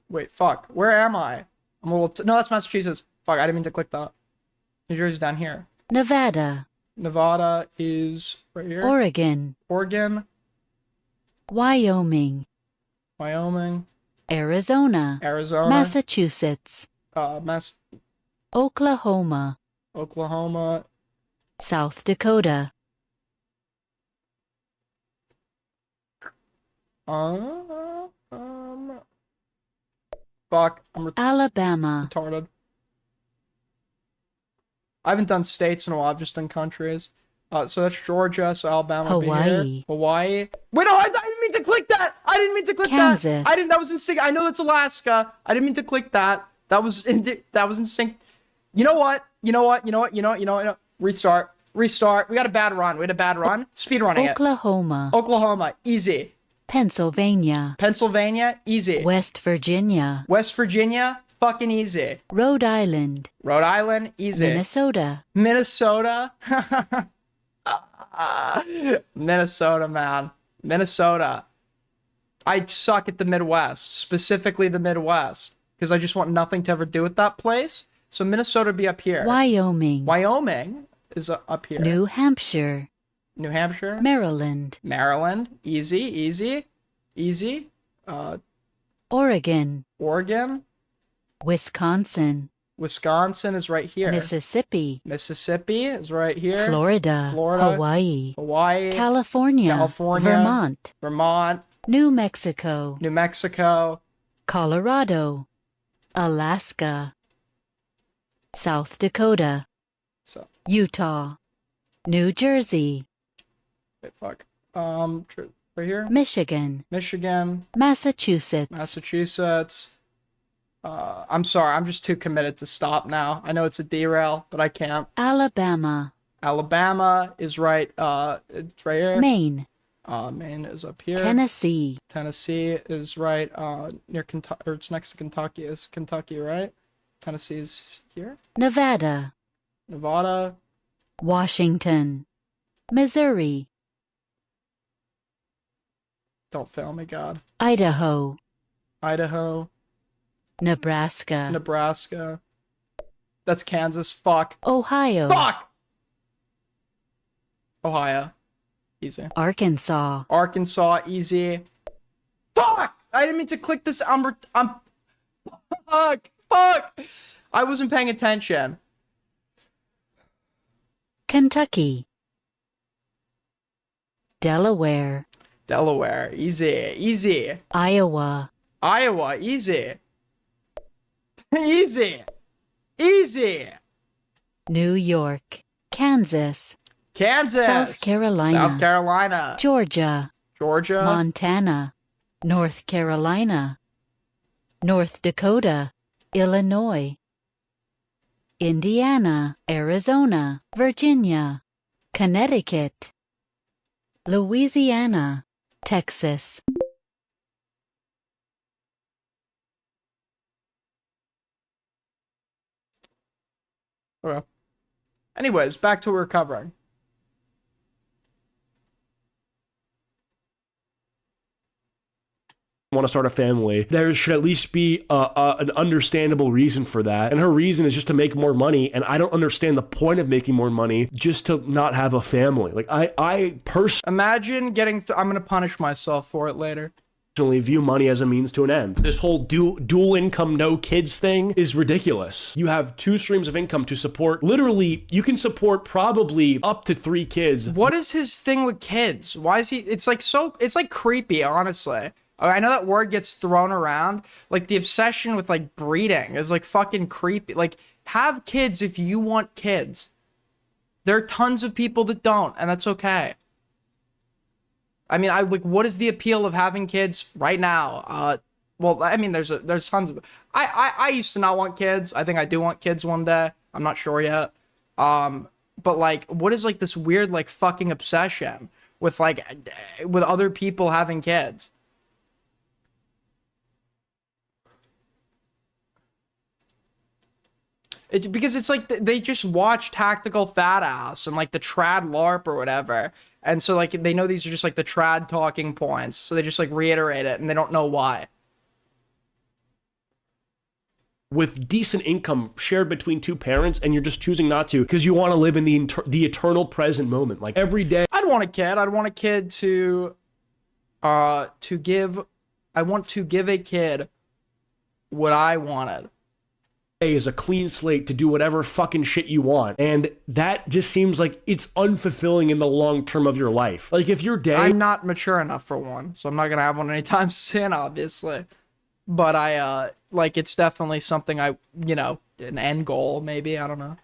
Wait, fuck. Where am I? I'm a little... No, that's Massachusetts. Fuck, I didn't mean to click that. New Jersey's down here. Nevada. Nevada is right here. Oregon. Oregon. Wyoming. Wyoming. Arizona. Arizona. Massachusetts. Oklahoma. Oklahoma. South Dakota. Fuck. I'm Alabama. retarded. I haven't done states in a while. I've just done countries. So that's Georgia. So Alabama. Hawaii. Hawaii. Wait, no, I didn't mean to click that. I didn't mean to click Kansas. that. I didn't. That was in sync. I know that's Alaska. I didn't mean to click that. That was in sync. You know what? Restart. Restart. We got a bad run. We had a bad run. Speed running it. Oklahoma. Oklahoma. Easy. Pennsylvania. Pennsylvania. Easy. West Virginia. West Virginia. Fucking easy. Rhode Island. Rhode Island. Easy. Minnesota. Minnesota. Minnesota, man. Minnesota. I suck at the Midwest, specifically the Midwest, because I just want nothing to ever do with that place. So Minnesota be up here. Wyoming. Wyoming is up here. New Hampshire. New Hampshire. Maryland. Maryland. Easy, easy, easy. Oregon. Oregon. Wisconsin. Wisconsin is right here. Mississippi. Mississippi is right here. Florida. Florida. Hawaii. Hawaii. California. California. Vermont. Vermont. New Mexico. New Mexico. Colorado. Alaska. South Dakota. Utah. New Jersey. Wait, fuck. Right here. Michigan. Michigan. Massachusetts. Massachusetts. I'm sorry, I'm just too committed to stop now. I know it's a derail, but I can't. Alabama. Alabama is right, it's right here. Maine. Maine is up here. Tennessee. Tennessee is right, near Kentucky, or it's next to Kentucky. Is Kentucky, right? Tennessee is here. Nevada. Nevada. Washington. Missouri. Don't fail me, God. Idaho. Idaho. Nebraska. Nebraska. That's Kansas. Fuck. Ohio. Fuck! Ohio. Easy. Arkansas. Arkansas. Easy. Fuck! I didn't mean to click this. Fuck! Fuck! I wasn't paying attention. Kentucky. Delaware. Delaware. Easy. Easy. Iowa. Iowa. Easy. Easy. Easy. New York. Kansas. Kansas. South Carolina. South Carolina. Georgia. Georgia. Montana. North Carolina. North Dakota. Illinois. Indiana. Arizona. Virginia. Connecticut. Louisiana. Texas. Okay. Anyways, back to what we're covering. Want to start a family, there should at least be an understandable reason for that. And her reason is just to make more money. And I don't understand the point of making more money just to not have a family. Like I personally imagine getting. I'm gonna punish myself for it later. View money as a means to an end. This whole dual income, no kids thing is ridiculous. You have 2 streams of income to support. Literally, you can support probably up to 3 kids. What is his thing with kids? Why is he? It's like creepy, honestly. I know that word gets thrown around. Like the obsession with like breeding is like fucking creepy. Like have kids if you want kids. There are tons of people that don't, and that's okay. I mean, what is the appeal of having kids right now? Well, I mean, there's tons of. I used to not want kids. I think I do want kids one day. I'm not sure yet. But like, what is like this weird like fucking obsession with other people having kids? It's because it's like they just watch Tactical Fat Ass and like the trad LARP or whatever. And so like they know these are just like the trad talking points. So they just like reiterate it and they don't know why. With decent income shared between 2 parents and you're just choosing not to because you want to live in the eternal present moment. Like every day. I'd want a kid. I'd want a kid to give a kid what I wanted. Is a clean slate to do whatever fucking shit you want, and that just seems like it's unfulfilling in the long term of your life. Like if your day, I'm not mature enough for one, so I'm not gonna have one anytime soon, obviously. But I like it's definitely something an end goal maybe. I don't know.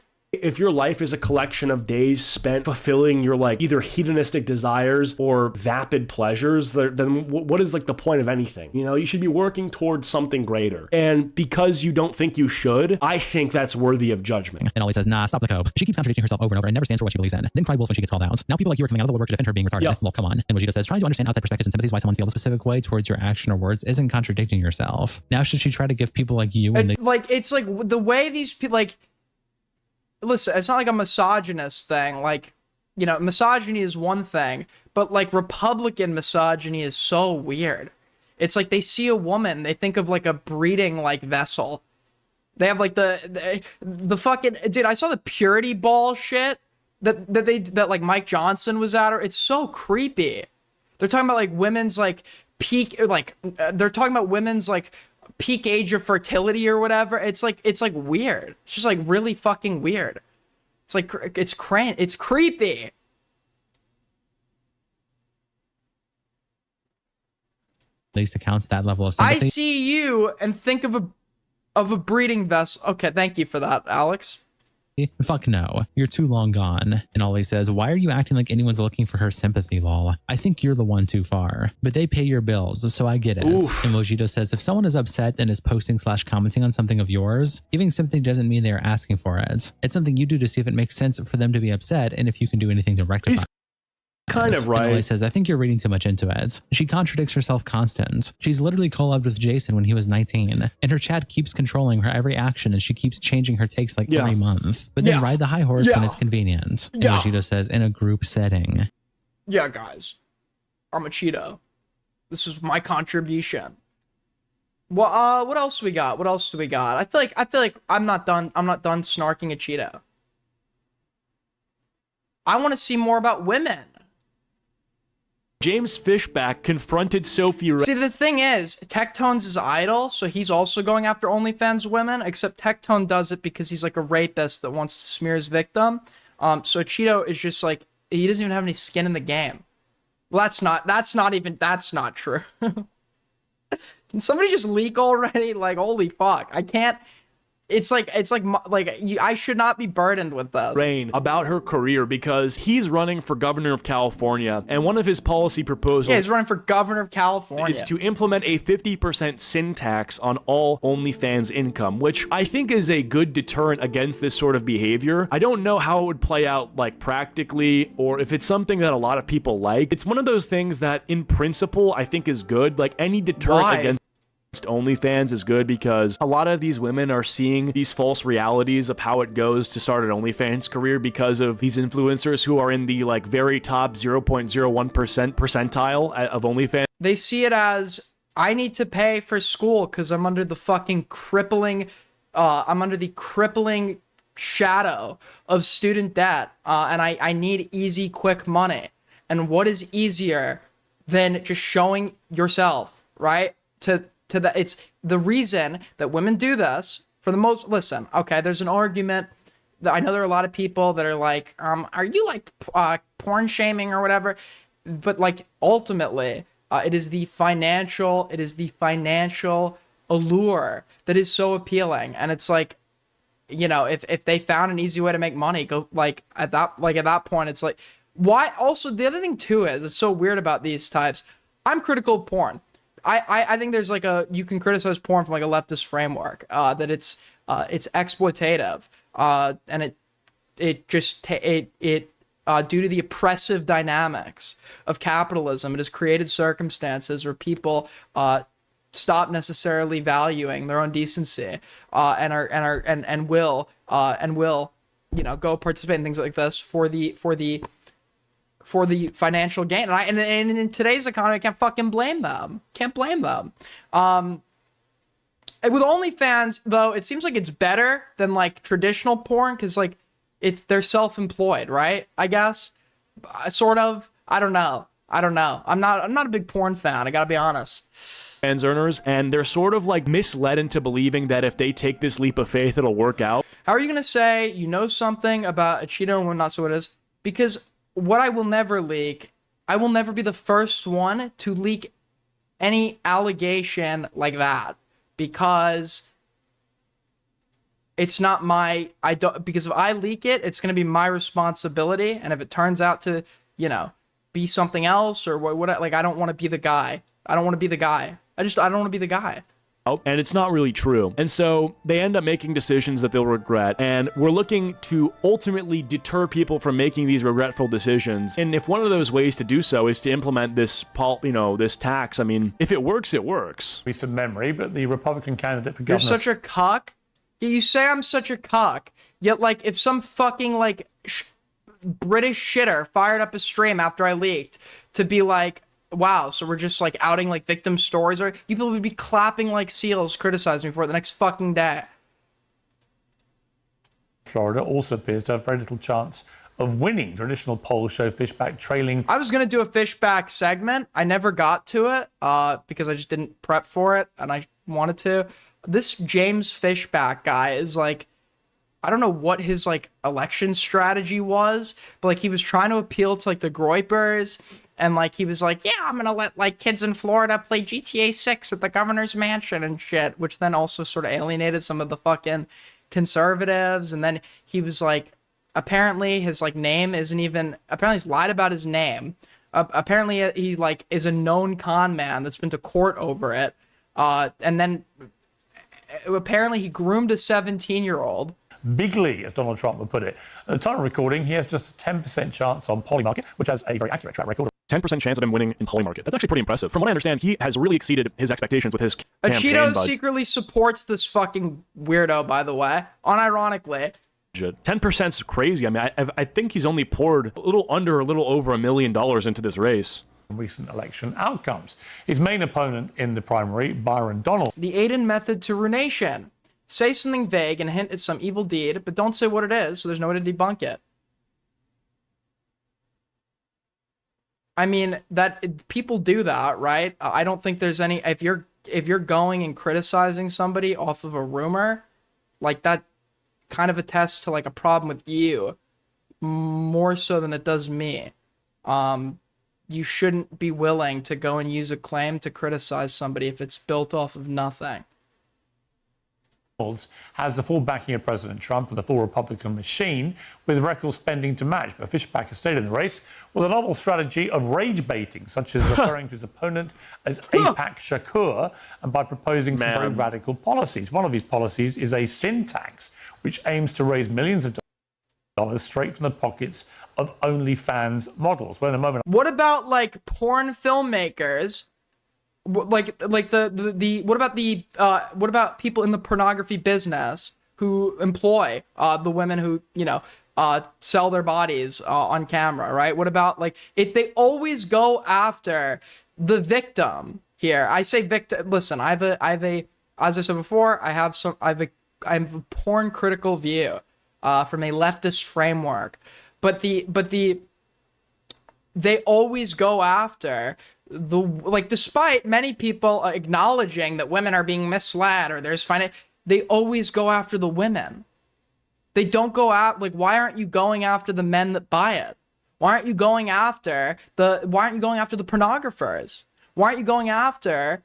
If your life is a collection of days spent fulfilling your like either hedonistic desires or vapid pleasures, then what is like the point of anything? You know, you should be working towards something greater. And because you don't think you should, I think that's worthy of judgment. And always says, nah, stop the cope. She keeps contradicting herself over and over and never stands for what she believes in. Then cry wolf when she gets called out. Now people like you are coming out of the woodwork to defend her being retarded. Yeah. Well, come on. And Vegeta says, trying to understand outside perspectives and sympathies why someone feels a specific way towards your action or words isn't contradicting yourself. Now should she try to give people like you and like it's like the way these people like listen, it's not like a misogynist thing. Like, you know, misogyny is one thing, but like Republican misogyny is so weird. It's like they see a woman, they think of like a breeding like vessel. They have like the fucking dude. I saw the purity ball shit that like Mike Johnson was at. It's so creepy. They're talking about like women's like peak, like they're talking about women's like peak age of fertility or whatever. It's like weird. It's just like really fucking weird. It's like it's creepy. least accounts that level of sympathy. I see you and think of a breeding vessel. Okay, thank you for that, Alex. Fuck no, you're too long gone. And Ollie says, why are you acting like anyone's looking for her sympathy, lol? I think you're the one too far. But they pay your bills, so I get it. Oof. And Mojito says, if someone is upset and is posting / commenting on something of yours, giving sympathy doesn't mean they're asking for it. It's something you do to see if it makes sense for them to be upset and if you can do anything to rectify it. Kind of right. Ollie says, I think you're reading too much into it. She contradicts herself constant. She's literally collabed with Jason when he was 19, and her chat keeps controlling her every action, and she keeps changing her takes like every month. But then ride the high horse when it's convenient. And Mojito says, in a group setting. Yeah, guys. I'm a Cheeto. This is my contribution. Well, what else we got? What else do we got? I feel like I'm not done snarking at Cheeto. I want to see more about women. James Fishback confronted Sophie. See, the thing is, Tectone's his idol, so he's also going after OnlyFans women, except Tectone does it because he's like a rapist that wants to smear his victim. So Cheeto is just like, he doesn't even have any skin in the game. Well, that's not true. Can somebody just leak already? Like, holy fuck. I can't. It's like I should not be burdened with this. Rain about her career because he's running for governor of California, and one of his policy proposals he's running for governor of California is to implement a 50% sin tax on all OnlyFans income, which I think is a good deterrent against this sort of behavior. I don't know how it would play out like practically, or if it's something that a lot of people like. It's one of those things that in principle I think is good. Like any deterrent against OnlyFans is good because a lot of these women are seeing these false realities of how it goes to start an OnlyFans career because of these influencers who are in the like very top 0.01% percentile of OnlyFans. They see it as, I need to pay for school because I'm under the fucking crippling shadow of student debt, and I need easy, quick money. And what is easier than just showing yourself, right? It's the reason that women do this for the most. Listen, okay, there's an argument that I know there are a lot of people that are like, are you like porn shaming or whatever? But like ultimately, it is the financial allure that is so appealing, and it's like, you know, if they found an easy way to make money, go like at that point, it's like, why? Also, the other thing too is it's so weird about these types. I'm critical of porn. I think there's like you can criticize porn from like a leftist framework, that it's exploitative, and it due to the oppressive dynamics of capitalism, it has created circumstances where people stop necessarily valuing their own decency, and will you know go participate in things like this for the financial gain. And in today's economy, I can't fucking blame them. Can't blame them. With OnlyFans, though, it seems like it's better than like traditional porn because like they're self-employed, right? I guess, sort of. I don't know. I'm not a big porn fan. I gotta be honest. Fans earners, and they're sort of like misled into believing that if they take this leap of faith, it'll work out. How are you gonna say you know something about a Cheeto and not so it is? Because what I will never leak, I will never be the first one to leak any allegation like that, because it's not my, I don't, because if I leak it, it's going to be my responsibility. And if it turns out to, you know, be something else or what, like, I don't want to be the guy. I don't want to be the guy. I don't want to be the guy. And it's not really true. And so they end up making decisions that they'll regret. And we're looking to ultimately deter people from making these regretful decisions. And if one of those ways to do so is to implement this, this tax, I mean, if it works, it works. Recent memory, but the Republican candidate for governor. You're such a cuck. You say I'm such a cuck. Yet, like, if some fucking, like, British shitter fired up a stream after I leaked to be like, wow, so we're just like outing like victim stories, or people would be clapping like seals, criticizing me for it the next fucking day. Florida also appears to have very little chance of winning. Traditional polls show Fishback trailing. I was gonna do a Fishback segment. I never got to it because I just didn't prep for it, and I wanted to. This James Fishback guy is like, I don't know what his like election strategy was, but like he was trying to appeal to like the Groypers. And, like, he was like, yeah, I'm going to let, like, kids in Florida play GTA 6 at the governor's mansion and shit, which then also sort of alienated some of the fucking conservatives. And then he was like, apparently his, like, name isn't even, apparently he's lied about his name. Apparently he, like, is a known con man that's been to court over it. And then apparently he groomed a 17-year-old. Bigly, as Donald Trump would put it. At the time of recording, he has just a 10% chance on Polymarket, which has a very accurate track record. 10% chance of him winning in Polymarket. That's actually pretty impressive. From what I understand, he has really exceeded his expectations with his campaign. Cheeto secretly supports this fucking weirdo, by the way, unironically. 10% is crazy. I mean, I think he's only poured a little over $1 million into this race. Recent election outcomes. His main opponent in the primary, Byron Donald. The Aiden method to ruination. Say something vague and hint at some evil deed, but don't say what it is, so there's no way to debunk it. I mean, that people do that, right? I don't think there's any, if you're going and criticizing somebody off of a rumor, like that kind of attests to like a problem with you more so than it does me. You shouldn't be willing to go and use a claim to criticize somebody if it's built off of nothing. Has the full backing of President Trump and the full Republican machine, with record spending to match. But Fishback has stayed in the race with a novel strategy of rage baiting, such as referring to his opponent as AIPAC Shakur, and by proposing some very radical policies. One of these policies is a sin tax, which aims to raise millions of dollars straight from the pockets of OnlyFans models. Well, in a moment. What about like porn filmmakers? Like the what about people in the pornography business who employ the women who, you know, sell their bodies on camera, right? What about like they always go after the victim here. I say victim. Listen, I have a as I said before, I have a porn critical view from a leftist framework, but they always go after despite many people acknowledging that women are being misled or there's they always go after the women. They don't go out, like, why aren't you going after the men that buy it? Why aren't you going after the pornographers? Why aren't you going after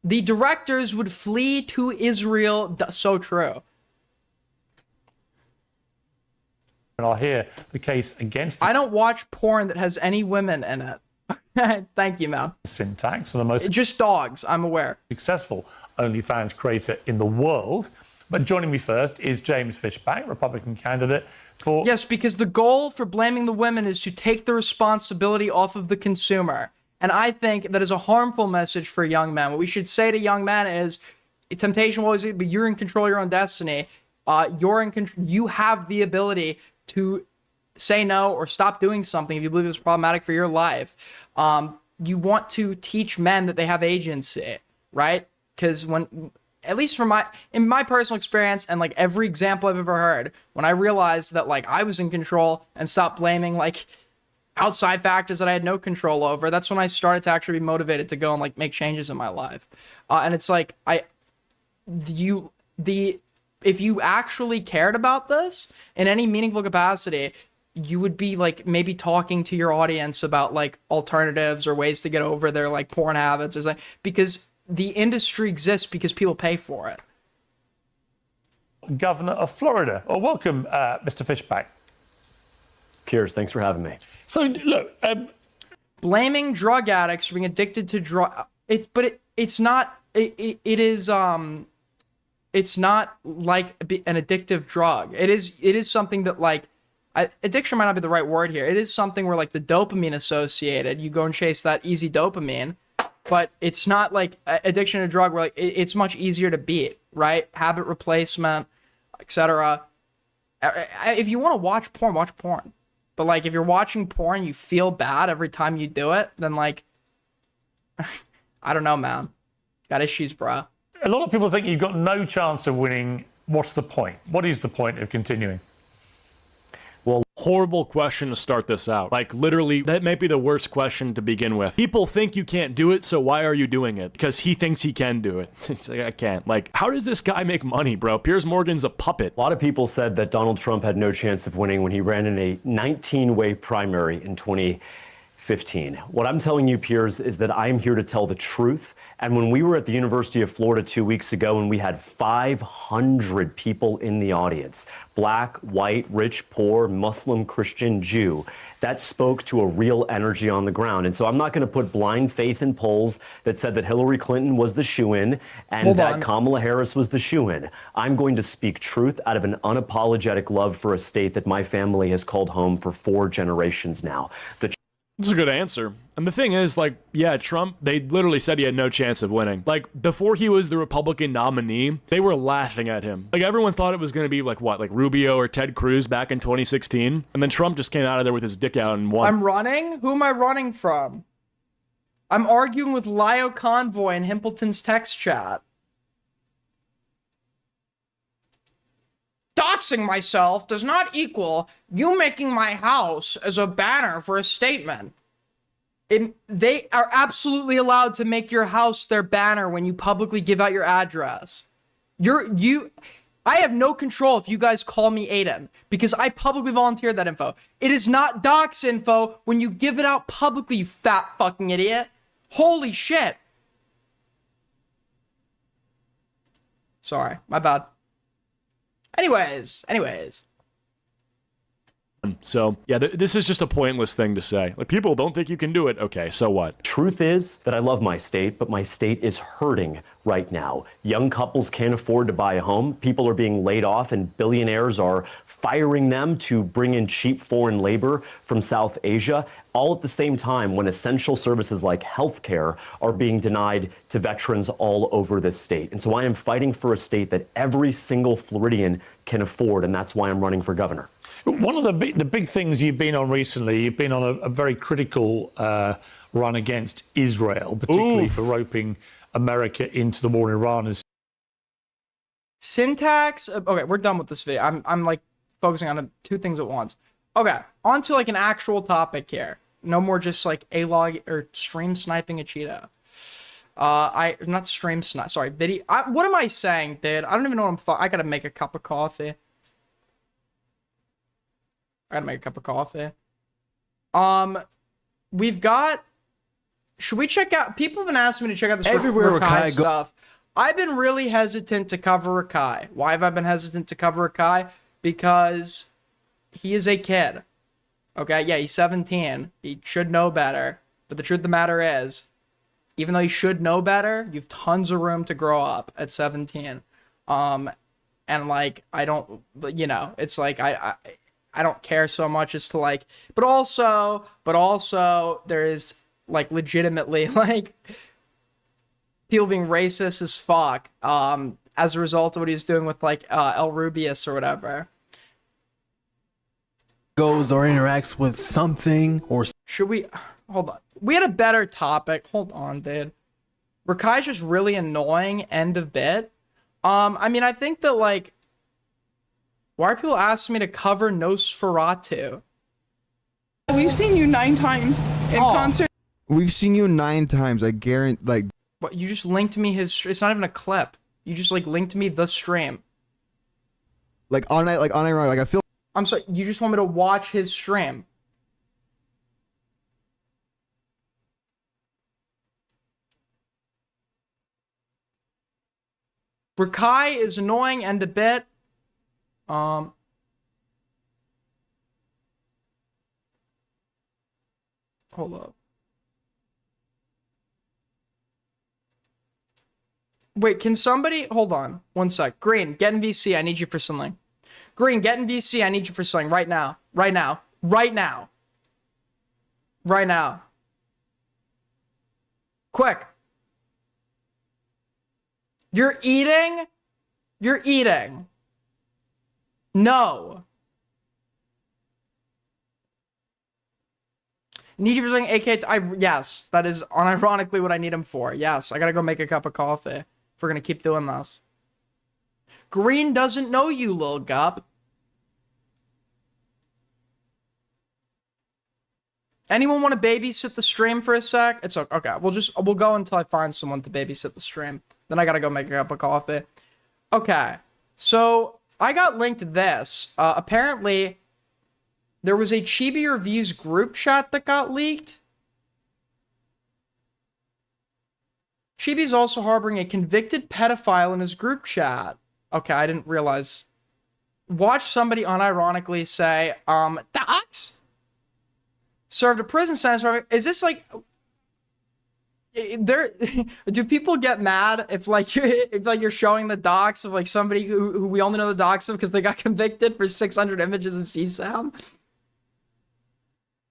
the directors would flee to Israel? So true. And I'll hear the case against. I don't watch porn that has any women in it. Thank you, man. Syntax for the most just dogs, I'm aware. Successful OnlyFans creator in the world. But joining me first is James Fishback, Republican candidate for. Yes, because the goal for blaming the women is to take the responsibility off of the consumer. And I think that is a harmful message for young men. What we should say to young men is, temptation will always be, but you're in control of your own destiny. You have the ability to say no or stop doing something if you believe it's problematic for your life. You want to teach men that they have agency, right? Because at least in my personal experience and like every example I've ever heard, when I realized that like I was in control and stopped blaming like outside factors that I had no control over, that's when I started to actually be motivated to go and like make changes in my life. And it's like if you actually cared about this in any meaningful capacity, you would be like maybe talking to your audience about like alternatives or ways to get over their like porn habits or something, because the industry exists because people pay for it. governor of Florida. Well, welcome, Mr. Fishback. Piers, thanks for having me. So, look, blaming drug addicts for being addicted to it's not like an addictive drug. It is something that, like, addiction might not be the right word here. It is something where, like, the dopamine associated, you go and chase that easy dopamine, but it's not like addiction to drug where, like, it's much easier to beat, right? Habit replacement, etc. If you want to watch porn. But, like, if you're watching porn, you feel bad every time you do it, then, like, I don't know, man. Got issues, bro. A lot of people think you've got no chance of winning. What's the point? What is the point of continuing? Well, horrible question to start this out. Like, literally, that might be the worst question to begin with. People think you can't do it, so why are you doing it? Because he thinks he can do it. He's like, I can't. Like, how does this guy make money, bro? Piers Morgan's a puppet. A lot of people said that Donald Trump had no chance of winning when he ran in a 19-way primary in 2015. What I'm telling you, Piers, is that I'm here to tell the truth. And when we were at the University of Florida 2 weeks ago and we had 500 people in the audience, black, white, rich, poor, Muslim, Christian, Jew, that spoke to a real energy on the ground. And so I'm not going to put blind faith in polls that said that Hillary Clinton was the shoo-in and that Kamala Harris was the shoo-in. I'm going to speak truth out of an unapologetic love for a state that my family has called home for 4 generations now. That's a good answer. And the thing is, like, yeah, Trump, they literally said he had no chance of winning. Like, before he was the Republican nominee, they were laughing at him. Like, everyone thought it was going to be, like, what, like Rubio or Ted Cruz back in 2016? And then Trump just came out of there with his dick out and won. I'm running? Who am I running from? I'm arguing with Lio Convoy in Himpleton's text chat. Doxing myself does not equal you making my house as a banner for a statement. They are absolutely allowed to make your house their banner when you publicly give out your address. I have no control if you guys call me Aiden because I publicly volunteered that info. It is not dox info when you give it out publicly, you fat fucking idiot. Holy shit. Sorry, my bad. Anyways. So, yeah, this is just a pointless thing to say. Like, people don't think you can do it. Okay, so what? Truth is that I love my state, but my state is hurting right now. Young couples can't afford to buy a home. People are being laid off, and billionaires are firing them to bring in cheap foreign labor from South Asia, all at the same time when essential services like healthcare are being denied to veterans all over this state. And so I am fighting for a state that every single Floridian can afford, and that's why I'm running for governor. One of the big things you've been on recently, you've been on a very critical run against Israel, particularly for roping America into the war in Iran. Syntax. Okay, we're done with this video. I'm like focusing on 2 things at once. Okay, on to like an actual topic here. No more just like A-log or stream sniping a Cheeto. Not stream snipe. Sorry, video. What am I saying, dude? I don't even know what I gotta make a cup of coffee. We've got. Should we check out? People have been asking me to check out this Everywhere Rakai stuff. I've been really hesitant to cover Rakai. Why have I been hesitant to cover Rakai? Because he is a kid. Okay, yeah, he's 17. He should know better. But the truth of the matter is, even though you should know better, you have tons of room to grow up at 17. And like, I don't, you know, it's like, I don't care so much as to like, but also there is like legitimately like people being racist as fuck, as a result of what he's doing with like, El Rubius or whatever. Goes or interacts with something or... Should we... Hold on. We had a better topic. Hold on, dude. Rakai's just really annoying. End of bit. I mean, I think that, like... Why are people asking me to cover Nosferatu? We've seen you 9 times in concert. We've seen you 9 times. I guarantee, like... What, you just linked me his... It's not even a clip. You just, like, linked me the stream. Like, unironically, like, I feel... I'm sorry, you just want me to watch his stream. Rakai is annoying and a bit. Hold up. Wait, can somebody hold on 1 sec? Green, get in VC. I need you for something. Green, get in VC. I need you for something right now. Right now. Right now. Right now. Quick. You're eating? You're eating. No. Need you for something, AK. Yes, that is unironically what I need him for. Yes, I gotta go make a cup of coffee if we're gonna keep doing this. Green doesn't know you, Lil Gup. Anyone want to babysit the stream for a sec? It's okay. We'll go until I find someone to babysit the stream. Then I gotta go make a cup of coffee. Okay, so I got linked this. Apparently, there was a Chibi Reviews group chat that got leaked. Chibi's also harboring a convicted pedophile in his group chat. Okay, I didn't realize. Watch somebody unironically say, docs served a prison sentence for, is this like, there, do people get mad if like you're showing the docs of like somebody who we only know the docs of because they got convicted for 600 images of CSAM?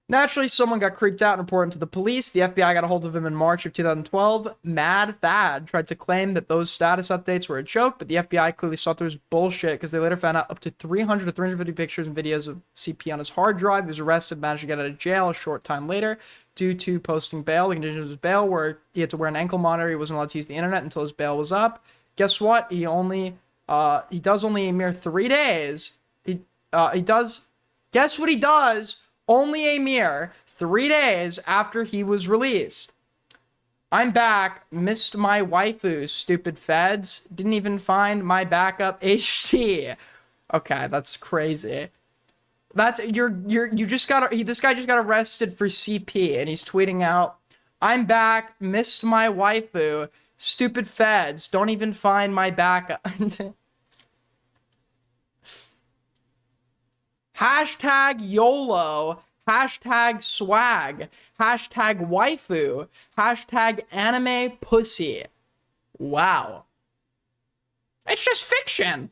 Naturally, someone got creeped out and reported to the police. The FBI got a hold of him in March of 2012. Mad Thad tried to claim that those status updates were a joke, but the FBI clearly saw through his bullshit because they later found out up to 300 to 350 pictures and videos of CP on his hard drive. He was arrested, managed to get out of jail a short time later due to posting bail. The conditions of his bail were he had to wear an ankle monitor. He wasn't allowed to use the internet until his bail was up. Guess what? He does only a mere 3 days. Guess what he does? Only a mere 3 days after he was released. I'm back. Missed my waifu, stupid feds. Didn't even find my backup HT. Okay, that's crazy. That's this guy just got arrested for CP and he's tweeting out, I'm back. Missed my waifu. Stupid feds. Don't even find my backup. Hashtag YOLO, hashtag swag, hashtag waifu, hashtag anime pussy. Wow. It's just fiction.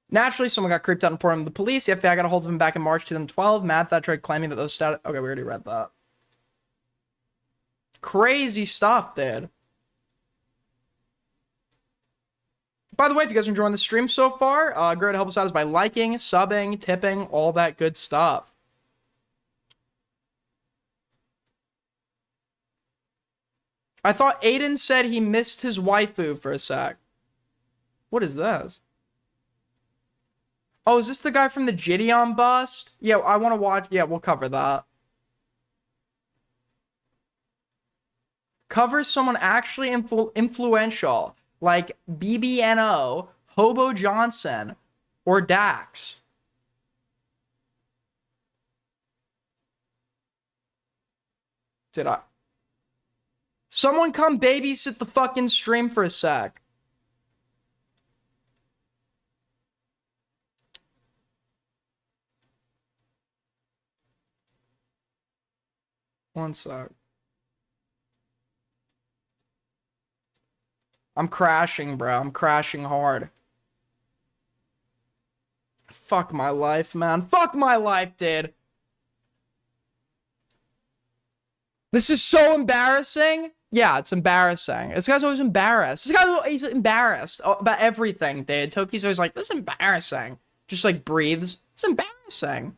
Naturally, someone got creeped out and reported him to the police. The FBI got a hold of him back in March 2012. Matt that tried claiming that those status... Okay, we already read that. Crazy stuff, dude. By the way, if you guys are enjoying the stream so far, a great way to help us out is by liking, subbing, tipping, all that good stuff. I thought Aiden said he missed his waifu for a sec. What is this? Oh, is this the guy from the Gideon bust? Yeah, I want to watch. Yeah, we'll cover that. Cover someone actually influential, like BBNO, Hobo Johnson, or Dax. Did I? Someone come babysit the fucking stream for a sec. One sec. I'm crashing, bro. I'm crashing hard. Fuck my life, man. Fuck my life, dude. This is so embarrassing. Yeah, it's embarrassing. This guy's always embarrassed. He's embarrassed about everything, dude. Toki's always like, this is embarrassing. Just like breathes. It's embarrassing.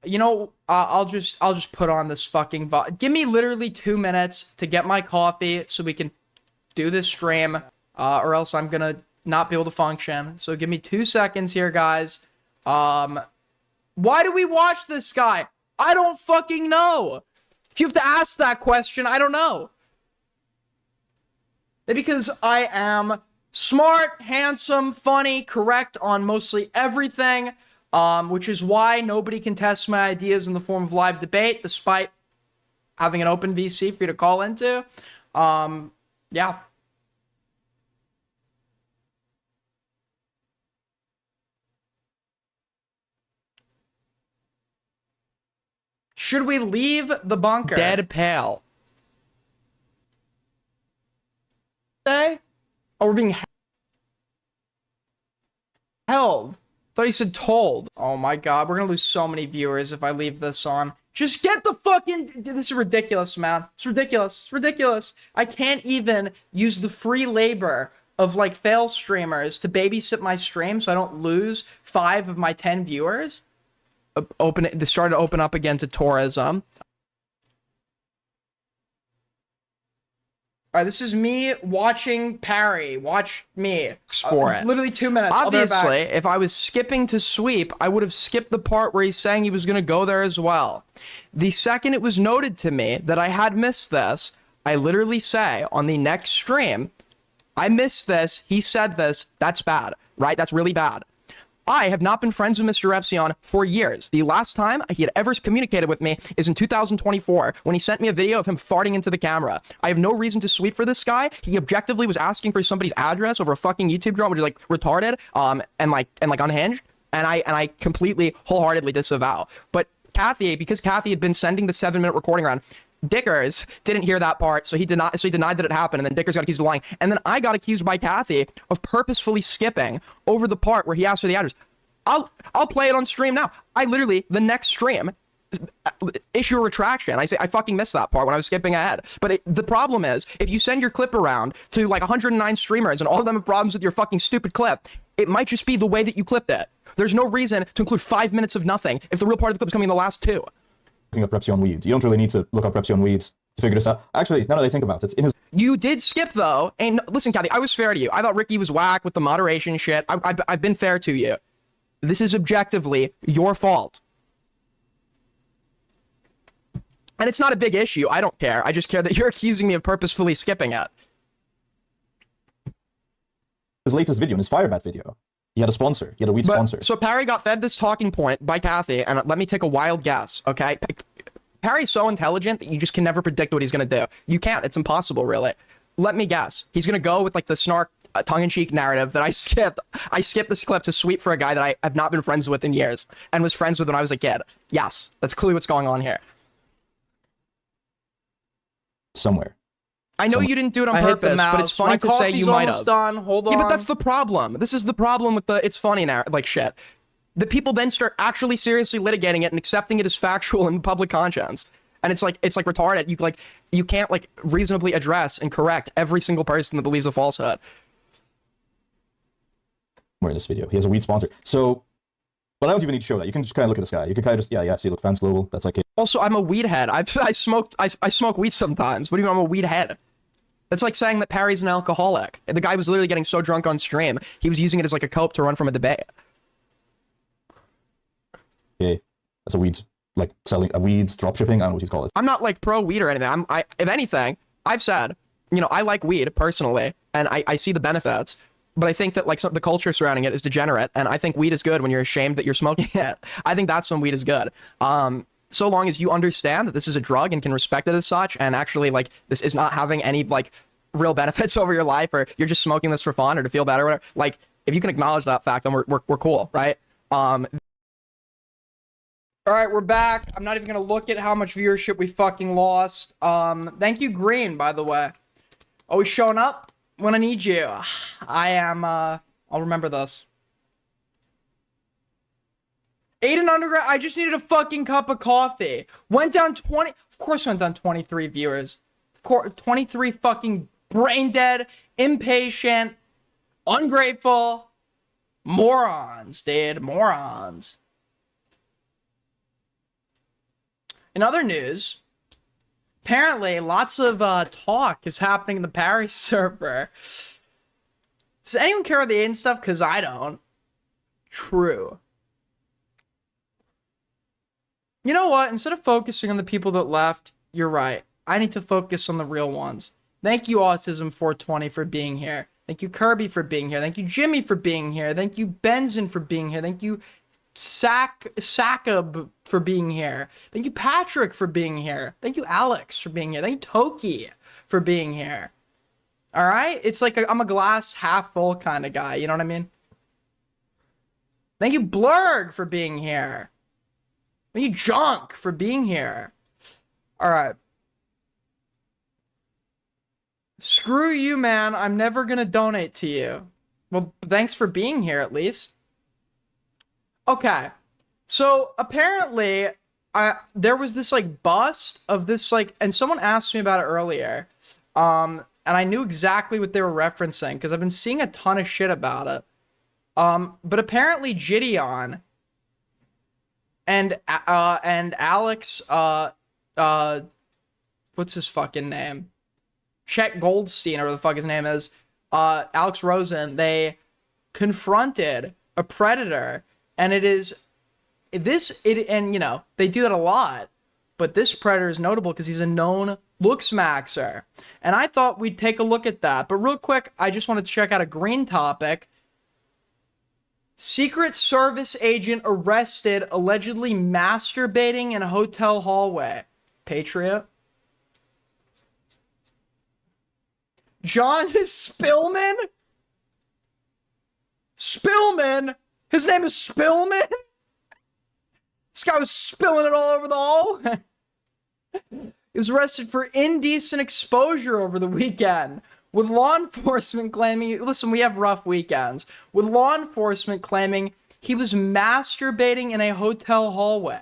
You know, I'll just put on this fucking give me literally 2 minutes to get my coffee so we can do this stream, or else I'm gonna not be able to function. So give me 2 seconds here, guys. Why do we watch this guy? I don't fucking know. If you have to ask that question, I don't know. Because I am smart, handsome, funny, correct on mostly everything. Which is why nobody can test my ideas in the form of live debate, despite having an open VC for you to call into. Yeah. Should we leave the bunker? Dead pale. Say? Oh, we're being held. Thought he said told. Oh my god, we're gonna lose so many viewers if I leave this on. Just get the fucking... This is ridiculous, man. It's ridiculous. It's ridiculous. I can't even use the free labor of, like, fail streamers to babysit my stream so I don't lose 5 of my 10 viewers. They started to open up again to tourism. All right, this is me watching Parry. Watch me for it. Literally 2 minutes. Obviously, if I was skipping to sweep, I would have skipped the part where he's saying he was going to go there as well. The second it was noted to me that I had missed this, I literally say on the next stream, I missed this, he said this, that's bad, right? That's really bad. I have not been friends with Mr. Epsilon for years. The last time he had ever communicated with me is in 2024 when he sent me a video of him farting into the camera. I have no reason to sweep for this guy. He objectively was asking for somebody's address over a fucking YouTube drone, which is like retarded, and like unhinged. And I completely wholeheartedly disavow. But Kathy, because Kathy had been sending the 7-minute recording around, Dickers didn't hear that part, so he denied that it happened, and then Dickers got accused of lying. And then I got accused by Kathy of purposefully skipping over the part where he asked for the address. I'll play it on stream now. I literally, the next stream, issue a retraction. I say I fucking missed that part when I was skipping ahead. But the problem is, if you send your clip around to like 109 streamers and all of them have problems with your fucking stupid clip, it might just be the way that you clipped it. There's no reason to include 5 minutes of nothing if the real part of the clip is coming in the last 2. Looking up Repsion weeds. You don't really need to look up Repsion weeds to figure this out. Actually, now that I think about it, it's in his... You did skip, though. And listen, Kathy, I was fair to you. I thought Ricky was whack with the moderation shit. I've been fair to you. This is objectively your fault. And it's not a big issue. I don't care. I just care that you're accusing me of purposefully skipping it. His latest video, in his Firebat video, he had a sponsor. He had a weed sponsor. So Parry got fed this talking point by Kathy, and let me take a wild guess, okay? Parry's so intelligent that you just can never predict what he's going to do. You can't. It's impossible, really. Let me guess. He's going to go with, like, the snark, tongue-in-cheek narrative that I skipped. I skipped this clip to sweep for a guy that I have not been friends with in years and was friends with when I was a kid. Yes, that's clearly what's going on here. Somewhere. I know you didn't do it on purpose, but it's funny to say you might have. Done. Hold on. Yeah, but that's the problem. This is the problem with the it's funny now, like shit. The people then start actually seriously litigating it and accepting it as factual in public conscience. And it's like retarded. You can't like reasonably address and correct every single person that believes a falsehood. Somewhere in this video, he has a weed sponsor. So, but I don't even need to show that. You can just kind of look at this guy. You can kind of just see, look, Fans Global. That's like it. Also, I'm a weed head. I smoke weed sometimes. What do you mean I'm a weed head? That's like saying that Parry's an alcoholic. The guy was literally getting so drunk on stream, he was using it as like a cope to run from a debate. Okay, that's a weed, like selling a weeds dropshipping. I don't know what he's called it. I'm not like pro weed or anything. If anything, I've said, you know, I like weed personally, and I see the benefits. But I think that like the culture surrounding it is degenerate, and I think weed is good when you're ashamed that you're smoking it. I think that's when weed is good. So long as you understand that this is a drug and can respect it as such, and actually like this is not having any like real benefits over your life, or you're just smoking this for fun or to feel better or whatever. Like if you can acknowledge that fact, then we're cool, right? All right, we're back. I'm not even gonna look at how much viewership we fucking lost. Thank you, Green, by the way. Always showing up when I need you. I am. I'll remember this. Aiden Undergrad, I just needed a fucking cup of coffee. Went down 20, of course went down 23 viewers. Of course, 23 fucking brain dead, impatient, ungrateful, morons, dude, morons. In other news, apparently lots of talk is happening in the Parry server. Does anyone care about the Aiden stuff? Because I don't. True. You know what? Instead of focusing on the people that left, you're right. I need to focus on the real ones. Thank you, Autism420, for being here. Thank you, Kirby, for being here. Thank you, Jimmy, for being here. Thank you, Benson, for being here. Thank you, Sakab for being here. Thank you, Patrick, for being here. Thank you, Alex, for being here. Thank you, Toki, for being here. All right? It's like I'm a glass half full kind of guy. You know what I mean? Thank you, Blurg, for being here. Thank you, Junk, for being here. All right. Screw you, man. I'm never going to donate to you. Well, thanks for being here, at least. Okay. So, apparently, there was this, like, bust of this, like... And someone asked me about it earlier. And I knew exactly what they were referencing, because I've been seeing a ton of shit about it. But apparently, Gideon and Alex... what's his fucking name? Chet Goldstein, or whatever the fuck his name is, Alex Rosen, they confronted a predator, and and you know, they do that a lot, but this predator is notable because he's a known looks maxer, and I thought we'd take a look at that. But real quick, I just wanted to check out a green topic. Secret Service agent arrested allegedly masturbating in a hotel hallway. Patriot. John Spillman? Spillman? His name is Spillman? This guy was spilling it all over the hall. He was arrested for indecent exposure over the weekend, with law enforcement claiming, listen, we have rough weekends, with law enforcement claiming he was masturbating in a hotel hallway.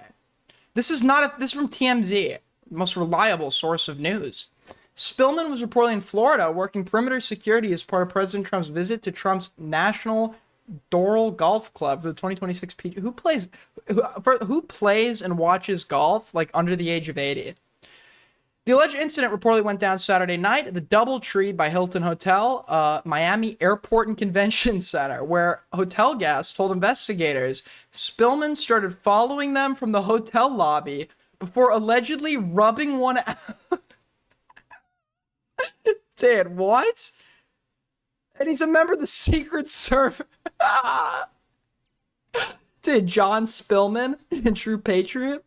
This is from TMZ, most reliable source of news. Spillman was reportedly in Florida working perimeter security as part of President Trump's visit to Trump's National Doral Golf Club for the 2026 PGA. Who plays and watches golf like under the age of 80? The alleged incident reportedly went down Saturday night at the Doubletree by Hilton Hotel, Miami Airport and Convention Center, where hotel guests told investigators Spillman started following them from the hotel lobby before allegedly rubbing one out. Dude, what? And he's a member of the Secret Service. Dude, John Spillman, a true patriot.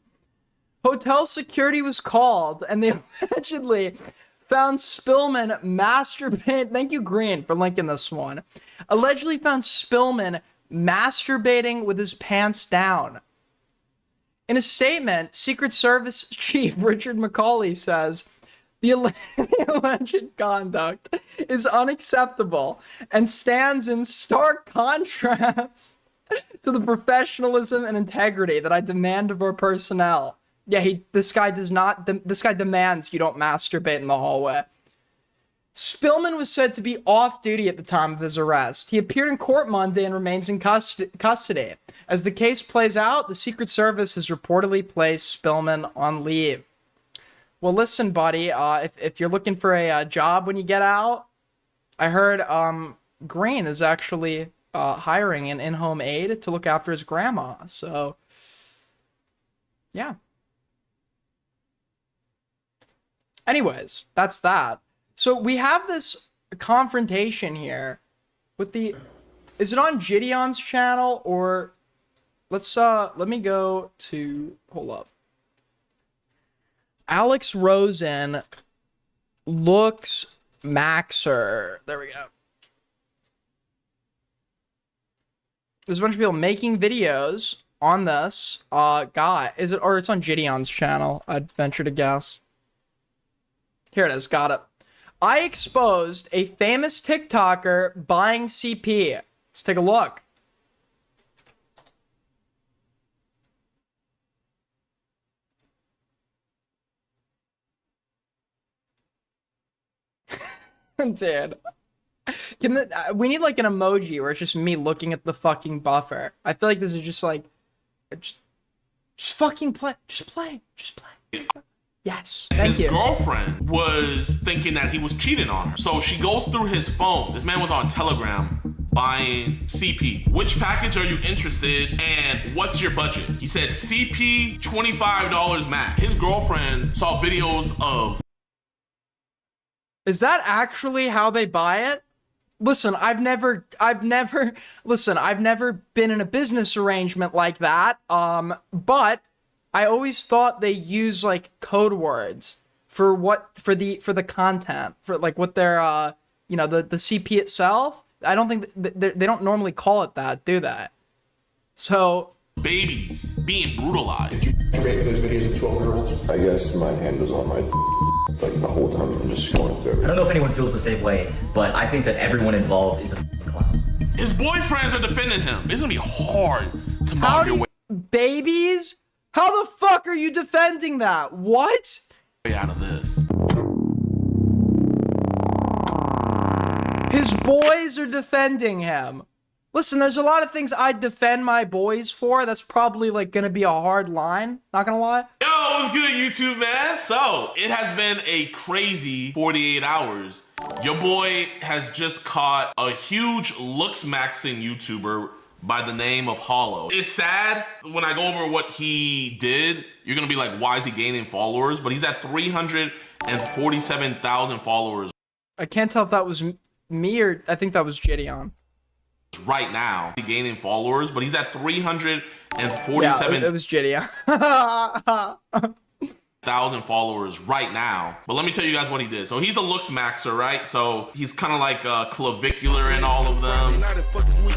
Hotel security was called, and they allegedly found Spillman masturbating. Thank you, Green, for linking this one. Allegedly found Spillman masturbating with his pants down. In a statement, Secret Service Chief Richard McCauley says, the alleged conduct is unacceptable and stands in stark contrast to the professionalism and integrity that I demand of our personnel. Yeah, this guy demands you don't masturbate in the hallway. Spillman was said to be off duty at the time of his arrest. He appeared in court Monday and remains in custody. As the case plays out, the Secret Service has reportedly placed Spillman on leave. Well, listen, buddy, if you're looking for a job when you get out, I heard Green is actually hiring an in-home aide to look after his grandma. So, yeah. Anyways, that's that. So we have this confrontation here with the... Is it on Gideon's channel or... let me go to... Hold up. Alex Rosen looks maxer. There we go. There's a bunch of people making videos on this guy. Is it, or it's on Gideon's channel, I'd venture to guess. Here it is, got it. I exposed a famous TikToker buying CP. Let's take a look. Dude. We need like an emoji where it's just me looking at the fucking buffer. I feel like this is just like... Just fucking play. Just play. Just play. Yes. Thank you. His girlfriend was thinking that he was cheating on her. So she goes through his phone. This man was on Telegram buying CP. Which package are you interested in and what's your budget? He said CP $25 max. His girlfriend saw videos of... Is that actually how they buy it? listen, I've never been in a business arrangement like that. But I always thought they use like code words for the content, for like what their the CP itself. I don't think they don't normally call it that, do they? So babies being brutalized. Did you make those videos of 12-year-olds? I guess my hand was on my like the whole time. I'm just scrolling through. I don't know if anyone feels the same way, but I think that everyone involved is a clown. His boyfriends are defending him. It's gonna be hard to mow your way babies? How the fuck are you defending that? What? out of this. His boys are defending him. Listen, there's a lot of things I'd defend my boys for. That's probably like gonna be a hard line. Not gonna lie. Yo, what's good, YouTube, man? So, it has been a crazy 48 hours. Your boy has just caught a huge looks-maxing YouTuber by the name of Hollow. It's sad when I go over what he did. You're gonna be like, why is he gaining followers? But he's at 347,000 followers. I can't tell if that was me or I think that was Gideon. Right now, he gaining followers, but he's at 347. Yeah, it was Gideon. 1,000 followers right now. But let me tell you guys what he did. So he's a looks maxer, right? So he's kind of like clavicular in all of them,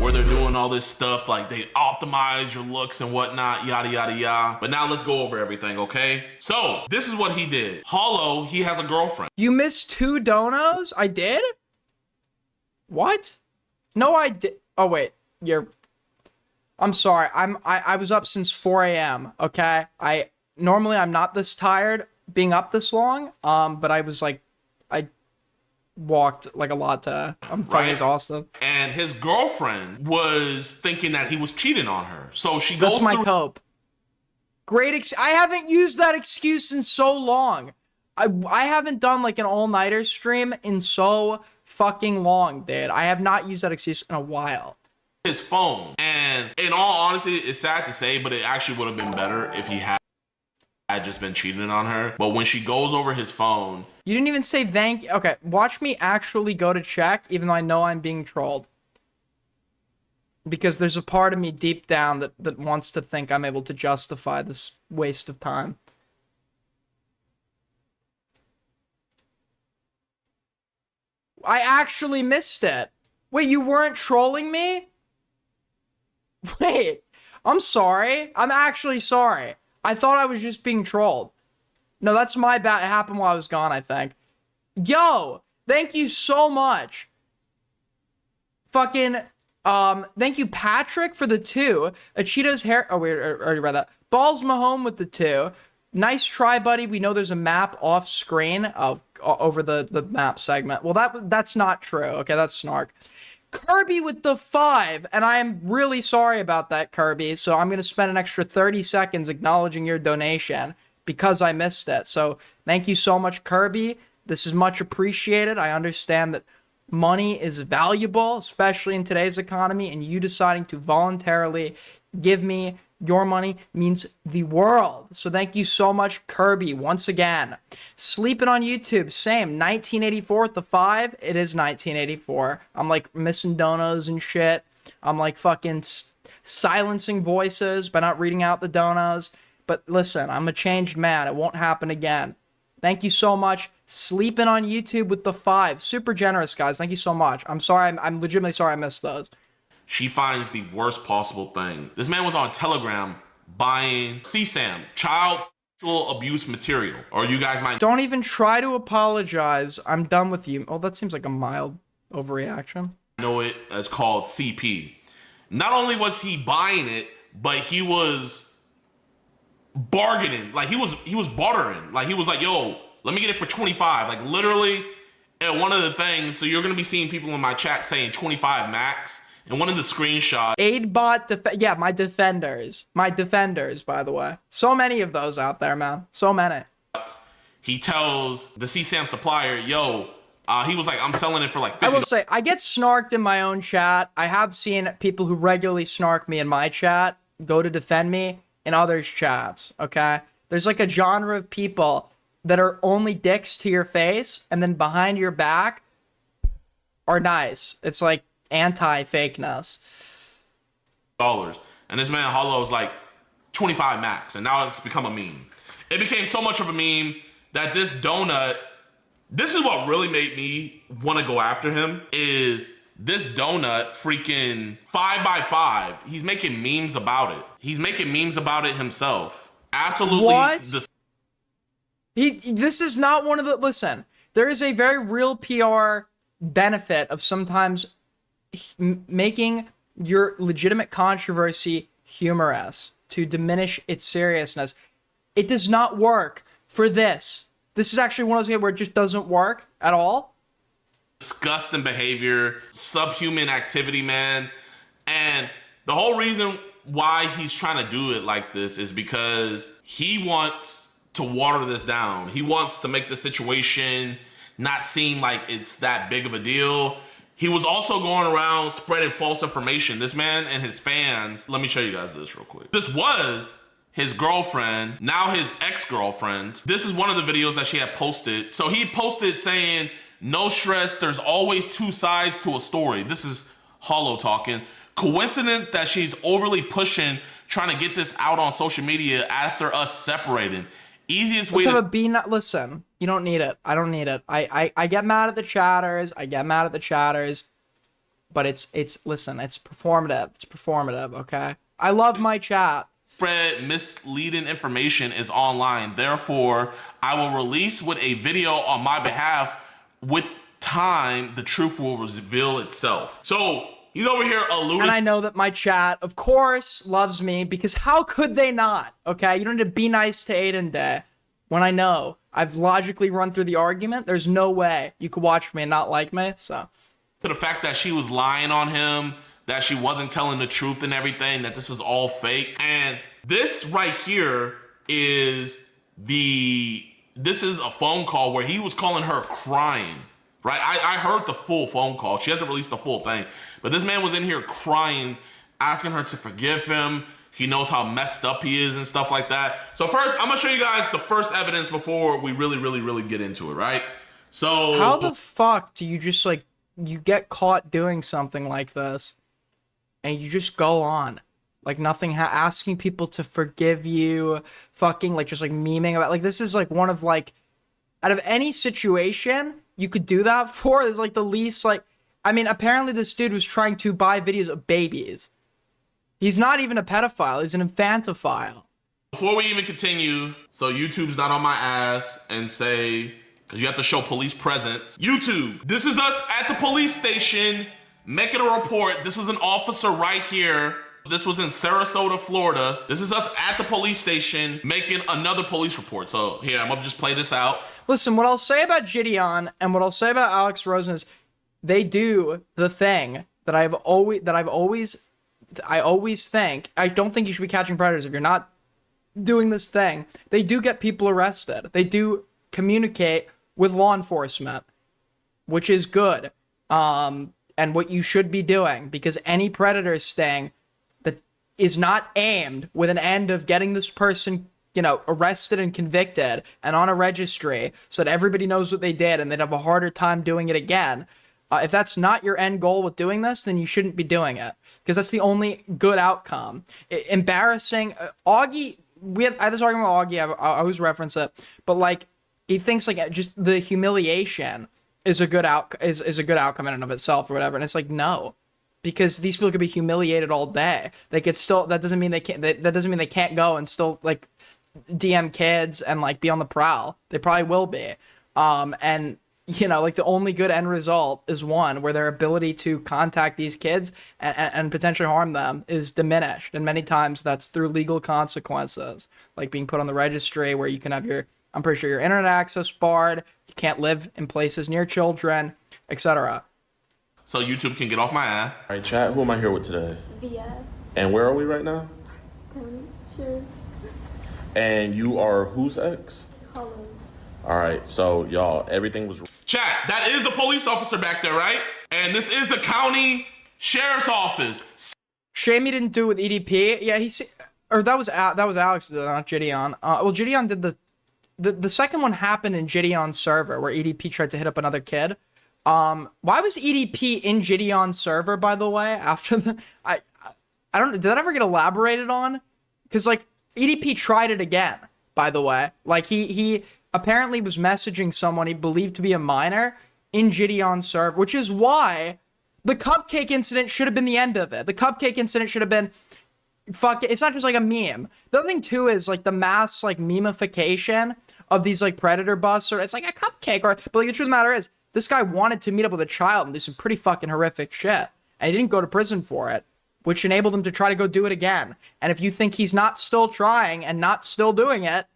where they're doing all this stuff, like they optimize your looks and whatnot, yada, yada, yada. But now let's go over everything, okay? So this is what he did. Hollow, he has a girlfriend. You missed 2 donos? I did? What? No, I did. Oh, wait. I'm sorry. I was up since 4 a.m., okay? Normally, I'm not this tired being up this long, but I walked like a lot to, I'm fucking exhausted. And his girlfriend was thinking that he was cheating on her. So she goes That's my cope. Great I haven't used that excuse in so long. I haven't done like an all-nighter stream in so fucking long, dude. I have not used that excuse in a while. His phone. And in all honesty, it's sad to say, but it actually would have been better if he had just been cheating on her. But when she goes over his phone, you didn't even say thank you. Okay, watch me actually go to check, even though I know I'm being trolled. Because there's a part of me deep down that wants to think I'm able to justify this waste of time. I actually missed it. Wait, you weren't trolling me? Wait, I'm sorry. I'm actually sorry. I thought I was just being trolled. No, that's my bad. It happened while I was gone, I think. Yo, thank you so much. Fucking, thank you, Patrick, for the 2. Cheeto's hair. Oh, wait, I already read that. Balls Mahone with the 2. Nice try, buddy. We know there's a map off screen over the map segment. Well, that's not true. Okay, that's snark. Kirby with the 5, and I am really sorry about that, Kirby. So I'm going to spend an extra 30 seconds acknowledging your donation because I missed it. So thank you so much, Kirby. This is much appreciated. I understand that money is valuable, especially in today's economy, and you deciding to voluntarily give me your money means the world. So thank you so much, Kirby, once again. Sleeping on YouTube, same. 1984 at the 5. It is 1984. I'm like missing donos and shit. I'm like fucking silencing voices by not reading out the donos. But listen, I'm a changed man. It won't happen again. Thank you so much. Sleeping on YouTube with the 5. Super generous, guys. Thank you so much. I'm sorry. I'm legitimately sorry I missed those. She finds the worst possible thing. This man was on Telegram buying CSAM, child sexual abuse material. Or you guys might... Don't even try to apologize. I'm done with you. Oh, that seems like a mild overreaction. know it as called CP. Not only was he buying it, but he was bargaining. Like he was bartering. Like he was like, yo, let me get it for 25. Like literally at one of the things, so you're gonna be seeing people in my chat saying 25 max. And one of the screenshots. Aidbot, yeah, my defenders, by the way. So many of those out there, man. So many. He tells the CSAM supplier, yo, he was like, I'm selling it for like $50. I will say, I get snarked in my own chat. I have seen people who regularly snark me in my chat go to defend me in others' chats, okay? There's like a genre of people that are only dicks to your face, and then behind your back, are nice. It's like anti-fakeness. And this man Hollow is like 25 max, and now it's become a meme. It became so much of a meme that this donut, this is what really made me want to go after him, is this donut freaking 5x5. He's making memes about it. He's making memes about it himself. Absolutely. What? This is not one of the, listen, there is a very real PR benefit of sometimes making your legitimate controversy humorous to diminish its seriousness. It does not work for this. This is actually one of those things where it just doesn't work at all. Disgusting behavior, subhuman activity, man. And the whole reason why he's trying to do it like this is because he wants to water this down. He wants to make the situation not seem like it's that big of a deal. He was also going around spreading false information. This man and his fans, let me show you guys this real quick. This was his girlfriend, now his ex-girlfriend. This is one of the videos that she had posted. So he posted saying, no stress, there's always two sides to a story. This is Hollow talking. Coincident that she's overly pushing, trying to get this out on social media after us separating. Easiest way to listen, you don't need it. I don't need it. I get mad at the chatters. But listen, it's performative. It's performative, okay? I love my chat. Spread misleading information is online. Therefore, I will release with a video on my behalf. With time, the truth will reveal itself. So he's over here alluding. And I know that my chat, of course, loves me because how could they not? Okay, you don't need to be nice to Aiden Day when I know I've logically run through the argument. There's no way you could watch me and not like me. So to the fact that she was lying on him, that she wasn't telling the truth and everything, that this is all fake. And this right here is this is a phone call where he was calling her crying, right? I heard the full phone call. She hasn't released the full thing, but this man was in here crying, asking her to forgive him. He knows how messed up he is and stuff like that. So first, I'm gonna show you guys the first evidence before we really get into it, right? So how the fuck do you just like, you get caught doing something like this and you just go on like nothing, asking people to forgive you, fucking like just like memeing about, like this is like one of like, out of any situation you could do that for, is like the least like, I mean, apparently this dude was trying to buy videos of babies. He's not even a pedophile, he's an infantophile. Before we even continue, so YouTube's not on my ass and say, because you have to show police presence. YouTube, this is us at the police station making a report. This is an officer right here. This was in Sarasota, Florida. This is us at the police station making another police report. So here, I'm gonna just play this out. Listen, what I'll say about Gideon and what I'll say about Alex Rosen is they do the thing that I always think. I don't think you should be catching predators if you're not doing this thing. They do get people arrested. They do communicate with law enforcement, which is good. And what you should be doing, because any predator sting that is not aimed with an end of getting this person, you know, arrested and convicted and on a registry so that everybody knows what they did and they'd have a harder time doing it again. If that's not your end goal with doing this, then you shouldn't be doing it, because that's the only good outcome. Embarrassing. Augie, I had this argument with Augie, I always reference it, but like, he thinks like just the humiliation is a good outcome in and of itself or whatever. And it's like, no, because these people could be humiliated all day. They could still, that doesn't mean they can't go and still like DM kids and like be on the prowl. They probably will be. And you know, like the only good end result is one where their ability to contact these kids and potentially harm them is diminished. And many times that's through legal consequences, like being put on the registry where you can have I'm pretty sure your internet access barred, you can't live in places near children, etc. So YouTube can get off my ass. All right, chat, who am I here with today? Via. And where are we right now? Sure. And you are whose ex? Hollows. All right, so y'all, everything was... Chat, that is the police officer back there, right? And this is the county sheriff's office. Shame he didn't do it with EDP. Yeah, that was Alex, not Gideon. Well, Gideon did the second one happened in Gideon's server where EDP tried to hit up another kid. Why was EDP in Gideon's server, by the way, after the... I don't... Did that ever get elaborated on? Because, like, EDP tried it again, by the way. Like, he apparently was messaging someone he believed to be a minor in Gideon's server, which is why the cupcake incident should have been the end of it. The cupcake incident should have been... Fuck it. It's not just like a meme. The other thing, too, is, like, the mass, like, memification of these, like, predator busts, or it's like a cupcake, or... But, like, the truth of the matter is, this guy wanted to meet up with a child and do some pretty fucking horrific shit. And he didn't go to prison for it, which enabled him to try to go do it again. And if you think he's not still trying and not still doing it,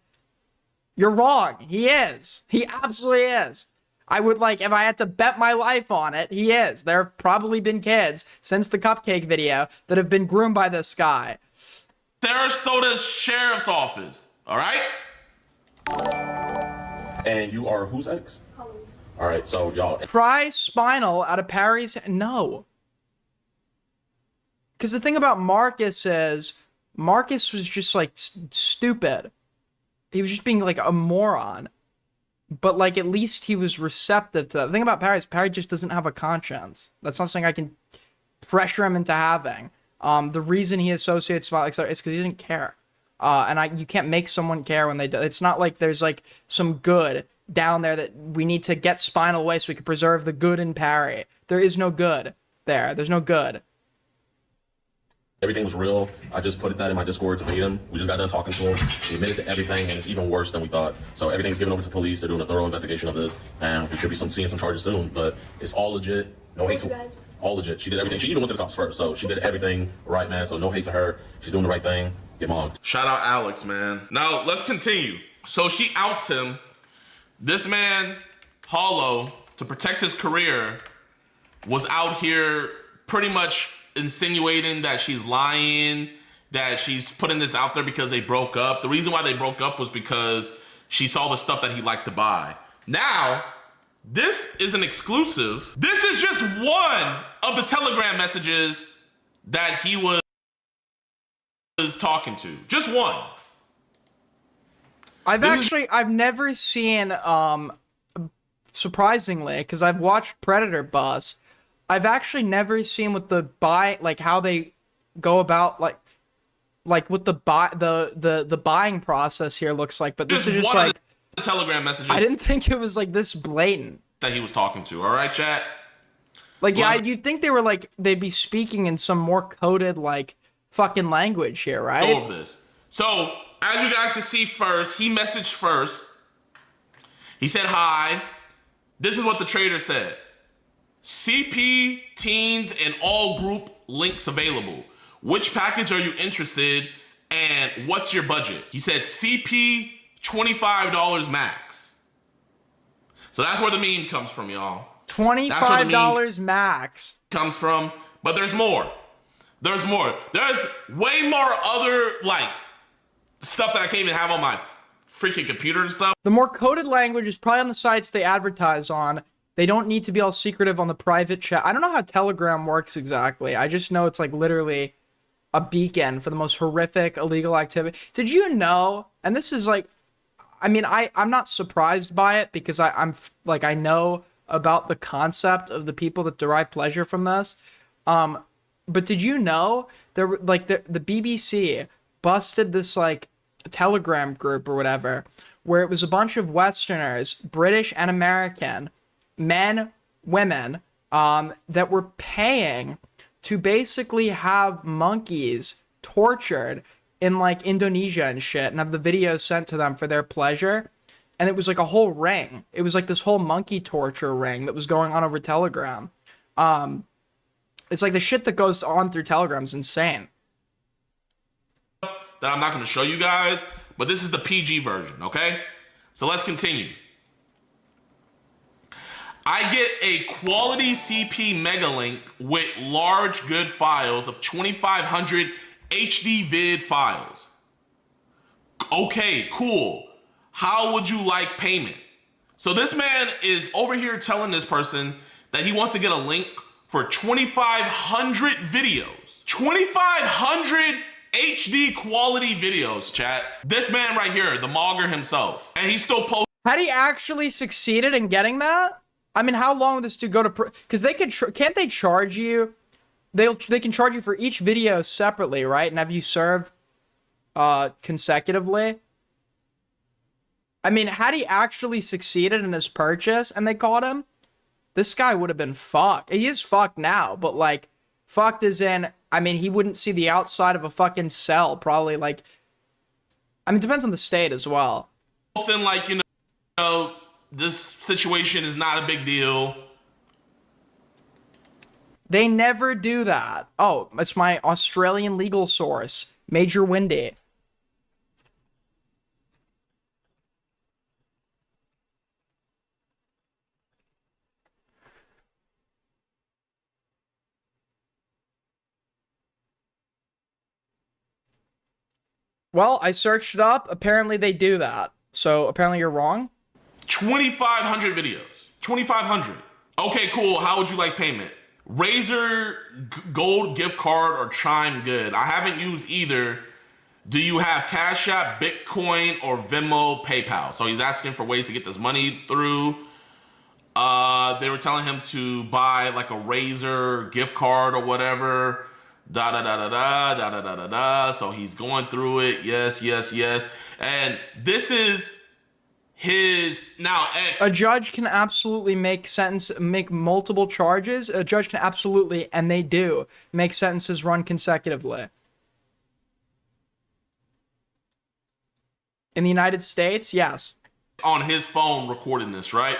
you're wrong. He is. He absolutely is. I would, like, if I had to bet my life on it, he is. There have probably been kids since the cupcake video that have been groomed by this guy. Sarasota's sheriff's office, all right? And you are whose ex? All right, so y'all. Pry spinal out of Parry's... No. Because the thing about Marcus is, Marcus was just, like, stupid. He was just being, like, a moron. But, like, at least he was receptive to that. The thing about Parry is Parry just doesn't have a conscience. That's not something I can pressure him into having. The reason he associates Spinal is because he doesn't care. And you can't make someone care when they do. It's not like there's, like, some good down there that we need to get Spinal away so we can preserve the good in Parry. There is no good there. There's no good. Everything was real. I just put that in my Discord to meet him. We just got done talking to him. He admitted to everything, and it's even worse than we thought. So everything's given over to police. They're doing a thorough investigation of this, and we should be seeing some charges soon. But it's all legit. No hate to all legit. She did everything. She even went to the cops first, so she did everything right, man. So no hate to her. She's doing the right thing. Get mogged. Shout out Alex, man. Now let's continue. So she outs him. This man, Hollow, to protect his career, was out here pretty much insinuating that she's lying, that she's putting this out there because they broke up. The reason why they broke up was because she saw the stuff that he liked to buy. Now, this is an exclusive. This is just one of the Telegram messages that he was talking to. Just one. I've never seen, surprisingly, because I've watched Predator Bus, I've actually never seen what the how they go about, like what the buying process here looks like. But this is just like the Telegram messages. I didn't think it was like this blatant that he was talking to. All right, chat. Like, yeah, you'd think they were like they'd be speaking in some more coded like fucking language here, right? Go over this. So as you guys can see, first he messaged first. He said hi. This is what the trader said. CP, teens, and all group links available. Which package are you interested and what's your budget? He said CP, $25 max. So that's where the meme comes from, y'all. $25 max. Comes from, but there's more. There's more. There's way more other, like, stuff that I can't even have on my freaking computer and stuff. The more coded language is probably on the sites they advertise on. They don't need to be all secretive on the private chat. I don't know how Telegram works exactly. I just know it's like literally a beacon for the most horrific illegal activity. Did you know, and this is like, I mean, I'm not surprised by it because I know about the concept of the people that derive pleasure from this. But did you know there were like the BBC busted this like Telegram group or whatever, where it was a bunch of Westerners, British and American, men, women, that were paying to basically have monkeys tortured in like Indonesia and shit and have the videos sent to them for their pleasure. And it was like a whole ring. It was like this whole monkey torture ring that was going on over Telegram. It's like the shit that goes on through Telegram is insane. That I'm not going to show you guys, but this is the PG version, okay? So let's continue. I get a quality CP mega link with large good files of 2500 HD vid files. Okay, cool. How would you like payment? So this man is over here telling this person that he wants to get a link for 2500 videos. 2500 HD quality videos, chat. This man right here, the mogger himself. And he still posts. Had he actually succeeded in getting that? I mean, how long would this dude go to? Because they could, can't they charge you? They can charge you for each video separately, right? And have you served consecutively? I mean, had he actually succeeded in his purchase and they caught him, this guy would have been fucked. He is fucked now, but like, fucked as in, I mean, he wouldn't see the outside of a fucking cell, probably like, I mean, it depends on the state as well. Then like, you know, this situation is not a big deal. They never do that. Oh, it's my Australian legal source, Major Windy. Well, I searched it up. Apparently they do that. So apparently you're wrong. 2,500 videos. 2,500. Okay, cool. How would you like payment? Razer Gold gift card or Chime Good? I haven't used either. Do you have Cash App, Bitcoin, or Venmo, PayPal? So he's asking for ways to get this money through. They were telling him to buy like a Razer gift card or whatever. Da da da da da da da da da da. So he's going through it. Yes, yes, yes. And this is his now ex. A judge can absolutely make multiple charges. A judge can absolutely, and they do, make sentences run consecutively. In the United States, yes. On his phone recording this, right?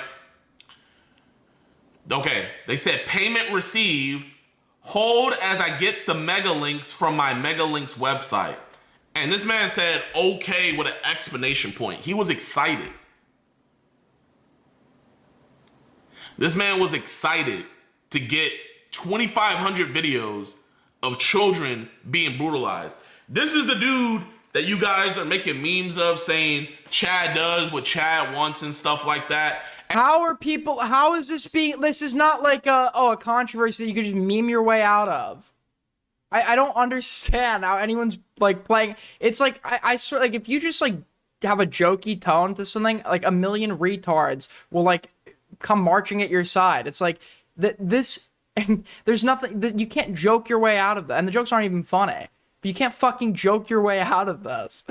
Okay, they said payment received. Hold as I get the mega links from my mega links website. And this man said, okay, with an exclamation point. He was excited. This man was excited to get 2,500 videos of children being brutalized. This is the dude that you guys are making memes of, saying Chad does what Chad wants and stuff like that. How is this being, this is not like a controversy that you could just meme your way out of. I don't understand how anyone's like playing. It's like, I swear, like if you just like have a jokey tone to something, like a million retards will like come marching at your side. It's like there's nothing, you can't joke your way out of that. And the jokes aren't even funny. But you can't fucking joke your way out of this.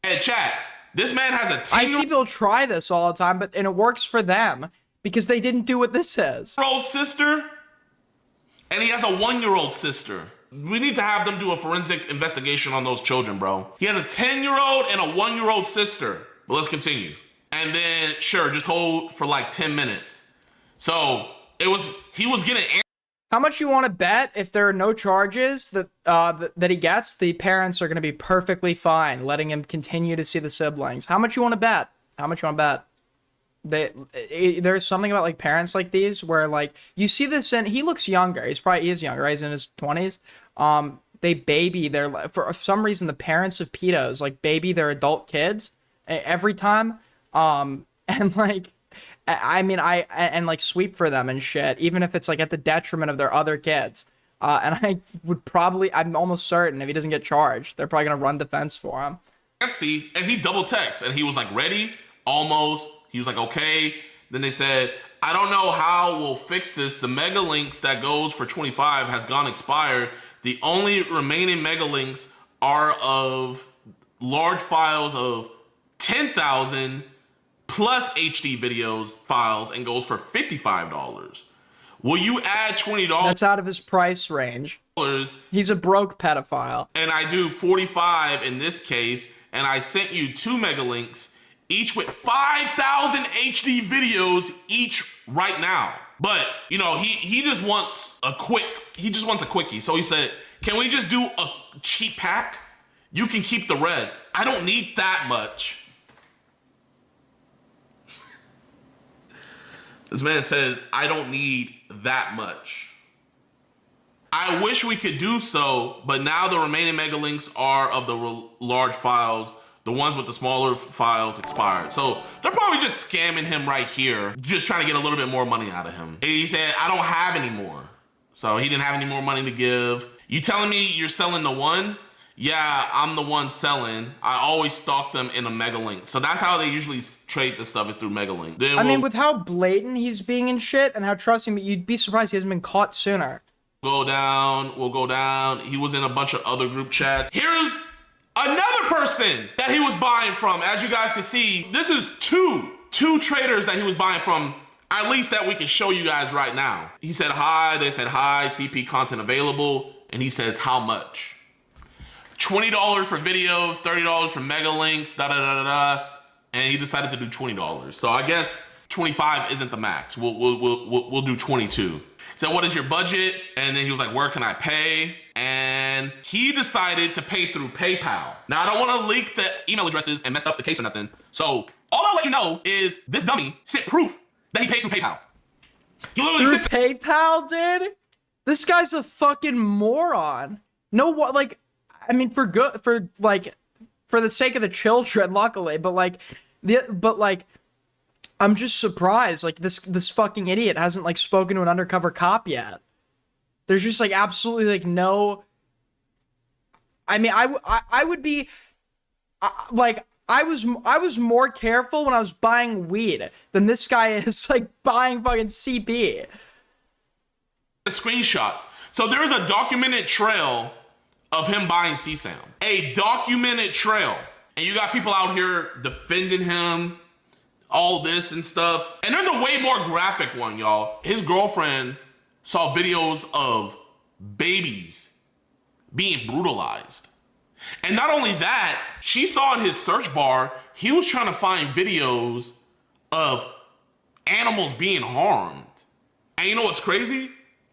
Hey, chat. This man has a 10-year-old. I see people try this all the time, and it works for them because they didn't do what this is. Sister, and he has a 1-year-old sister. We need to have them do a forensic investigation on those children, bro. He has a 10-year-old and a 1-year-old sister. But let's continue. And then, sure, just hold for like 10 minutes. So he was getting. How much you want to bet if there are no charges that he gets, the parents are going to be perfectly fine letting him continue to see the siblings? How much you want to bet? How much you want to bet? There's something about like parents like these where like you see this, and he looks younger. He is younger, right? He's in his 20s. They baby for some reason the parents of pedos like baby their adult kids every time. And like. I mean, and like sweep for them and shit, even if it's like at the detriment of their other kids. And I'm almost certain if he doesn't get charged, they're probably gonna run defense for him. Nancy, and he double text and he was like, ready, almost. He was like, okay. Then they said, I don't know how we'll fix this. The mega links that goes for 25 has gone expired. The only remaining mega links are of large files of 10,000 plus HD videos files and goes for $55. Will you add $20? That's out of his price range. He's a broke pedophile. And I do 45 in this case, and I sent you 2 mega links, each with 5,000 HD videos each right now. But, you know, he just wants a quickie. So he said, can we just do a cheap pack? You can keep the rest. I don't need that much. This man says, I don't need that much. I wish we could do so, but now the remaining mega links are of the large files. The ones with the smaller files expired. So they're probably just scamming him right here, just trying to get a little bit more money out of him. And he said, I don't have any more. So he didn't have any more money to give. You telling me you're selling the one? yeah, I'm the one selling. I always stalk them in a Mega Link. So that's how they usually trade this stuff, is through Mega Link. Then I mean, with how blatant he's being and shit, and how trusting, but you'd be surprised he hasn't been caught sooner. We'll go down. He was in a bunch of other group chats. Here's another person that he was buying from. As you guys can see, this is two traders that he was buying from, at least that we can show you guys right now. He said hi, they said hi, CP content available, and he says how much? $20 for videos, $30 for mega links, and he decided to do $20. So I guess 25 isn't the max. We'll do 22. So what is your budget? And then he was like, where can I pay? And he decided to pay through PayPal. Now I don't want to leak the email addresses and mess up the case or nothing. So all I'll let you know is this dummy sent proof that he paid through PayPal. He literally Through PayPal, dude? This guy's a fucking moron. No, what, like, I mean, for the sake of the children, luckily, but I'm just surprised, like, this fucking idiot hasn't, like, spoken to an undercover cop yet. There's just, like, absolutely, like, no... I mean, I would be... like, I was more careful when I was buying weed than this guy is, like, buying fucking CP. A screenshot. So there's a documented trail of him buying CSAM. A documented trail. And you got people out here defending him, all this and stuff. And there's a way more graphic one, y'all. His girlfriend saw videos of babies being brutalized. And not only that, she saw in his search bar, he was trying to find videos of animals being harmed. And you know what's crazy?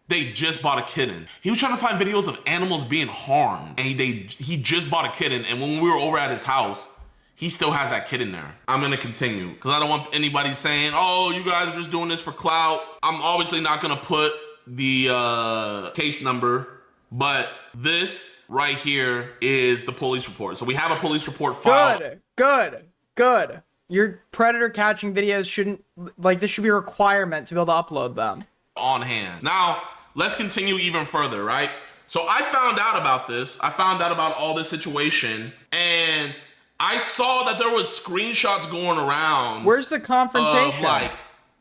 They just bought a kitten. He was trying to find videos of animals being harmed, and he just bought a kitten. And when we were over at his house, he still has that kitten there. I'm gonna continue because I don't want anybody saying, "Oh, you guys are just doing this for clout." I'm obviously not gonna put the case number, but this right here is the police report. So we have a police report filed. Good. Your predator catching videos shouldn't, like, this should be a requirement to be able to upload them. On hand. Now, let's continue even further, right? So I found out about this. I found out about all this situation, and I saw that there was screenshots going around. Where's the confrontation? Of, like,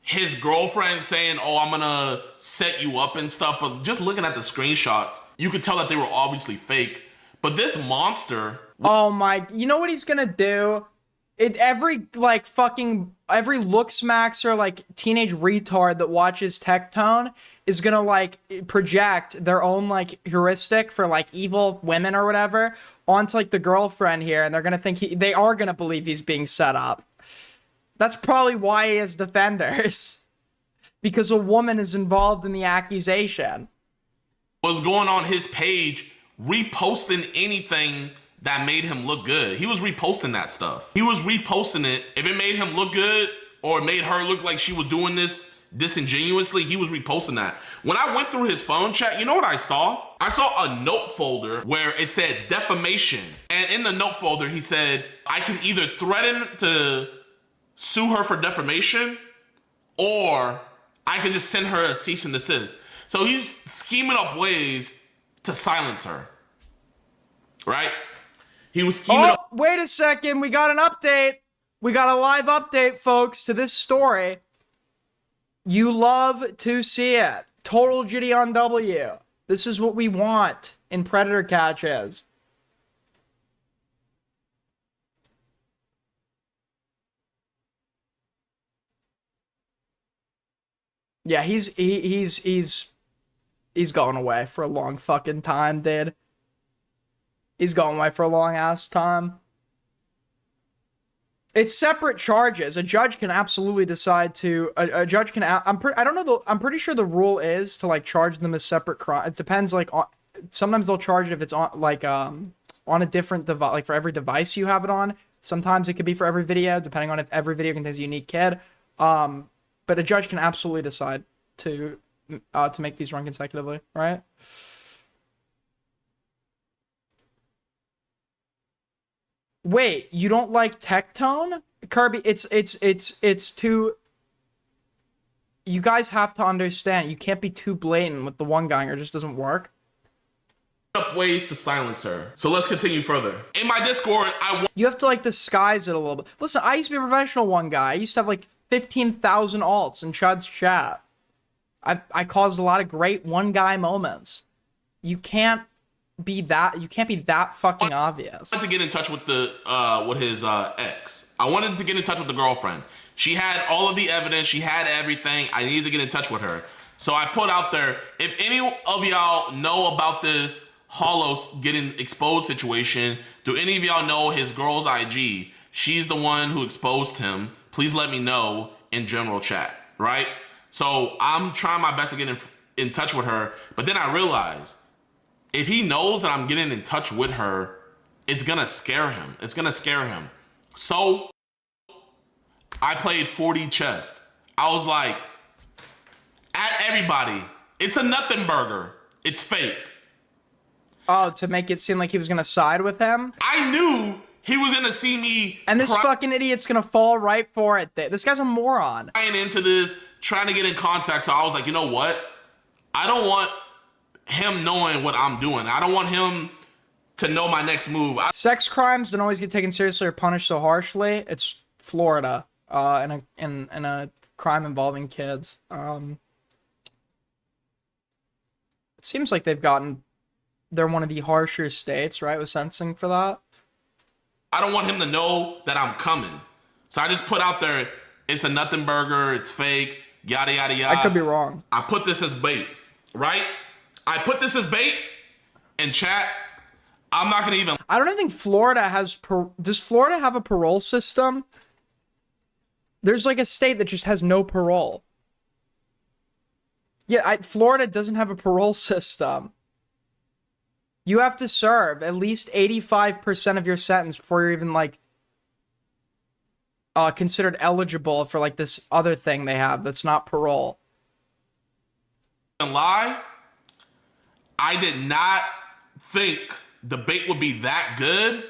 his girlfriend saying, "Oh, I'm gonna set you up" and stuff. But just looking at the screenshots, you could tell that they were obviously fake. But this monster... Oh my... You know what he's gonna do? Every looksmax or, like, teenage retard that watches Tectone is gonna, like, project their own, like, heuristic for, like, evil women or whatever onto, like, the girlfriend here, and they're gonna think they are gonna believe he's being set up. That's probably why he has defenders. Because a woman is involved in the accusation. Was going on his page, reposting anything that made him look good. He was reposting that stuff. He was reposting it. If it made him look good or it made her look like she was doing this disingenuously, he was reposting that. When I went through his phone chat, you know what I saw? I saw a note folder where it said defamation. And in the note folder, he said, I can either threaten to sue her for defamation or I can just send her a cease and desist. So he's scheming up ways to silence her, right? He was scheming up. Wait a second. We got an update. We got a live update, folks, to this story. You love to see it. Total GD on W. This is what we want in predator catches. Yeah, he's going away for a long fucking time, dude. He's going away for a long ass time. It's separate charges. A judge can absolutely decide to. A judge can. I'm pretty sure the rule is to, like, charge them as separate crime. It depends. Like, sometimes they'll charge it if it's on, like, on a different device. Like, for every device you have it on. Sometimes it could be for every video, depending on if every video contains a unique kid. But a judge can absolutely decide to make these run consecutively, right? Wait, you don't like Tectone? Kirby, it's too... You guys have to understand, you can't be too blatant with the one guy, or it just doesn't work. up ways to silence her. So let's continue further. In my Discord, you have to like disguise it a little bit. Listen, I used to be a professional one guy. I used to have like 15,000 alts in Chud's chat. I caused a lot of great one guy moments. You can't be that fucking obvious. I wanted to get in touch with his ex. I wanted to get in touch with the girlfriend. She had all of the evidence. She had everything. I needed to get in touch with her. So I put out there, if any of y'all know about this Hollow getting exposed situation, do any of y'all know his girl's IG? She's the one who exposed him. Please let me know in general chat, right? So I'm trying my best to get in touch with her. But then I realized, if he knows that I'm getting in touch with her, it's gonna scare him. It's gonna scare him. So I played 4D chess. I was like, at everybody, it's a nothing burger. It's fake. Oh, to make it seem like he was gonna side with him? I knew he was gonna see me. And this fucking idiot's gonna fall right for it. This guy's a moron. Trying into this, trying to get in contact. So I was like, you know what? I don't want him knowing what I'm doing. I don't want him to know my next move. Sex crimes don't always get taken seriously or punished so harshly. It's Florida, in a crime involving kids. It seems like they're one of the harsher states, right, with sentencing for that. I don't want him to know that I'm coming. So I just put out there, it's a nothing burger, it's fake, yada, yada, yada. I could be wrong. I put this as bait, right? I put this as bait in chat. I'm not gonna even. I don't even think Florida has. Does Florida have a parole system? There's like a state that just has no parole. Yeah, Florida doesn't have a parole system. You have to serve at least 85% of your sentence before you're even like considered eligible for like this other thing they have that's not parole. Lie. I did not think the bait would be that good,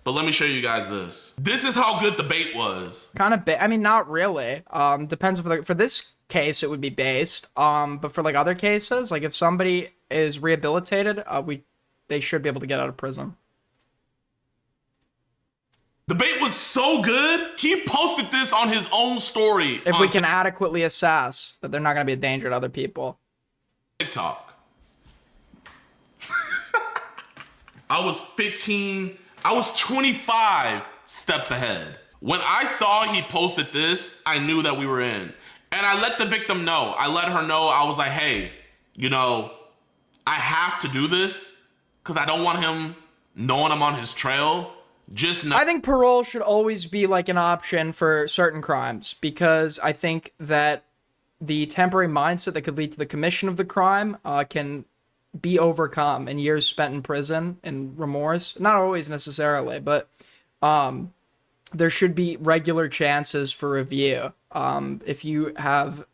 but let me show you guys this. This is how good the bait was. Kind of I mean, not really. Depends for this case it would be based. But for like other cases, like if somebody is rehabilitated, they should be able to get out of prison. The bait was so good, he posted this on his own story. If we can adequately assess that they're not going to be a danger to other people. TikTok. I was 15, I was 25 steps ahead. When I saw he posted this, I knew that we were in. And I let the victim know. I let her know, I was like, hey, you know, I have to do this because I don't want him knowing I'm on his trail. Just know. I think parole should always be like an option for certain crimes because I think that the temporary mindset that could lead to the commission of the crime can be overcome in years spent in prison and remorse. Not always necessarily, but there should be regular chances for review. If you have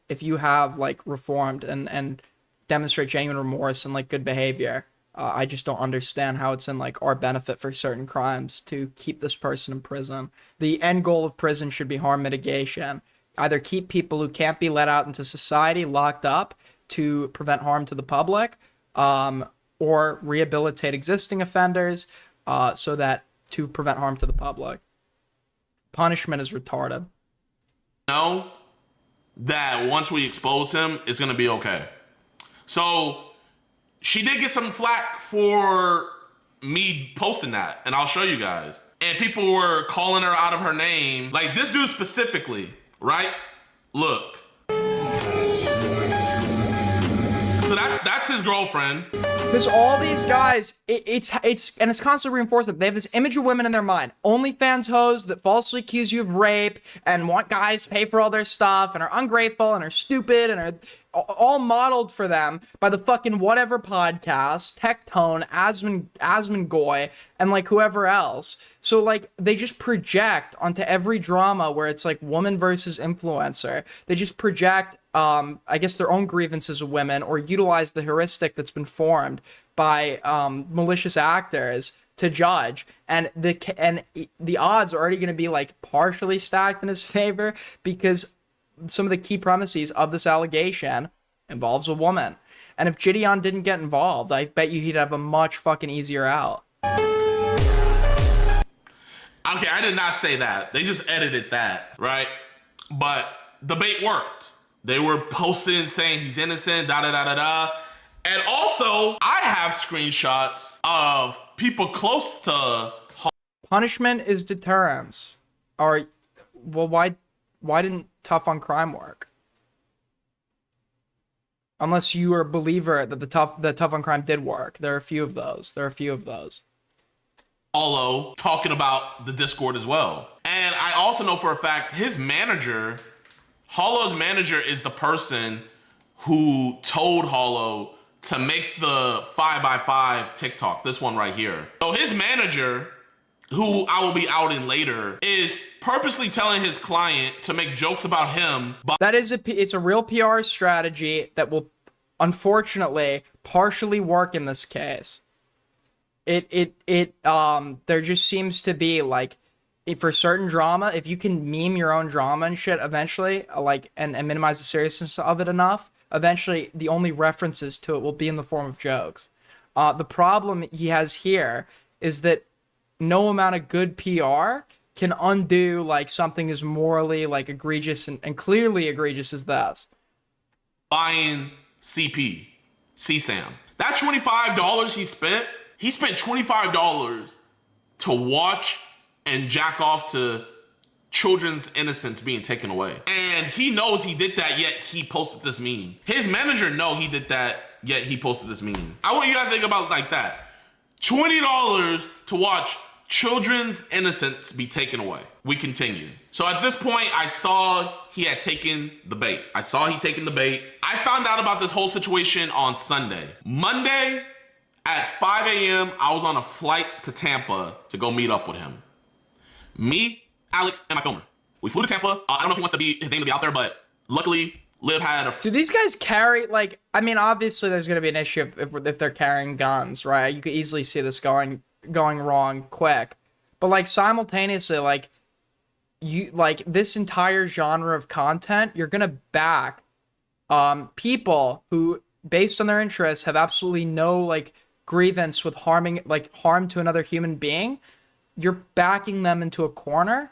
like reformed and demonstrate genuine remorse and like good behavior. I just don't understand how it's in like our benefit for certain crimes to keep this person in prison. The end goal of prison should be harm mitigation. Either keep people who can't be let out into society locked up to prevent harm to the public, or rehabilitate existing offenders so that to prevent harm to the public. Punishment is retarded. Know that once we expose him, it's gonna be okay. So she did get some flack for me posting that, and I'll show you guys. And people were calling her out of her name, like this dude specifically, right? Look. So that's his girlfriend. Because all these guys, it's constantly reinforced that they have this image of women in their mind. OnlyFans hoes that falsely accuse you of rape and want guys to pay for all their stuff and are ungrateful and are stupid and are all modeled for them by the fucking whatever podcast, Tectone, Asmon Goy, and like whoever else. So like they just project onto every drama where it's like woman versus influencer. They just project I guess their own grievances of women or utilize the heuristic that's been formed by malicious actors to judge, and the odds are already going to be like partially stacked in his favor because some of the key premises of this allegation involves a woman. And if Gideon didn't get involved, I bet you he'd have a much fucking easier out. Okay, I did not say that. They just edited that, right? But the bait worked. They were posting saying he's innocent, da-da-da-da-da. And also, I have screenshots of people close to... Punishment is deterrence. Or, well, why didn't Tough on Crime work? Unless you are a believer that the Tough on Crime did work. There are a few of those. Hollow talking about the Discord as well. And I also know for a fact his manager, Hollow's manager, is the person who told Hollow to make the 5x5 TikTok, this one right here. So his manager, who I will be outing later, is purposely telling his client to make jokes about him. It's a real PR strategy that will unfortunately partially work in this case. There just seems to be like, for certain drama, if you can meme your own drama and shit eventually, like, and minimize the seriousness of it enough, eventually the only references to it will be in the form of jokes. The problem he has here is that no amount of good PR can undo like something as morally like egregious and clearly egregious as that. Buying CSAM. That $25 he spent $25 to watch and jack off to children's innocence being taken away. And he knows he did that, yet he posted this meme. His manager know he did that, yet he posted this meme. I want you guys to think about it like that. $20 to watch children's innocence be taken away. We continue. So at this point, I saw he had taken the bait. I found out about this whole situation on Sunday. Monday at 5 a.m., I was on a flight to Tampa to go meet up with him. Me, Alex, and my filmer. We flew to Tampa. I don't know if he wants his name to be out there, but luckily, Liv had a... Do these guys carry, like, I mean, obviously there's going to be an issue if they're carrying guns, right? You could easily see this going wrong quick. But, like, simultaneously, like, this entire genre of content, you're going to back people who, based on their interests, have absolutely no, like, grievance with harm to another human being. You're backing them into a corner.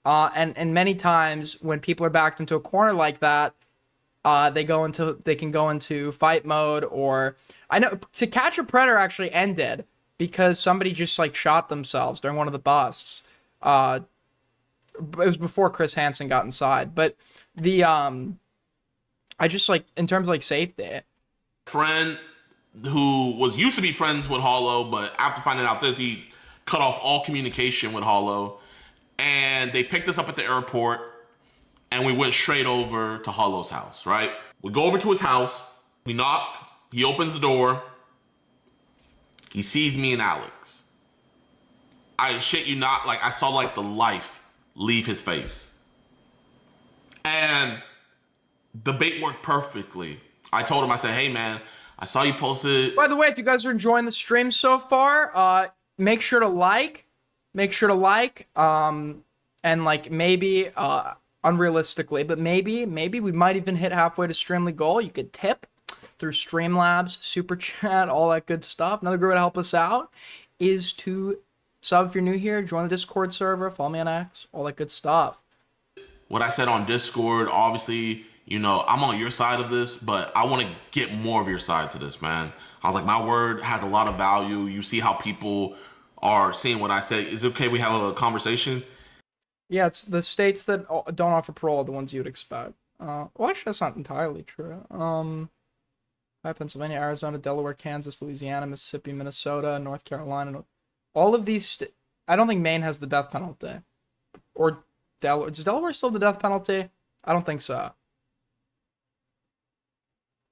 And many times when people are backed into a corner like that, they can go into fight mode, or I know To Catch a Predator actually ended because somebody just like shot themselves during one of the busts. It was before Chris Hansen got inside, but I just like, in terms of like safety. Friend who was used to be friends with Hollow, but after finding out this, he cut off all communication with Hollow, and they picked us up at the airport, and we went straight over to Hollow's house, right? We go over to his house, we knock, he opens the door, he sees me and Alex. I shit you not, like I saw like the life leave his face. And the bait worked perfectly. I told him, I said, hey man, I saw you posted. By the way, if you guys are enjoying the stream so far, make sure to like, and like maybe, unrealistically, but maybe we might even hit halfway to Streamly goal. You could tip through Streamlabs, Super Chat, all that good stuff. Another great way to help us out is to sub if you're new here, join the Discord server, follow me on X, all that good stuff. What I said on Discord, obviously, you know, I'm on your side of this, but I want to get more of your side to this, man. I was like, my word has a lot of value. You see how people are seeing what I say. Is it okay we have a conversation? Yeah, it's the states that don't offer parole are the ones you'd expect. Well, actually, that's not entirely true. Pennsylvania, Arizona, Delaware, Kansas, Louisiana, Mississippi, Minnesota, North Carolina. All of these, I don't think Maine has the death penalty. Or Delaware. Does Delaware still have the death penalty? I don't think so.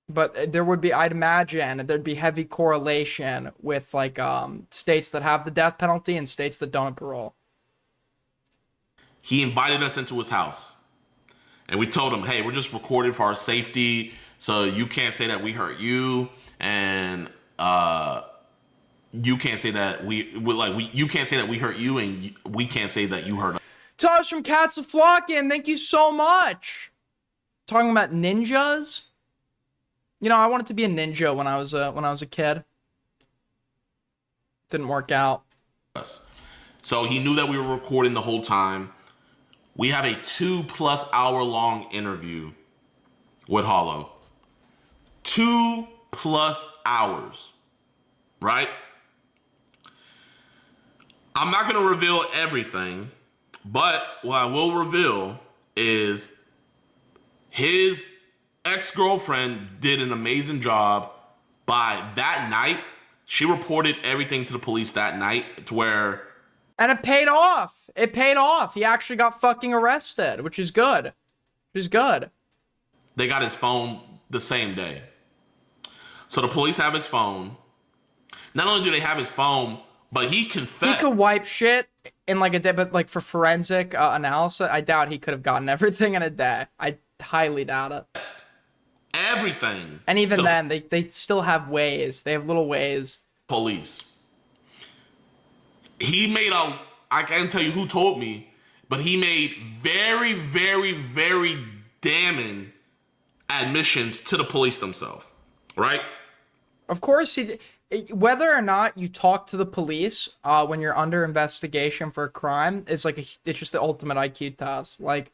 But there would be, I'd imagine, there'd be heavy correlation with like states that have the death penalty and states that don't have parole. He invited us into his house, and we told him, hey, we're just recording for our safety, so you can't say that we hurt you, and you can't say that you can't say that we hurt you, and we can't say that you hurt us. Tosh from Cats of Flockin', thank you so much. Talking about ninjas. You know, I wanted to be a ninja when I was a kid. Didn't work out. So he knew that we were recording the whole time. We have a 2+ hour long interview with Hollow. 2+ hours, right? I'm not going to reveal everything, but what I will reveal is his ex-girlfriend did an amazing job. By that night, she reported everything to the police that night, to where... And it paid off. It paid off. He actually got fucking arrested, which is good. Which is good. They got his phone the same day. So the police have his phone. Not only do they have his phone, but he confessed. He could wipe shit in like a day, but like for forensic analysis, I doubt he could have gotten everything in a day. I highly doubt it. Everything. And even then, they still have ways. They have little ways. Police. He made I can't tell you who told me, but he made very, very, very damning admissions to the police themselves, right? Of course, whether or not you talk to the police when you're under investigation for a crime is like it's just the ultimate IQ test. Like,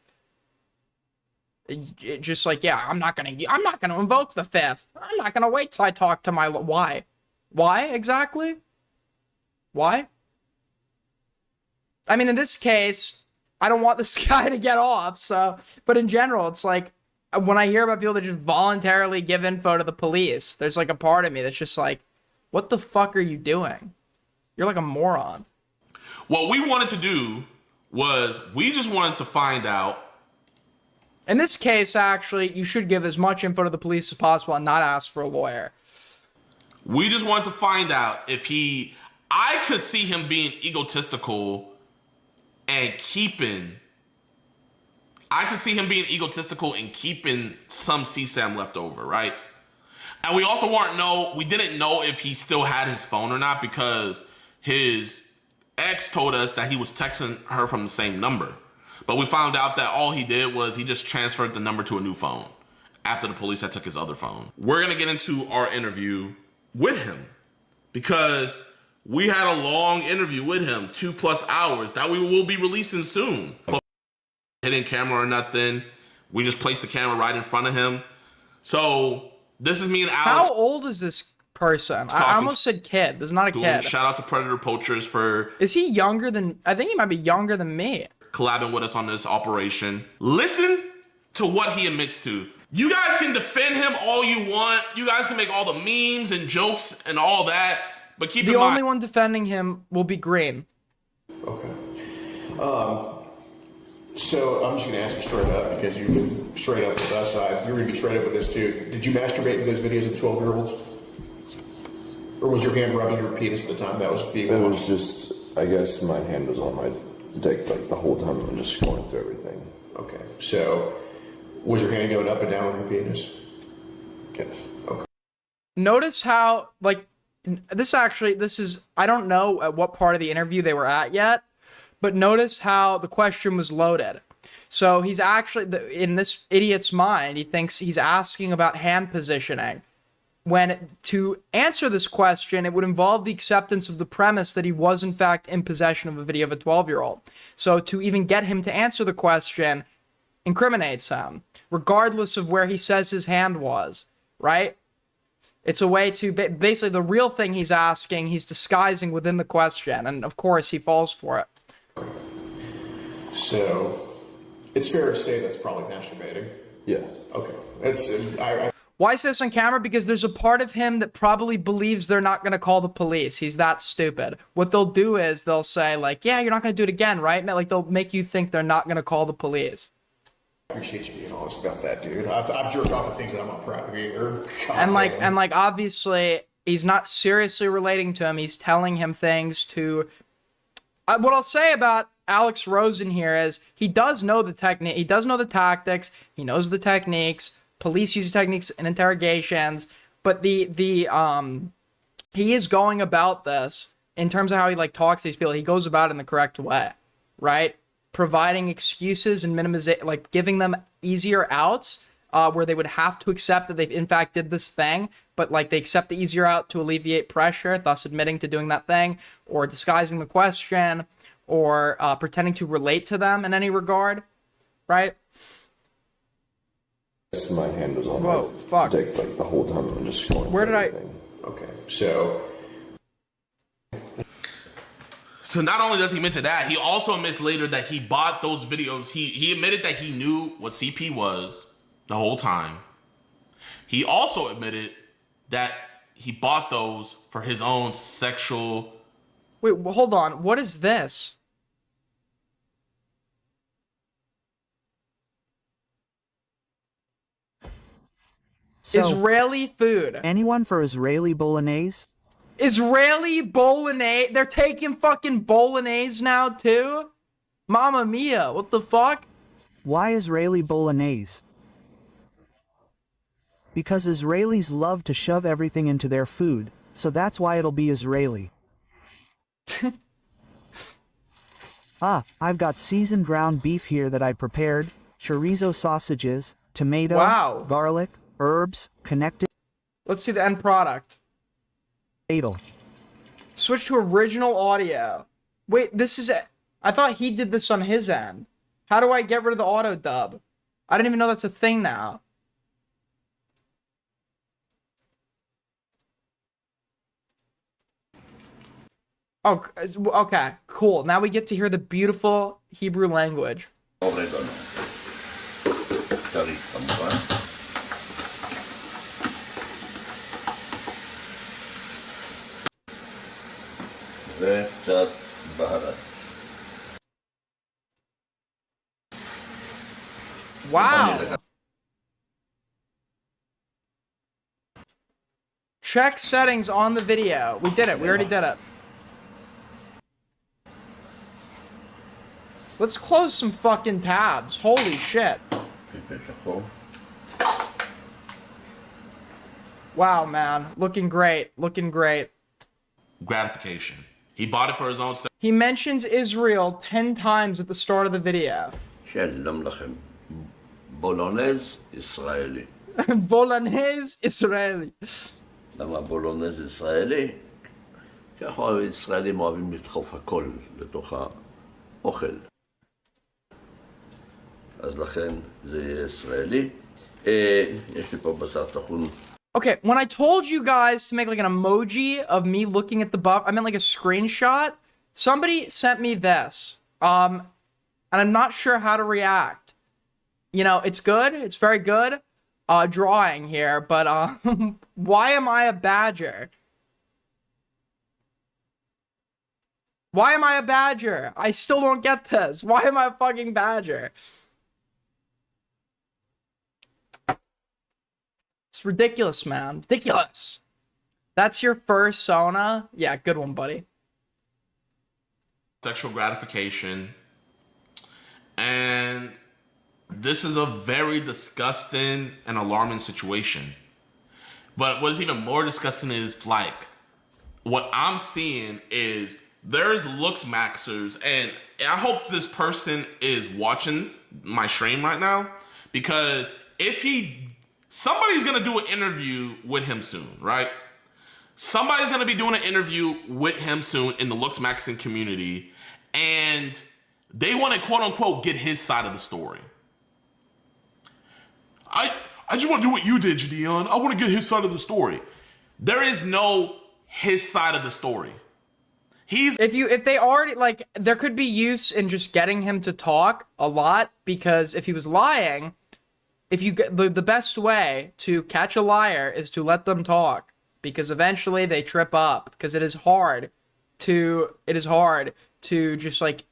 it just like, yeah, I'm not gonna invoke the fifth. I'm not gonna wait till I talk to my why exactly? Why? I mean, in this case, I don't want this guy to get off. So, but in general, it's like when I hear about people that just voluntarily give info to the police, there's like a part of me that's just like, what the fuck are you doing? You're like a moron. What we wanted to do was we just wanted to find out. In this case, actually, you should give as much info to the police as possible and not ask for a lawyer. We just wanted to find out if I could see him being egotistical and keeping some CSAM left over, right? And we also we didn't know if he still had his phone or not, because his ex told us that he was texting her from the same number. But we found out that all he did was he just transferred the number to a new phone after the police had took his other phone. We're going to get into our interview with him because we had a long interview with him, 2+ hours, that we will be releasing soon. But hidden camera or nothing. We just placed the camera right in front of him. So this is me and Alex. How old is this person? I almost said kid. This is not a kid. Shout out to Predator Poachers for... Is he younger than... I think he might be younger than me. Collabing with us on this operation. Listen to what he admits to. You guys can defend him all you want. You guys can make all the memes and jokes and all that. But keep in mind... The only one defending him will be Green. Okay. So I'm just going to ask you straight up, because you've been straight up with us. You're going to be straight up with this too. Did you masturbate with those videos of 12-year-olds? Or was your hand rubbing your penis at the time that was being watched? It was just, I guess my hand was on my dick like the whole time. I'm just going through everything. Okay. So was your hand going up and down on your penis? Yes. Okay. Notice how, like, this is, I don't know at what part of the interview they were at yet, but notice how the question was loaded. So he's actually, in this idiot's mind, he thinks he's asking about hand positioning. When to answer this question, it would involve the acceptance of the premise that he was in fact in possession of a video of a 12-year-old. So to even get him to answer the question incriminates him, regardless of where he says his hand was, right? It's a way to, basically the real thing he's asking, he's disguising within the question, and of course he falls for it. So it's fair to say that's probably masturbating. Yeah. Okay. Why is this on camera? Because there's a part of him that probably believes they're not going to call the police. He's that stupid. What they'll do is they'll say, like, yeah, you're not going to do it again, right? Like, they'll make you think they're not going to call the police. I appreciate you being honest about that, dude. I've jerked off at things that I'm not proud of either. And like, obviously, he's not seriously relating to him. He's telling him things to... what I'll say about Alex Rosen here is he does know the technique. He does know the tactics. He knows the techniques. Police use techniques in interrogations, but he is going about this in terms of how he like talks to these people. He goes about it in the correct way, right? Providing excuses and minimization, like giving them easier outs where they would have to accept that they in fact did this thing, but like they accept the easier out to alleviate pressure, thus admitting to doing that thing, or disguising the question, or pretending to relate to them in any regard, right? My hand was on Whoa, fuck. Dick, like the whole time I'm just scrolling. Where did Okay, so not only does he admit to that, he also admits later that he bought those videos. He admitted that he knew what CP was the whole time. He also admitted that he bought those for his own sexual... Wait, well, hold on. What is this? So, Israeli food. Anyone for Israeli bolognese? Israeli bolognese? They're taking fucking bolognese now, too? Mamma mia, what the fuck? Why Israeli bolognese? Because Israelis love to shove everything into their food, so that's why it'll be Israeli. I've got seasoned ground beef here that I prepared, chorizo sausages, tomato, Wow. garlic, herbs, connected. Let's see the end product. Fatal. Switch to original audio. Wait, this is... I thought he did this on his end. How do I get rid of the auto dub? I didn't even know that's a thing now. Oh, okay, cool. Now we get to hear the beautiful Hebrew language. Wow. Check settings on the video. We did it. We already did it. Let's close some fucking tabs. Holy shit. Wow, man. Looking great. Looking great. gratification. He bought it for his own... He mentions Israel 10 times at the start of the video. שלום לכם. בולונז ישראלי. בולונז ישראלי. למה בולונז ישראלי? ככה הישראלים אוהבים לדחוף הכל לתוך האוכל. אז לכן זה יהיה ישראלי. יש לי פה בשר טחון. Okay, when I told you guys to make like an emoji of me looking at the buff, I meant like a screenshot. Somebody sent me this. And I'm not sure how to react. You know, it's good. It's very good. Drawing here, but why am I a badger? Why am I a badger? I still don't get this. Why am I a fucking badger? It's ridiculous, man. Ridiculous. That's your first Sona? Yeah, good one, buddy. Sexual gratification. And this is a very disgusting and alarming situation. But what's even more disgusting is, like, what I'm seeing is there's looks maxers, and I hope this person is watching my stream right now, because if somebody's gonna do an interview with him soon, right? Somebody's gonna be doing an interview with him soon in the looks maxing community, and they want to quote unquote get his side of the story. I just want to do what you did, Jadion. I want to get his side of the story. There is no his side of the story. If they already, like, there could be use in just getting him to talk a lot, because if he was lying, if you get the best way to catch a liar is to let them talk, because eventually they trip up, because it is hard to just like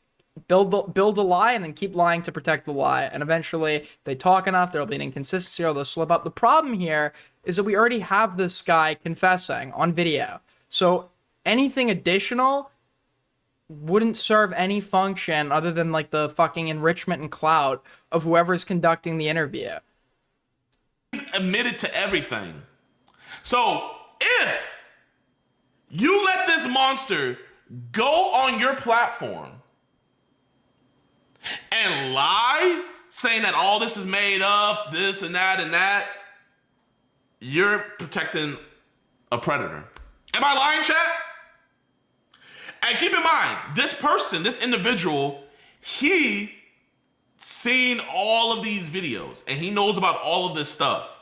build a lie and then keep lying to protect the lie, and eventually they talk enough, there'll be an inconsistency, or they'll slip up. The problem here is that we already have this guy confessing on video, so anything additional wouldn't serve any function other than like the fucking enrichment and clout of whoever's conducting the interview. He's admitted to everything. So if you let this monster go on your platform and lie saying that all this is made up, this and that, you're protecting a predator. Am I lying, chat? And keep in mind, this person, this individual, he seen all of these videos and he knows about all of this stuff.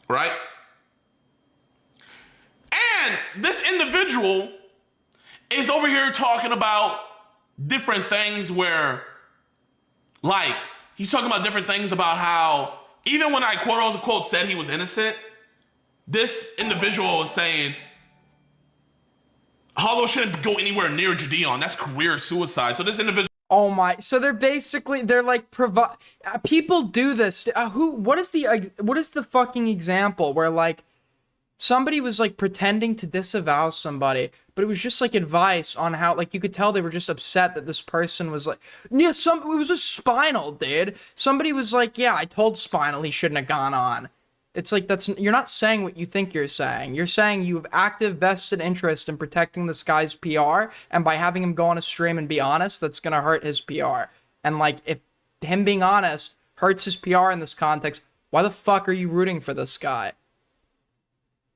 Right? And this individual is over here talking about different things where, like, he's talking about different things about how, even when I quote unquote said he was innocent, this individual is saying, Hollow shouldn't go anywhere near Jadeon. That's career suicide. So this individual. Oh my! So they're like people do this. What is the fucking example where like somebody was like pretending to disavow somebody, but it was just like advice on how, like, you could tell they were just upset that this person was like, yeah, it was a Spinal, dude. Somebody was like, yeah, I told Spinal he shouldn't have gone on. It's like, you're not saying what you think you're saying. You're saying you have active vested interest in protecting this guy's PR, and by having him go on a stream and be honest, that's gonna hurt his PR. And like, if him being honest hurts his PR in this context, why the fuck are you rooting for this guy?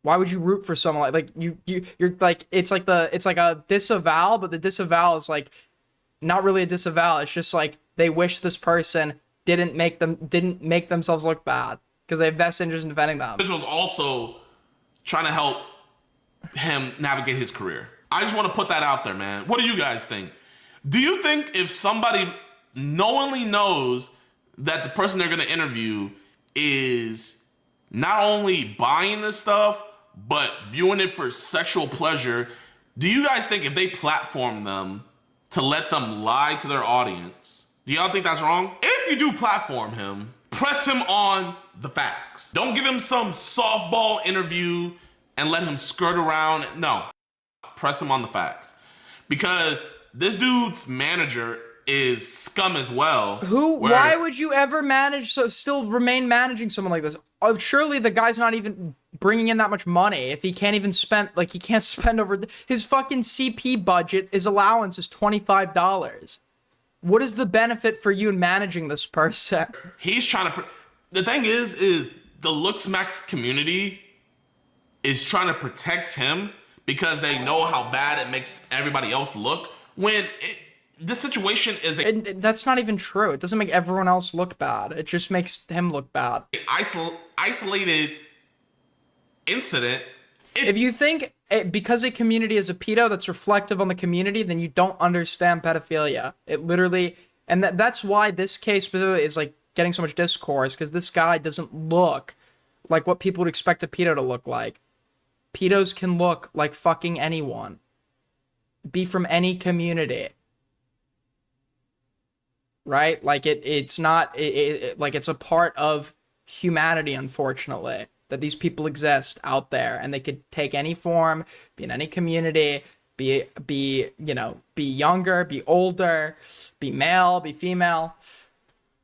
Why would you root for someone like you're like, it's like a disavow, but the disavow is like not really a disavow. It's just like they wish this person didn't make themselves look bad because they have best interest in defending them. Individual's also trying to help him navigate his career. I just want to put that out there, man. What do you guys think? Do you think if somebody knowingly knows that the person they're going to interview is not only buying this stuff, but viewing it for sexual pleasure, do you guys think if they platform them to let them lie to their audience, do y'all think that's wrong? If you do platform him, press him on the facts. Don't give him some softball interview and let him skirt around. No, press him on the facts. Because this dude's manager is scum as well. Why would you ever still remain managing someone like this? Oh, surely the guy's not even bringing in that much money if he can't even spend, like, he can't spend over his fucking CP budget. His allowance is $25. What is the benefit for you in managing this person? He's trying to, the thing is the Looks Max community is trying to protect him because they know how bad it makes everybody else look when this situation is that's not even true. It doesn't make everyone else look bad. It just makes him look bad. Isolated incident. If you think because a community is a pedo that's reflective on the community, then you don't understand pedophilia. It literally, and that's why this case specifically is like getting so much discourse, because this guy doesn't look like what people would expect a pedo to look like. Pedos can look like fucking anyone. Be from any community. Right? Like it's not like it's a part of humanity, unfortunately, that these people exist out there, and they could take any form, be in any community, be younger, be older, be male, be female.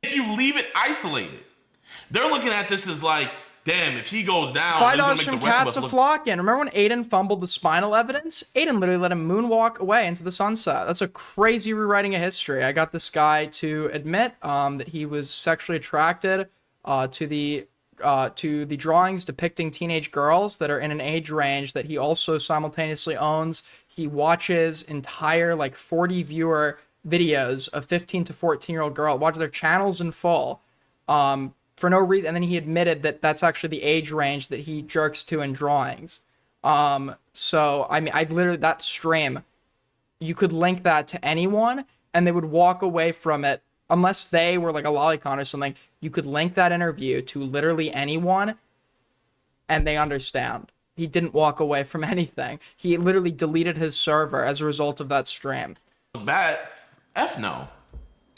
If you leave it isolated, they're looking at this as like, damn, if he goes down, $5 from cats a flocking. Remember when Aiden fumbled the Spinal evidence? Aiden literally let him moonwalk away into the sunset. That's a crazy rewriting of history. I got this guy to admit that he was sexually attracted to the drawings depicting teenage girls that are in an age range that he also simultaneously owns. He watches entire like 40 viewer videos of 15 to 14-year-old girl, watch their channels in full. For no reason, and then he admitted that that's actually the age range that he jerks to in drawings. So I mean, I literally, that stream, you could link that to anyone, and they would walk away from it unless they were like a lolicon or something. You could link that interview to literally anyone, and they understand. He didn't walk away from anything. He literally deleted his server as a result of that stream. Bad, F no.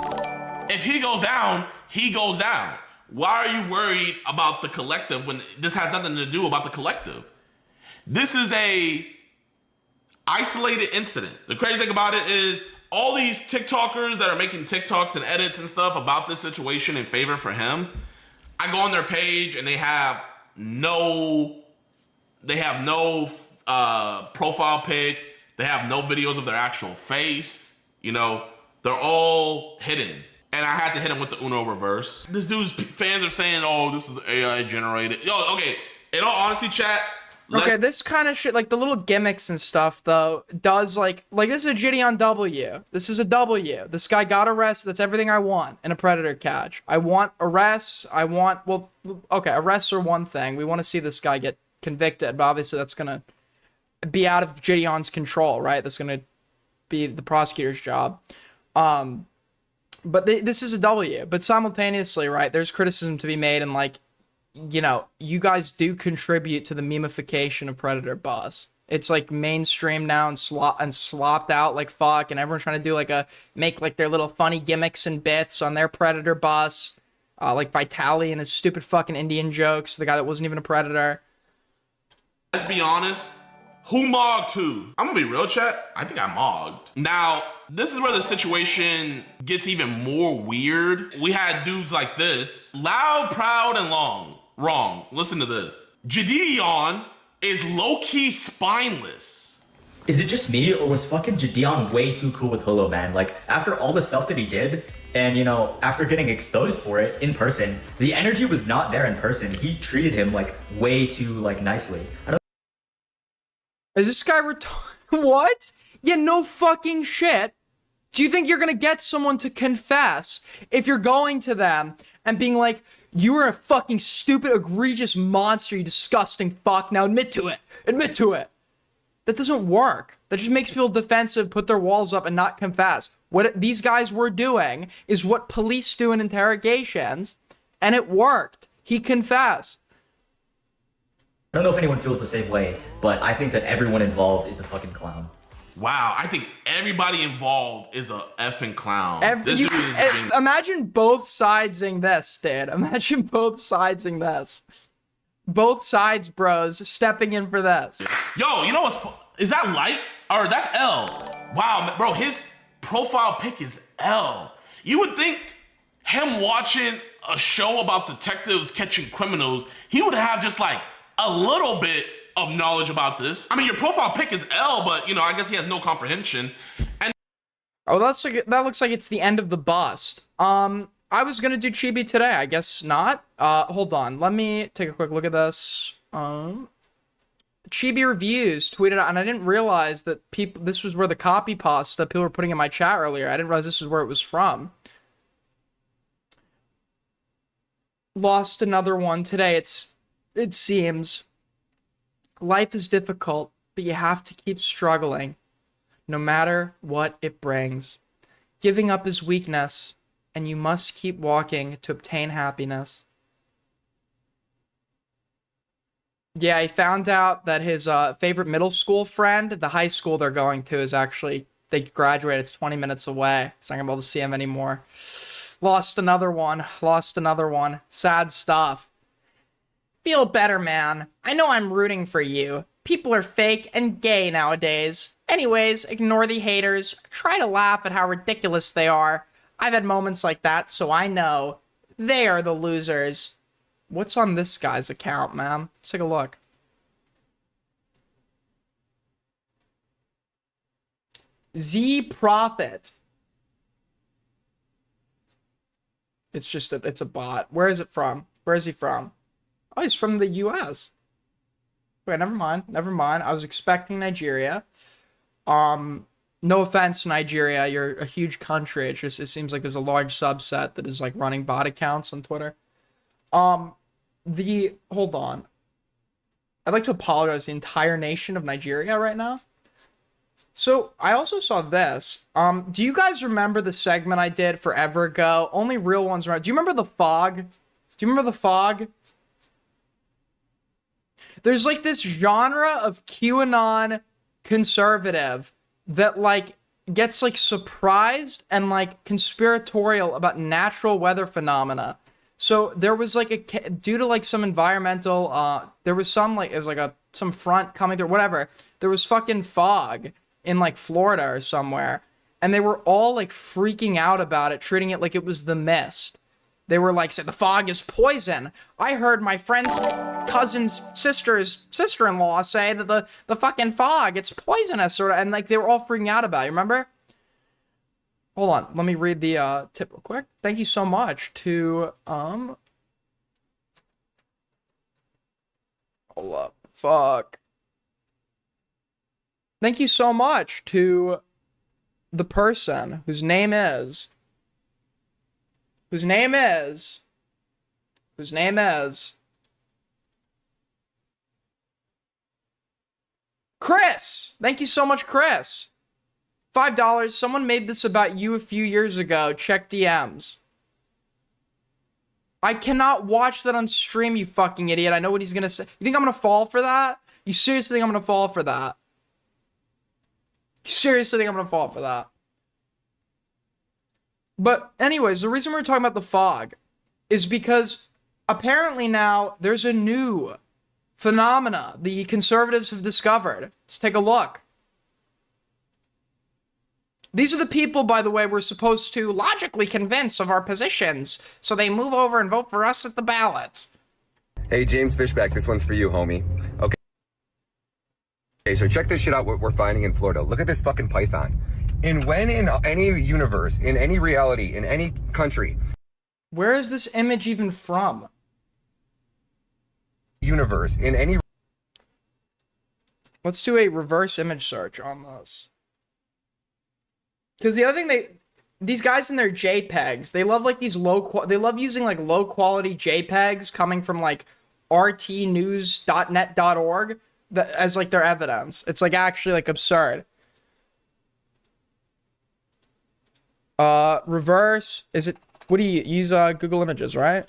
If he goes down, he goes down. Why are you worried about the collective when this has nothing to do about the collective? This is a isolated incident. The crazy thing about it is all these TikTokers that are making TikToks and edits and stuff about this situation in favor for him, I go on their page and they have no profile pic. They have no videos of their actual face. You know, they're all hidden. and I had to hit him with the Uno reverse. This dude's fans are saying, "Oh, this is AI generated." Yo, okay. In all honesty, chat. Okay, this kind of shit, like the little gimmicks and stuff, though, does like this is a Gideon W. This is a W. This guy got arrested. That's everything I want in a predator catch. I want arrests. I want, well, okay, arrests are one thing. We want to see this guy get convicted, but obviously that's gonna be out of Gideon's control, right? That's gonna be the prosecutor's job. But this is a W. But simultaneously, right, there's criticism to be made, and like, you know, you guys do contribute to the memification of Predator Bus. It's like mainstream now and slopped out like fuck, and everyone's trying to do like make like their little funny gimmicks and bits on their Predator Bus. Like Vitaly and his stupid fucking Indian jokes, the guy that wasn't even a Predator. Let's be honest. Who mogged who? I'm gonna be real, chat. I think I mogged. Now, this is where the situation gets even more weird. We had dudes like this. Loud, proud, and long. Wrong. Listen to this. Gideon is low-key spineless. Is it just me, or was fucking Gideon way too cool with Holo, man? Like, after all the stuff that he did, and, you know, after getting exposed for it in person, the energy was not there in person. He treated him, like, way too, like, nicely. Is this guy what? Yeah, no fucking shit. Do you think you're gonna get someone to confess if you're going to them and being like, you are a fucking stupid, egregious monster, you disgusting fuck, now admit to it. Admit to it. That doesn't work. That just makes people defensive, put their walls up, and not confess. What these guys were doing is what police do in interrogations, and it worked. He confessed. I don't know if anyone feels the same way, but I think that everyone involved is a fucking clown. Wow, I think everybody involved is a effing clown. Imagine both sidesing this, dude. Imagine both sidesing this. Both sides, bros, stepping in for this. Yo, you know what's is that light? Or that's L. Wow, bro, his profile pic is L. You would think him watching a show about detectives catching criminals, he would have just like a little bit of knowledge about this. I mean, your profile pic is L, but you know, I guess he has no comprehension. And oh, that looks like it's the end of the bust. I was gonna do Chibi today, I guess not. Hold on, let me take a quick look at this. Chibi Reviews tweeted out, and I didn't realize that this was where the copy pasta people were putting in my chat earlier. I didn't realize this was where it was from. Lost another one today. It seems life is difficult, but you have to keep struggling, no matter what it brings. Giving up is weakness, and you must keep walking to obtain happiness. Yeah, he found out that his favorite middle school friend, the high school they're going to, is actually, they graduated, it's 20 minutes away. It's not going to be able to see him anymore. Lost another one. Sad stuff. Feel better, man. I know I'm rooting for you. People are fake and gay nowadays. Anyways, ignore the haters. Try to laugh at how ridiculous they are. I've had moments like that, so I know. They are the losers. What's on this guy's account, man? Let's take a look. Z Profit. It's a bot. Where is it from? Where is he from? Oh, he's from the US. Wait, never mind. I was expecting Nigeria. No offense, Nigeria. You're a huge country. It seems like there's a large subset that is like running bot accounts on Twitter. Hold on. I'd like to apologize to the entire nation of Nigeria right now. So, I also saw this. Do you guys remember the segment I did forever ago? Only real ones remember. Do you remember the fog? There's like this genre of QAnon conservative that like gets like surprised and like conspiratorial about natural weather phenomena. So there was like due to like some environmental, there was some like, it was like some front coming through, whatever. There was fucking fog in like Florida or somewhere. And they were all like freaking out about it, treating it like it was the mist. They were like, the fog is poison. I heard my friend's cousin's sister-in-law say that the fucking fog, it's poisonous, sort of, and like they were all freaking out about it, remember? hold on. Let me read the tip real quick. Thank you so much to hold up. Fuck. Thank you so much to the person whose name is Chris. Thank you so much, Chris. $5. Someone made this about you a few years ago. Check DMs. I cannot watch that on stream, you fucking idiot. I know what he's gonna say. You think I'm gonna fall for that? You seriously think I'm gonna fall for that? You seriously think I'm gonna fall for that? But anyways, the reason we're talking about the fog is because apparently now there's a new phenomena the conservatives have discovered. Let's take a look. These are the people, by the way, we're supposed to logically convince of our positions, so they move over and vote for us at the ballot. Hey, James Fishback, this one's for you, homie. Okay. Okay, so check this shit out, what we're finding in Florida. Look at this fucking python. In any universe, in any reality, in any country. Where is this image even from? Universe, in any... Let's do a reverse image search on this. Because the other thing these guys in their JPEGs, they love like these they love using like low quality JPEGs coming from like rtnews.net.org as like their evidence. It's like actually like absurd. Reverse, is it, what do you use? Google Images, right?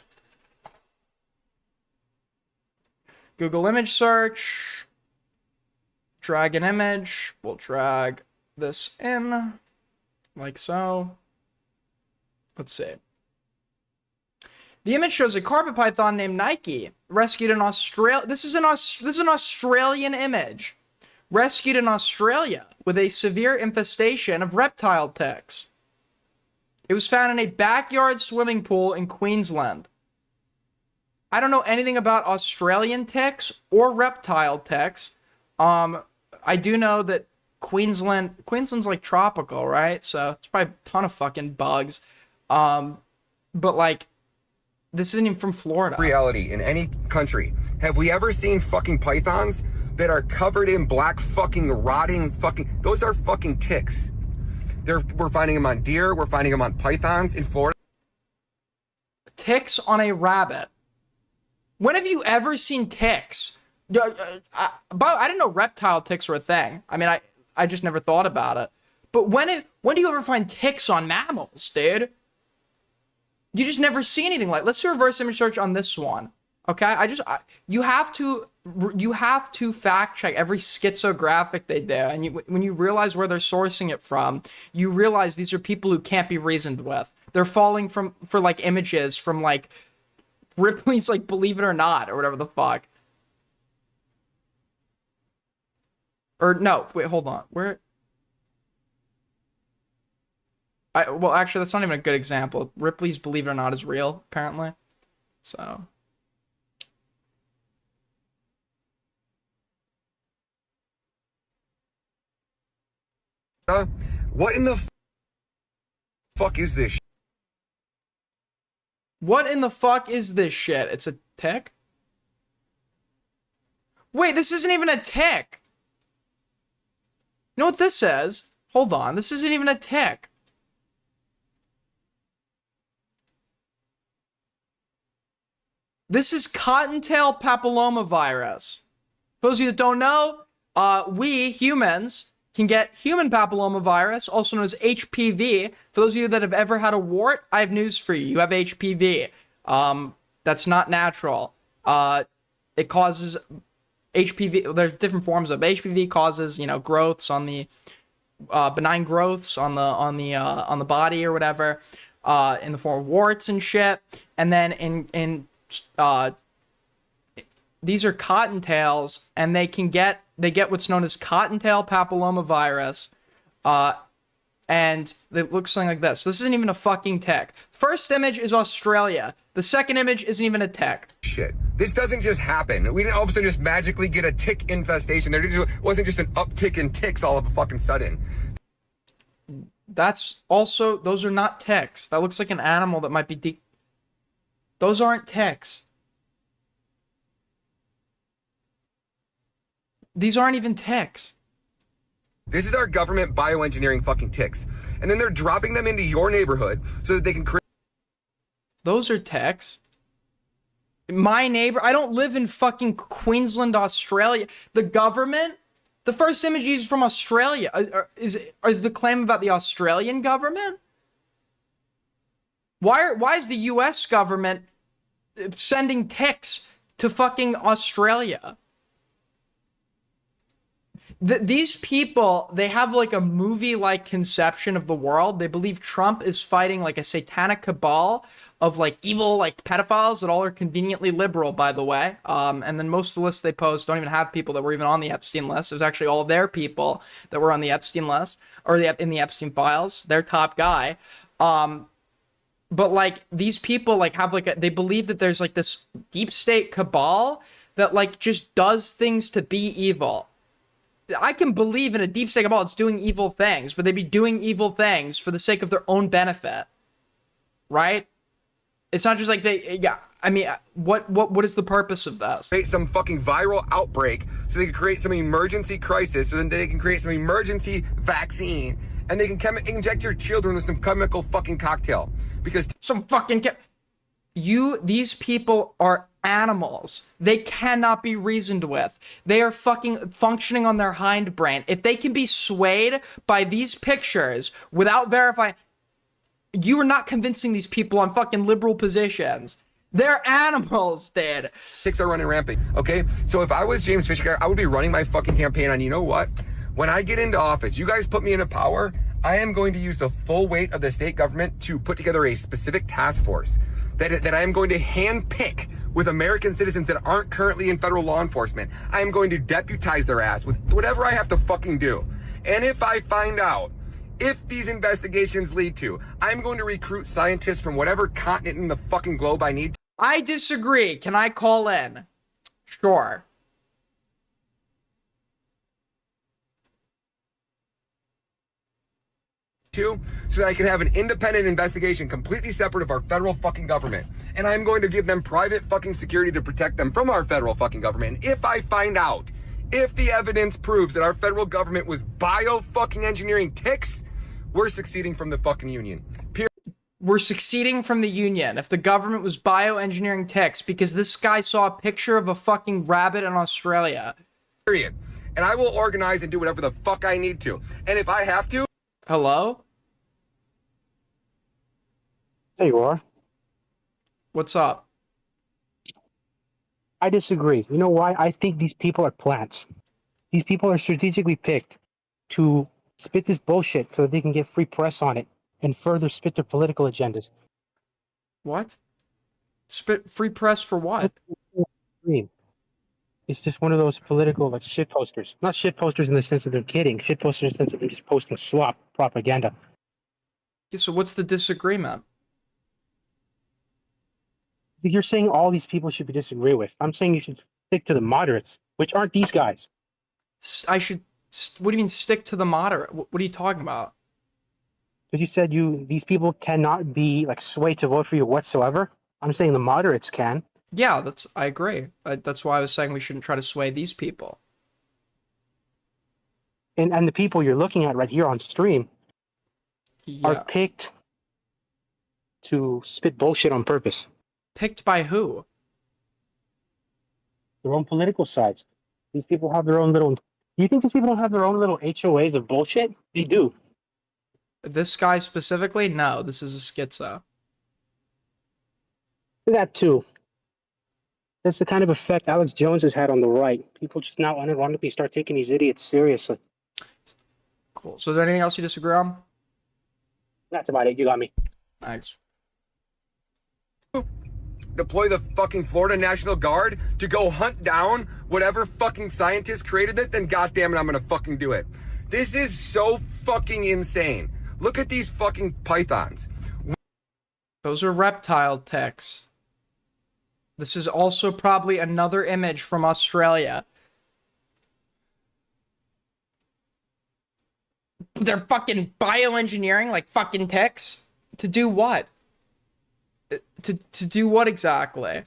Google image search, drag an image, we'll drag this in. Like so. Let's see. The image shows a carpet python named Nike, rescued in Australia. This is an Australian image. Rescued in Australia with a severe infestation of reptile ticks. It was found in a backyard swimming pool in Queensland. I don't know anything about Australian ticks or reptile ticks. I do know that Queensland's like tropical, right? So it's probably a ton of fucking bugs. But like, this isn't even from Florida. Reality, in any country. Have we ever seen fucking pythons that are covered in black fucking rotting fucking... Those are fucking ticks. We're finding them on deer. We're finding them on pythons in Florida. Ticks on a rabbit. When have you ever seen ticks? I didn't know reptile ticks were a thing. I mean, I just never thought about it. But when do you ever find ticks on mammals, dude? You just never see anything like. Let's do a reverse image search on this one. Okay, you have to fact check every schizographic they do, and when you realize where they're sourcing it from, you realize these are people who can't be reasoned with. They're falling for like images from like Ripley's like Believe It or Not or whatever the fuck. Or no, wait, hold on. Where? Well, actually, that's not even a good example. Ripley's Believe It or Not is real, apparently. So. What in the fuck is this? What in the fuck is this shit? It's a tick? Wait, this isn't even a tick. You know what this says? Hold on, this isn't even a tick. This is cottontail papillomavirus. For those of you that don't know, we humans can get human papillomavirus, also known as HPV. For those of you that have ever had a wart, I have news for you. You have HPV. That's not natural. It causes HPV. There's different forms of HPV. Causes, you know, growths on the benign growths on the body or whatever, in the form of warts and shit. And then these are cottontails, and they get what's known as cottontail papillomavirus, and it looks something like this. This isn't even a fucking tick. First image is Australia. The second image isn't even a tick. Shit. This doesn't just happen. We didn't all of a sudden just magically get a tick infestation. There wasn't just an uptick in ticks all of a fucking sudden. That's also, those are not ticks. That looks like an animal that might be those aren't ticks. These aren't even ticks. This is our government bioengineering fucking ticks. And then they're dropping them into your neighborhood so that they can create. Those are ticks. My neighbor, I don't live in fucking Queensland, Australia. The government, the first image used from Australia is the claim about the Australian government? Why is the US government sending ticks to fucking Australia? These people, they have like a movie-like conception of the world. They believe Trump is fighting like a satanic cabal of like evil like pedophiles that all are conveniently liberal, by the way. And then most of the lists they post don't even have people that were even on the Epstein list. It was actually all their people that were on the Epstein list or in the Epstein files. Their top guy. But like these people like have like they believe that there's like this deep state cabal that like just does things to be evil. I can believe in a deep state cabal that's doing evil things, but they'd be doing evil things for the sake of their own benefit, right? It's not just like I mean, what is the purpose of this? Create some fucking viral outbreak so they can create some emergency crisis, so then they can create some emergency vaccine, and they can inject your children with some chemical fucking cocktail because some fucking these people are animals. They cannot be reasoned with. They are fucking functioning on their hindbrain. If they can be swayed by these pictures without verifying, you are not convincing these people on fucking liberal positions. They're animals, dude. Ticks are running rampant, okay? So if I was James Fishback, I would be running my fucking campaign on, you know what? When I get into office, you guys put me into power, I am going to use the full weight of the state government to put together a specific task force that I am going to hand pick with American citizens that aren't currently in federal law enforcement. I am going to deputize their ass with whatever I have to fucking do. And if I find out, if these investigations lead to, I'm going to recruit scientists from whatever continent in the fucking globe I need. I disagree. Can I call in? Sure. So that I can have an independent investigation completely separate of our federal fucking government. And I'm going to give them private fucking security to protect them from our federal fucking government. And if I find out, if the evidence proves that our federal government was bio fucking engineering ticks, we're succeeding from the fucking union. We're succeeding from the union if the government was bioengineering ticks because this guy saw a picture of a fucking rabbit in Australia. Period. And I will organize and do whatever the fuck I need to. And if I have to... Hello? There you are. What's up? I disagree. You know why? I think these people are plants. These people are strategically picked to spit this bullshit so that they can get free press on it and further spit their political agendas. What? Spit free press for what? It's just one of those political like shit posters. Not shit posters in the sense that they're kidding. Shit posters in the sense that they're just posting slop propaganda. Yeah, so what's the disagreement? You're saying all these people should be disagreed with. I'm saying you should stick to the moderates, which aren't these guys. I should... What do you mean stick to the moderate? What are you talking about? Because you said these people cannot be like swayed to vote for you whatsoever. I'm saying the moderates can. Yeah, I agree. That's why I was saying we shouldn't try to sway these people. And the people you're looking at right here on stream are picked to spit bullshit on purpose. Picked by who? Their own political sides. These people have their own little... You think these people don't have their own little HOAs of bullshit? They do. This guy specifically? No, this is a schizo. That too. That's the kind of effect Alex Jones has had on the right. People just now unironically start taking these idiots seriously. Cool. So is there anything else you disagree on? That's about it. You got me. Thanks. Deploy the fucking Florida National Guard to go hunt down whatever fucking scientist created it, then goddamn it, I'm gonna fucking do it. This is so fucking insane. Look at these fucking pythons. Those are reptile ticks. This is also probably another image from Australia. They're fucking bioengineering like fucking ticks to do what? To do what exactly?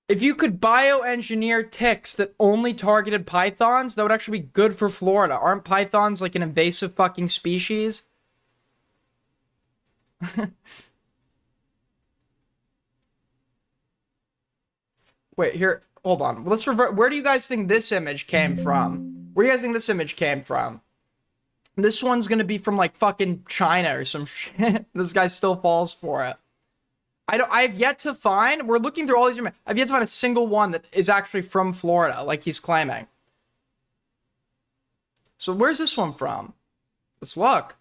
If you could bioengineer ticks that only targeted pythons, that would actually be good for Florida. Aren't pythons like an invasive fucking species? Wait, here, hold on. Let's revert. Where do you guys think this image came from? Where do you guys think this image came from? This one's gonna be from like fucking China or some shit. This guy still falls for it. I've yet to find, we're looking through all these, I've yet to find a single one that is actually from Florida, like he's claiming. So where's this one from? Let's look.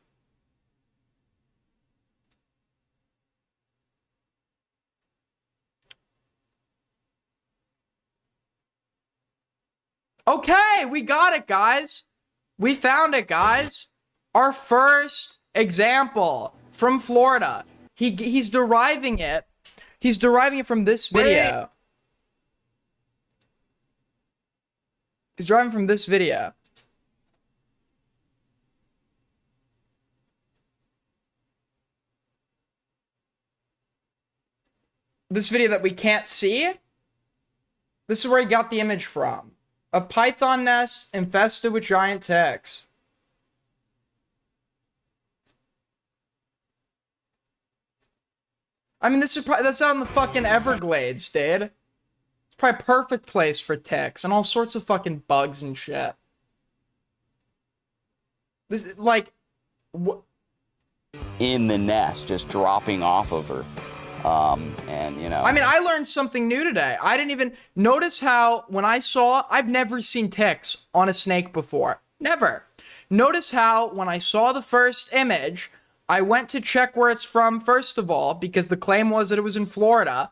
Okay, we got it, guys. We found it, guys. Our first example from Florida. He's deriving it. He's deriving it from this video. He's deriving from this video. This video that we can't see. This is where he got the image from. Of python nests infested with giant ticks. I mean, this is probably, that's out in the fucking Everglades, dude. It's probably a perfect place for ticks and all sorts of fucking bugs and shit. This, like, what? In the nest, just dropping off of her. And, you know. I mean, I learned something new today. I didn't even notice how, when I saw, I've never seen ticks on a snake before. Never. Notice how, when I saw the first image, I went to check where it's from, first of all, because the claim was that it was in Florida.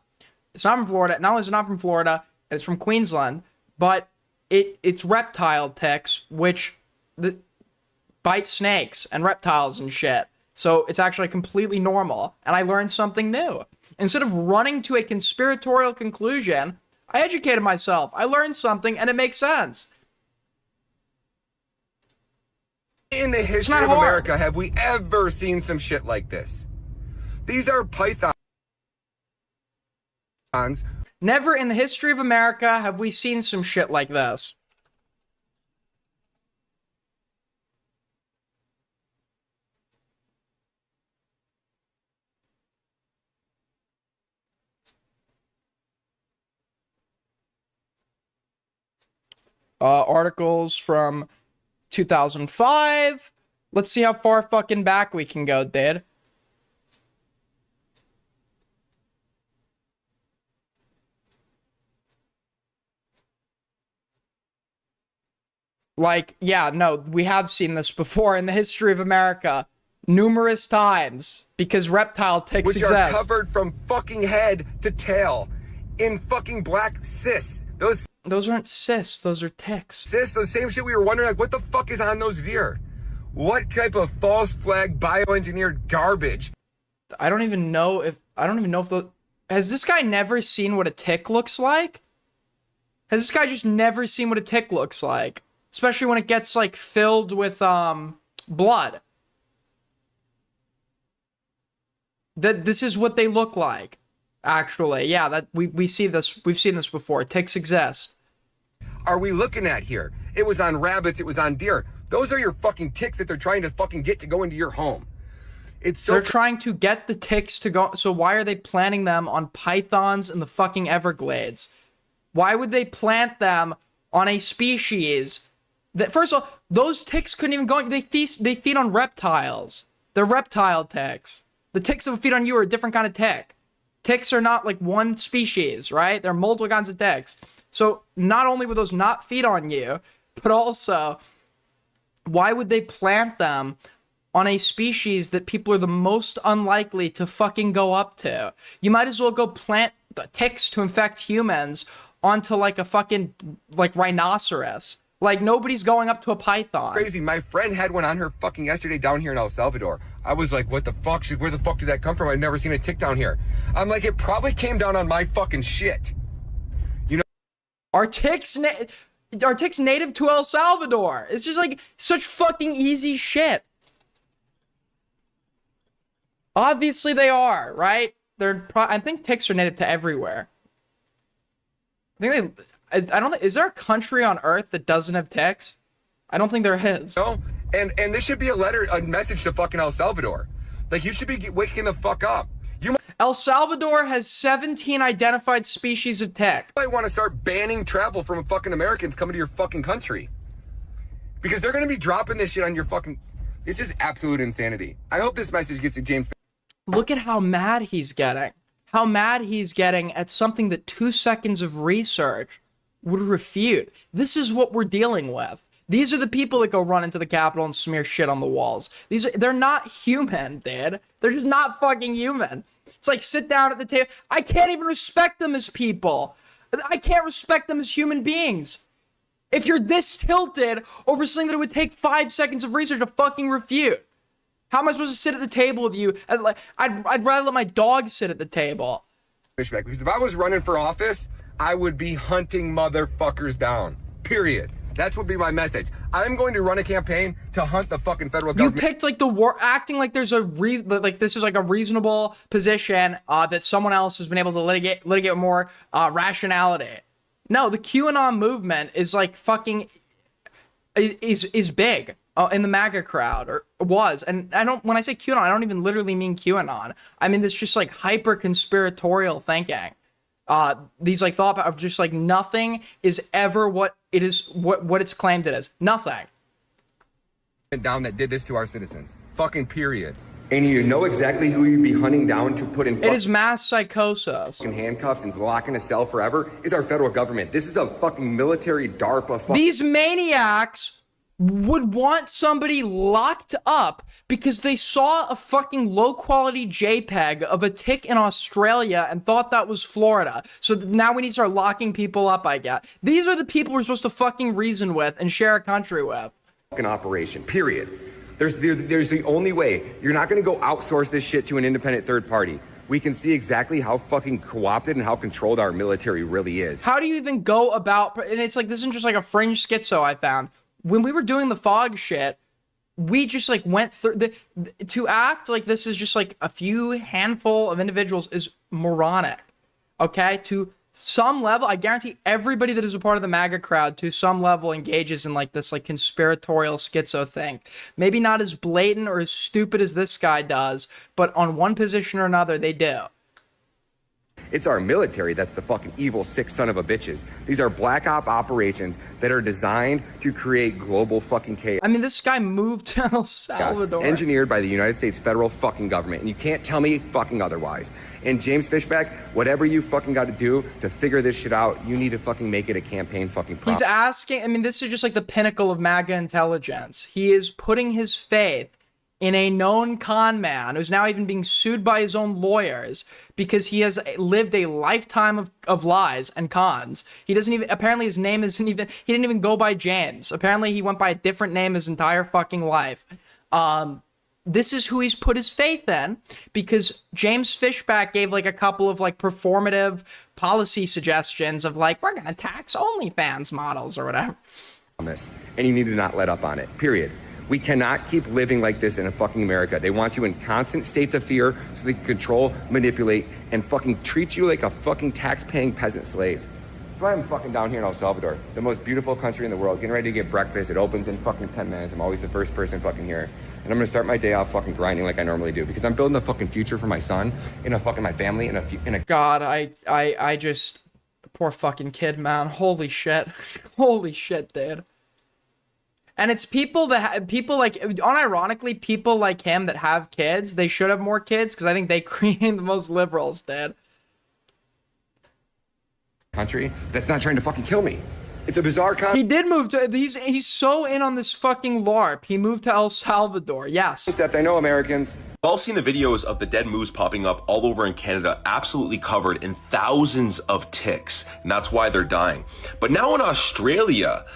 It's not from Florida. Not only is it not from Florida, it's from Queensland, but it's reptile ticks, which bite snakes and reptiles and shit. So it's actually completely normal, and I learned something new. Instead of running to a conspiratorial conclusion, I educated myself. I learned something, and it makes sense. In the history of America, have we ever seen some shit like this? These are pythons. Never in the history of America have we seen some shit like this. Articles from 2005. Let's see how far fucking back we can go, dude. Like, yeah, no, we have seen this before in the history of America numerous times because reptile ticks exist. Which are covered from fucking head to tail in fucking black cysts. Those aren't cysts, those are ticks. Cysts, the same shit we were wondering, like, what the fuck is on those deer? What type of false flag bioengineered garbage? I don't even know if has this guy never seen what a tick looks like? Has this guy just never seen what a tick looks like? Especially when it gets, like, filled with, blood. This is what they look like. Actually, yeah, that we see this. We've seen this before. Ticks exist. Are we looking at here? It was on rabbits. It was on deer. Those are your fucking ticks that they're trying to fucking get to go into your home. They're trying to get the ticks to go. So why are they planting them on pythons in the fucking Everglades? Why would they plant them on a species that, first of all, those ticks couldn't even go. They feed on reptiles. They're reptile ticks. The ticks that would feed on you are a different kind of tick. Ticks are not like one species, right? There are multiple kinds of ticks. So not only would those not feed on you, but also, why would they plant them on a species that people are the most unlikely to fucking go up to? You might as well go plant the ticks to infect humans onto like a fucking like rhinoceros. Like nobody's going up to a python. Crazy. My friend had one on her fucking yesterday down here in El Salvador. I was like, what the fuck? Where the fuck did that come from? I've never seen a tick down here. I'm like, it probably came down on my fucking shit. You know? Are ticks... Are ticks native to El Salvador? It's just like such fucking easy shit. Obviously they are, right? I think ticks are native to everywhere. I don't think, is there a country on earth that doesn't have ticks? I don't think there is. No, and this should be a message to fucking El Salvador. Like, you should be waking the fuck up. El Salvador has 17 identified species of tick. You might want to start banning travel from fucking Americans coming to your fucking country. Because they're going to be dropping this shit on your fucking... This is absolute insanity. I hope this message gets to James. Look at how mad he's getting. How mad he's getting at something that 2 seconds of research would refute. This is what we're dealing with. These are the people that go run into the Capitol and smear shit on the walls. They're not human, dude. They're just not fucking human. It's like, sit down at the table. I can't even respect them as people. I can't respect them as human beings. If you're this tilted over something that it would take 5 seconds of research to fucking refute. How am I supposed to sit at the table with you? I'd rather let my dog sit at the table. Because if I was running for office, I would be hunting motherfuckers down. Period. That would be my message. I'm going to run a campaign to hunt the fucking federal government. You picked like acting like there's a reason, like this is like a reasonable position that someone else has been able to litigate with more rationality. No, the QAnon movement is like fucking is big in the MAGA crowd, or was. And when I say QAnon, I don't even literally mean QAnon. I mean this just like hyper conspiratorial thinking. These like thought of just like nothing is ever what it is, what it's claimed it is. Nothing. Down that did this to our citizens. Fucking period. And you know exactly who you'd be hunting down to put in. It is mass psychosis. Handcuffs and lock in a cell forever is our federal government. This is a fucking military DARPA. These maniacs would want somebody locked up because they saw a fucking low quality JPEG of a tick in Australia and thought that was Florida. So now we need to start locking people up, I guess. These are the people we're supposed to fucking reason with and share a country with. Fucking operation, period. There's the only way. You're not going to go outsource this shit to an independent third party. We can see exactly how fucking co-opted and how controlled our military really is. How do you even go about, and it's like, this isn't just like a fringe schizo I found. When we were doing the fog shit, we just like went through to act like this is just like a few handful of individuals is moronic. Okay, to some level, I guarantee everybody that is a part of the MAGA crowd to some level engages in like this like conspiratorial schizo thing. Maybe not as blatant or as stupid as this guy does, but on one position or another, they do. It's our military that's the fucking evil, sick son of a bitches. These are black op operations that are designed to create global fucking chaos. I mean, this guy moved to El Salvador. Engineered by the United States federal fucking government, and you can't tell me fucking otherwise. And James Fishback, whatever you fucking got to do to figure this shit out, you need to fucking make it a campaign fucking problem. He's asking, I mean, this is just like the pinnacle of MAGA intelligence. He is putting his faith in a known con man who's now even being sued by his own lawyers because he has lived a lifetime of lies and cons. He doesn't even, apparently his name isn't even, he didn't even go by James. Apparently he went by a different name his entire fucking life. This is who he's put his faith in because James Fishback gave like a couple of like performative policy suggestions of like, we're gonna tax OnlyFans models or whatever. And you need to not let up on it, period. We cannot keep living like this in a fucking America. They want you in constant states of fear so they can control, manipulate, and fucking treat you like a fucking tax-paying peasant slave. That's why I'm fucking down here in El Salvador, the most beautiful country in the world, getting ready to get breakfast. It opens in fucking 10 minutes. I'm always the first person fucking here. And I'm gonna start my day off fucking grinding like I normally do because I'm building the fucking future for my son, in a fucking my family, in a God, I just, poor fucking kid, man. Holy shit. Holy shit, dude. And it's people that people like, unironically, people like him that have kids, they should have more kids because I think they create the most liberals, dude. Country that's not trying to fucking kill me. It's a bizarre He did move to, he's so in on this fucking LARP. He moved to El Salvador, yes. Except I know Americans. We've all seen the videos of the dead moose popping up all over in Canada, absolutely covered in thousands of ticks, and that's why they're dying. But now in Australia,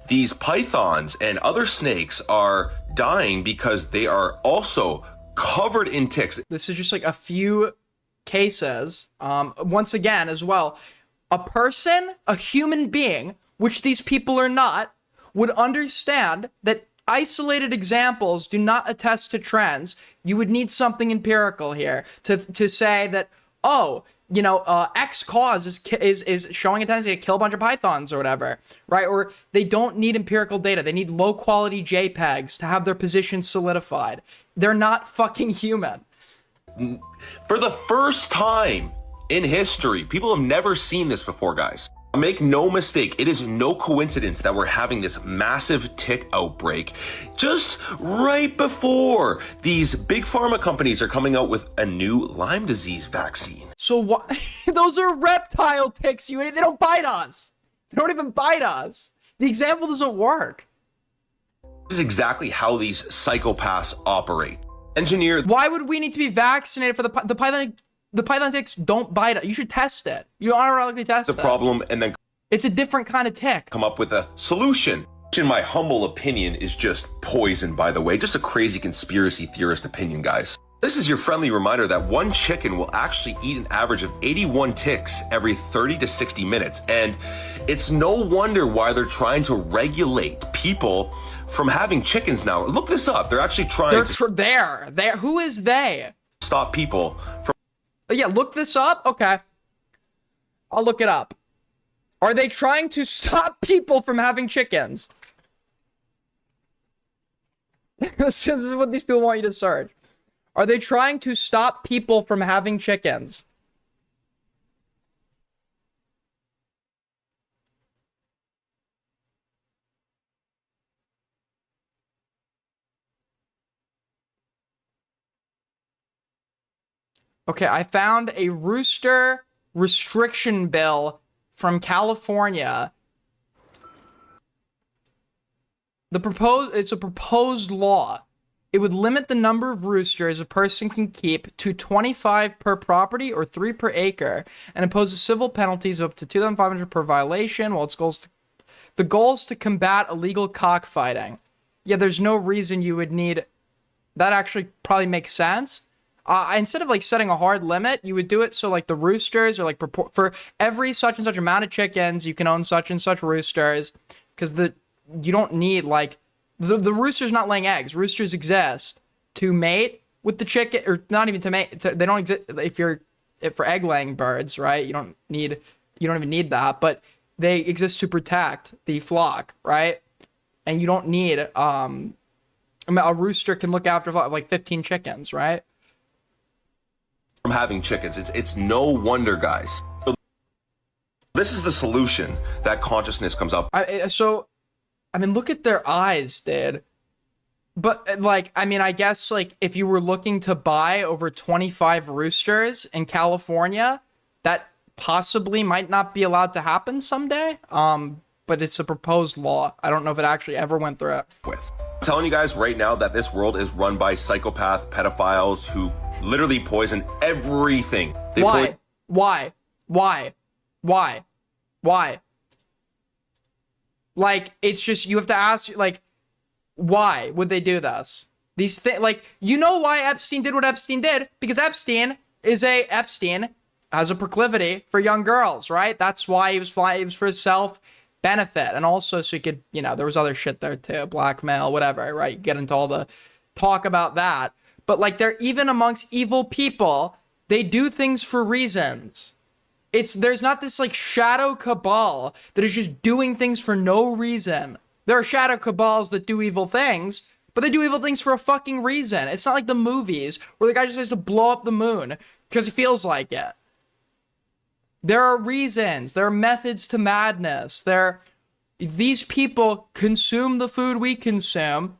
these pythons and other snakes are dying because they are also covered in ticks. This is just like a few cases. Once again, as well, a person, a human being, which these people are not, would understand that isolated examples do not attest to trends. You would need something empirical here to say that, oh, you know, X cause is showing a tendency to kill a bunch of pythons or whatever, right? Or they don't need empirical data. They need low quality JPEGs to have their position solidified. They're not fucking human. For the first time in history, people have never seen this before, guys. Make no mistake, it is no coincidence that we're having this massive tick outbreak just right before these big pharma companies are coming out with a new Lyme disease vaccine. So what? Those are reptile ticks, you idiot. They don't bite us. They don't even bite us. The example doesn't work. This is exactly how these psychopaths operate. Engineer. Why would we need to be vaccinated for the python? The python ticks don't bite it. You should test it. You automatically test the problem and then it's a different kind of tick. Come up with a solution. Which in my humble opinion is just poison, by the way. Just a crazy conspiracy theorist opinion, guys. This is your friendly reminder that one chicken will actually eat an average of 81 ticks every 30 to 60 minutes. And it's no wonder why they're trying to regulate people from having chickens now. Look this up. They're actually trying to... Who is they? Stop people from... Yeah, look this up? Okay. I'll look it up. Are they trying to stop people from having chickens? This is what these people want you to search. Are they trying to stop people from having chickens? Okay, I found a rooster restriction bill from California. It's a proposed law. It would limit the number of roosters a person can keep to 25 per property or 3 per acre, and imposes civil penalties of up to $2,500 per violation. While the goal is to combat illegal cockfighting. Yeah, there's no reason you would need. That actually probably makes sense. Instead of like setting a hard limit, you would do it so like the roosters are like for every such and such amount of chickens, you can own such and such roosters, because you don't need like the rooster's not laying eggs. Roosters exist to mate with the chicken, or not even to mate. They don't exist for egg laying birds, right? You don't even need that, but they exist to protect the flock, right? And you don't need I mean, a rooster can look after like 15 chickens, right? From having chickens. It's no wonder, guys. So this is the solution that consciousness comes up. I mean, look at their eyes, dude. But like, I mean, I guess like if you were looking to buy over 25 roosters in California, that possibly might not be allowed to happen someday. But it's a proposed law. I don't know if it actually ever went through. I'm telling you guys right now that this world is run by psychopath pedophiles who literally poison everything. Why? Like, it's just, you have to ask, like, why would they do this? These things, like, you know why Epstein did what Epstein did? Because Epstein has a proclivity for young girls, right? That's why he was flying. It was for his self-benefit. And also so he could, you know, there was other shit there too. Blackmail, whatever, right? You get into all the talk about that. But, like, they're even amongst evil people, they do things for reasons. There's not this like shadow cabal that is just doing things for no reason. There are shadow cabals that do evil things, but they do evil things for a fucking reason. It's not like the movies where the guy just has to blow up the moon because he feels like it. There are reasons. There are methods to madness. These people consume the food we consume.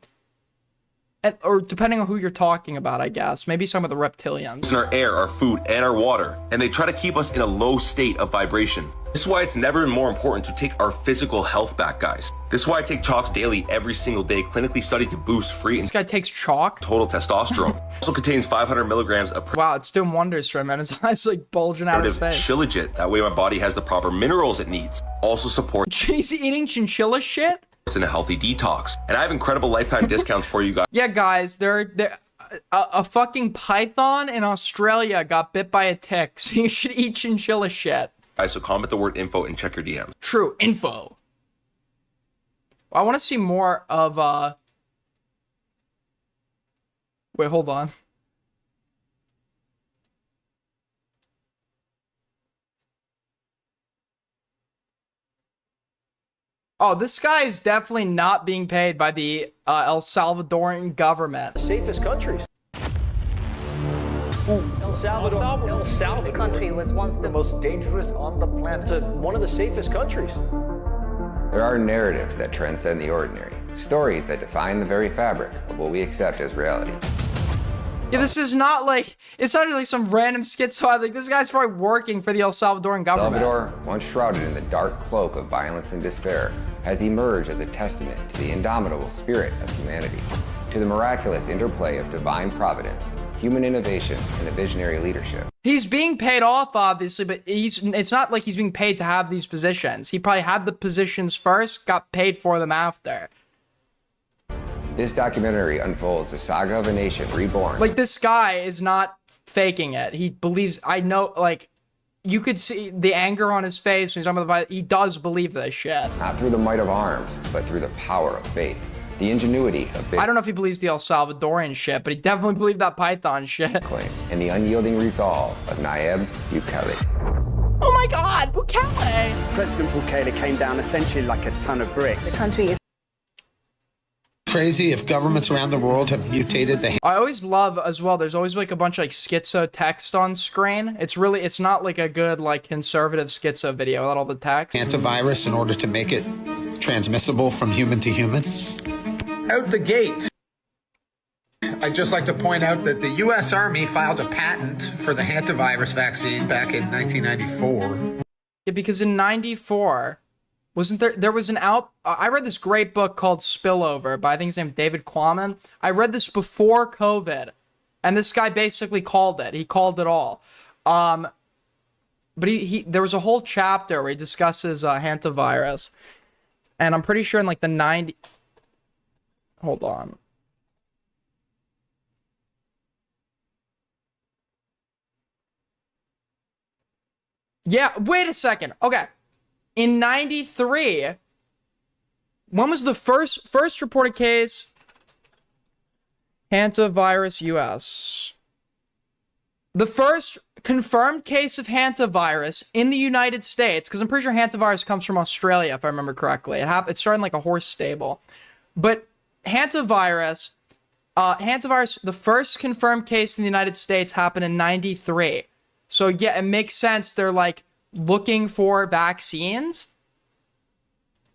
Or depending on who you're talking about, I guess. Maybe some of the reptilians. In our air, our food, and our water. And they try to keep us in a low state of vibration. This is why it's never been more important to take our physical health back, guys. This is why I take chalks daily every single day, clinically studied to boost free This guy takes chalk? Total testosterone. Also contains 500 milligrams of wow, it's doing wonders for him, man. His eyes like bulging out of his face. Shilajit. That way my body has the proper minerals it needs. Also supports He's eating chinchilla shit? in a healthy detox. And I have incredible lifetime discounts for you guys. Yeah, guys, a fucking python in Australia got bit by a tick, so you should eat chinchilla shit. So comment the word info and check your DMs. True, info. I want to see more of, wait, hold on. Oh, this guy is definitely not being paid by the El Salvadoran government. Safest countries. El Salvador. The country was once the most dangerous on the planet. It's one of the safest countries. There are narratives that transcend the ordinary, stories that define the very fabric of what we accept as reality. Yeah, this is not like, it's not like some random schizoid. Like, this guy's probably working for the El Salvadoran government. Salvador, once shrouded in the dark cloak of violence and despair, has emerged as a testament to the indomitable spirit of humanity, to the miraculous interplay of divine providence, human innovation, and the visionary leadership. He's being paid off, obviously, but it's not like he's being paid to have these positions. He probably had the positions first, got paid for them after. This documentary unfolds the saga of a nation reborn. Like, this guy is not faking it. He believes, I know, like, you could see the anger on his face when he's talking about the violence. He does believe this shit. Not through the might of arms, but through the power of faith. The ingenuity of I don't know if he believes the El Salvadorian shit, but he definitely believed that Python shit. and the unyielding resolve of Nayib Bukele. Oh my God, Bukele! President Bukele came down essentially like a ton of bricks. The country is crazy if governments around the world have mutated the... I always love as well, there's always like a bunch of like schizo text on screen. It's not like a good like conservative schizo video without all the text. Antivirus in order to make it transmissible from human to human. Out the gate, I'd just like to point out that the U.S. Army filed a patent for the hantavirus vaccine back in 1994. Yeah, because in 94... Wasn't there was an I read this great book called Spillover by, I think his name David Quammen. I read this before COVID, and this guy basically called it. He called it all. But there was a whole chapter where he discusses hantavirus, and I'm pretty sure in like the hold on. Yeah, wait a second. Okay. In 93, when was the first reported case? Hantavirus US. The first confirmed case of hantavirus in the United States, because I'm pretty sure hantavirus comes from Australia, if I remember correctly. It started in like a horse stable. But hantavirus, the first confirmed case in the United States happened in 93. So yeah, it makes sense. They're like looking for vaccines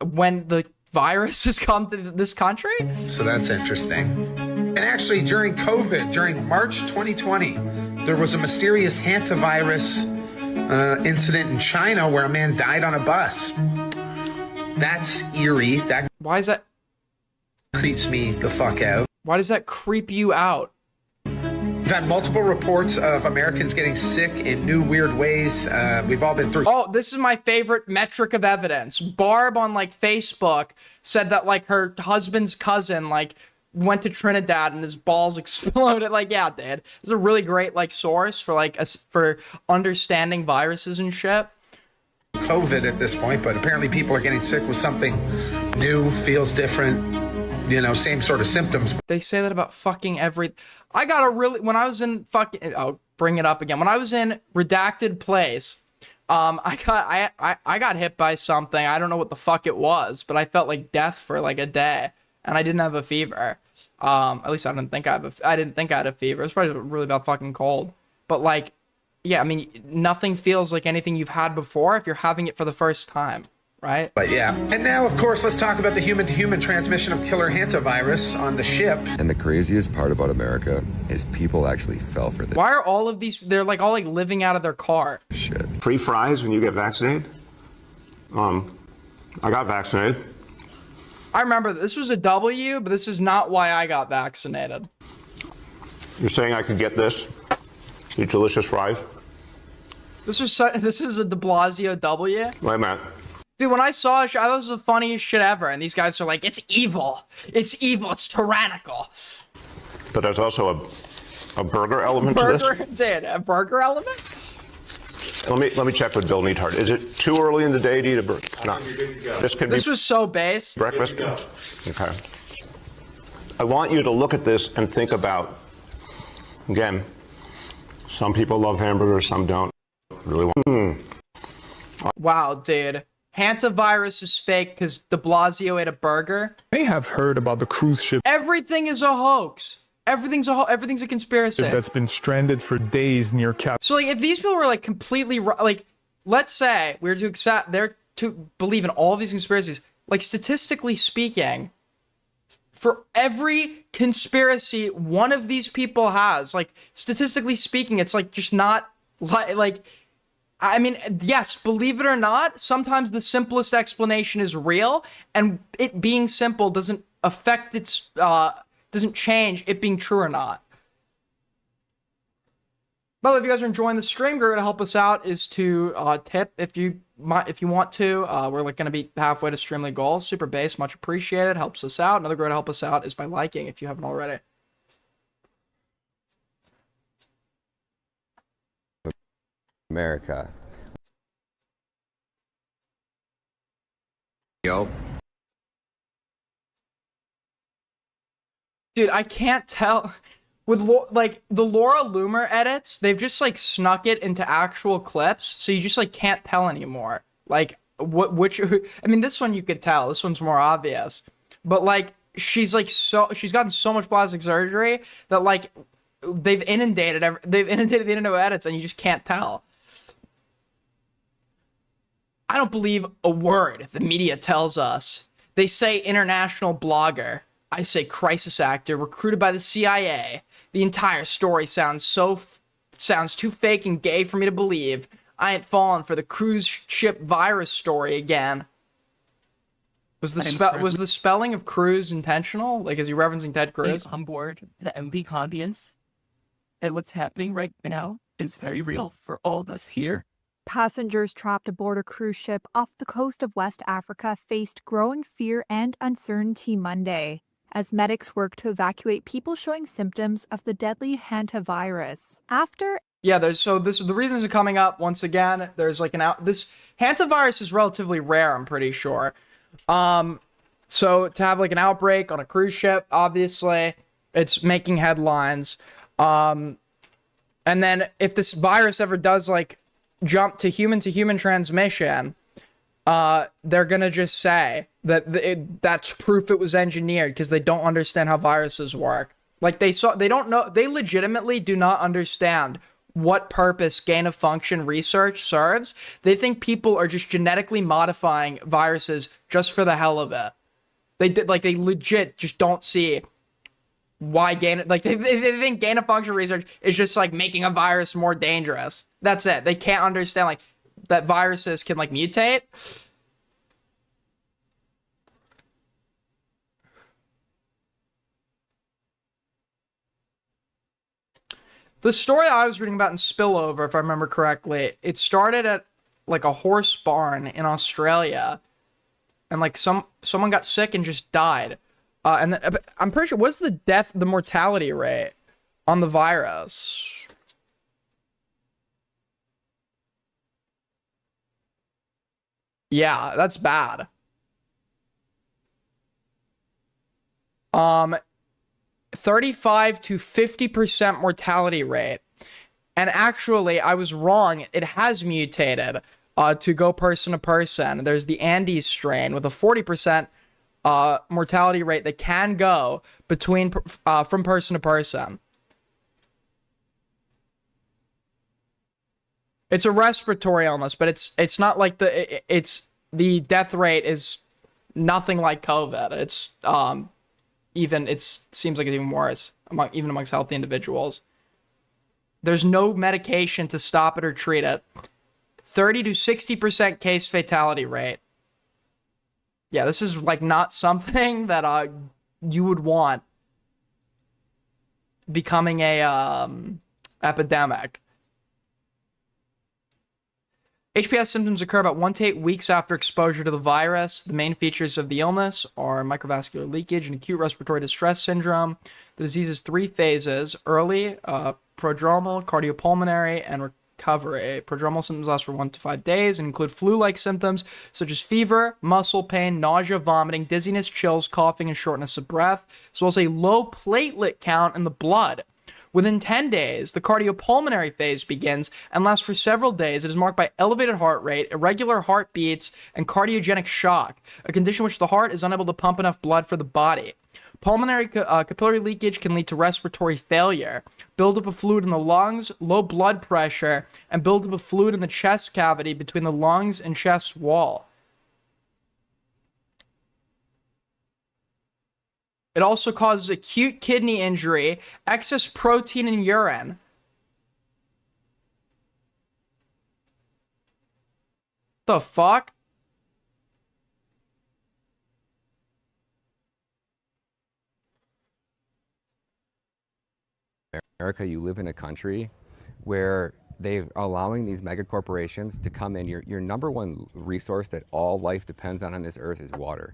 when the virus has come to this country. So that's interesting. And actually, during COVID, during March 2020, there was a mysterious hantavirus incident in China where a man died on a bus. That's eerie. Why is that? Creeps me the fuck out. Why does that creep you out? We've had multiple reports of Americans getting sick in new weird ways. We've all been through. Oh, this is my favorite metric of evidence. Barb on like Facebook said that like her husband's cousin like went to Trinidad and his balls exploded. Like, yeah, dude. This is a really great like source for like for understanding viruses and shit. COVID at this point, but apparently people are getting sick with something new, feels different. You know, same sort of symptoms. They say that about fucking when I was in I'll bring it up again. When I was in Redacted Place, I got hit by something. I don't know what the fuck it was, but I felt like death for like a day, and I didn't have a fever. At least I didn't think I had a fever. It's probably really bad fucking cold. But like, yeah, I mean, nothing feels like anything you've had before if you're having it for the first time. Right? But yeah. And now, of course, let's talk about the human-to-human transmission of killer hantavirus on the ship. And the craziest part about America is people actually fell for this. Why are all of these, they're like all like living out of their car? Shit. Free fries when you get vaccinated? I got vaccinated. I remember this was a W, but this is not why I got vaccinated. You're saying I could get this? These delicious fries? This is a de Blasio W? Wait a minute. Dude, when I saw it, I thought it was the funniest shit ever. And these guys are like, it's evil. It's evil. It's tyrannical. But there's also a burger element to this? Dude, a burger element? Let me check with Bill Neathart. Is it too early in the day to eat a burger? No. This was so base. Breakfast? Okay. I want you to look at this and think about, again, some people love hamburgers, some don't. Really want. Wow, dude. Hantavirus is fake because de Blasio ate a burger. May have heard about the cruise ship Everything is a hoax. Everything's a conspiracy. that's been stranded for days near Cap. So like, if these people were like completely like, let's say we were to accept, they're to believe in all of these conspiracies. Like statistically speaking, for every conspiracy one of these people has, like statistically speaking, it's like just not like. I mean, yes, believe it or not, sometimes the simplest explanation is real, and it being simple doesn't affect its, doesn't change it being true or not. But if you guys are enjoying the stream, great way to help us out is to tip if you want to. We're like going to be halfway to Streamly goal. Super base, much appreciated, helps us out. Another great way to help us out is by liking if you haven't already. America. Yo. Dude, I can't tell with like the Laura Loomer edits, they've just like snuck it into actual clips, so you just like can't tell anymore. Like which I mean, this one you could tell. This one's more obvious. But like she's gotten so much plastic surgery that like they've inundated the internet with edits and you just can't tell. I don't believe a word the media tells us. They say international blogger. I say crisis actor recruited by the CIA. The entire story sounds too fake and gay for me to believe. I ain't falling for the cruise ship virus story again. Was the spelling of cruise intentional? Like, is he referencing Ted Cruz? On board the MV audience, and what's happening right now is very real for all of us here. Passengers trapped aboard a cruise ship off the coast of West Africa faced growing fear and uncertainty Monday as medics worked to evacuate people showing symptoms of the deadly hantavirus. Yeah, the reasons are coming up once again. There's like this hantavirus is relatively rare, I'm pretty sure. So to have like an outbreak on a cruise ship, obviously it's making headlines. And then if this virus ever does like jump to human transmission, they're gonna just say that that's proof it was engineered because they don't understand how viruses work. Like they legitimately do not understand what purpose gain of function research serves. They think people are just genetically modifying viruses just for the hell of it. They legit just don't see why they think gain of function research is just like making a virus more dangerous. That's it. They can't understand like that viruses can like mutate. The story I was reading about in Spillover, if I remember correctly, it started at like a horse barn in Australia, and like someone got sick and just died. And then, I'm pretty sure, what's the mortality rate on the virus? Yeah, that's bad. 35 to 50% mortality rate. And actually, I was wrong. It has mutated to go person to person. There's the Andes strain with a 40% mortality rate that can go between from person to person. It's a respiratory illness, but it's not like the death rate is nothing like COVID. It's seems like it's even worse amongst healthy individuals. There's no medication to stop it or treat it. 30 to 60% case fatality rate. Yeah, this is like not something that you would want becoming a epidemic. HPS symptoms occur about 1 to 8 weeks after exposure to the virus. The main features of the illness are microvascular leakage and acute respiratory distress syndrome. The disease has 3 phases: early, prodromal, cardiopulmonary, and recovery. Prodromal symptoms last for 1 to 5 days and include flu-like symptoms such as fever, muscle pain, nausea, vomiting, dizziness, chills, coughing, and shortness of breath, as well as a low platelet count in the blood. Within 10 days, the cardiopulmonary phase begins and lasts for several days. It is marked by elevated heart rate, irregular heartbeats, and cardiogenic shock, a condition which the heart is unable to pump enough blood for the body. Pulmonary capillary leakage can lead to respiratory failure, buildup of fluid in the lungs, low blood pressure, and buildup of fluid in the chest cavity between the lungs and chest wall. It also causes acute kidney injury, excess protein in urine. The fuck? America, you live in a country where they're allowing these mega corporations to come in. Your number one resource that all life depends on this earth is water.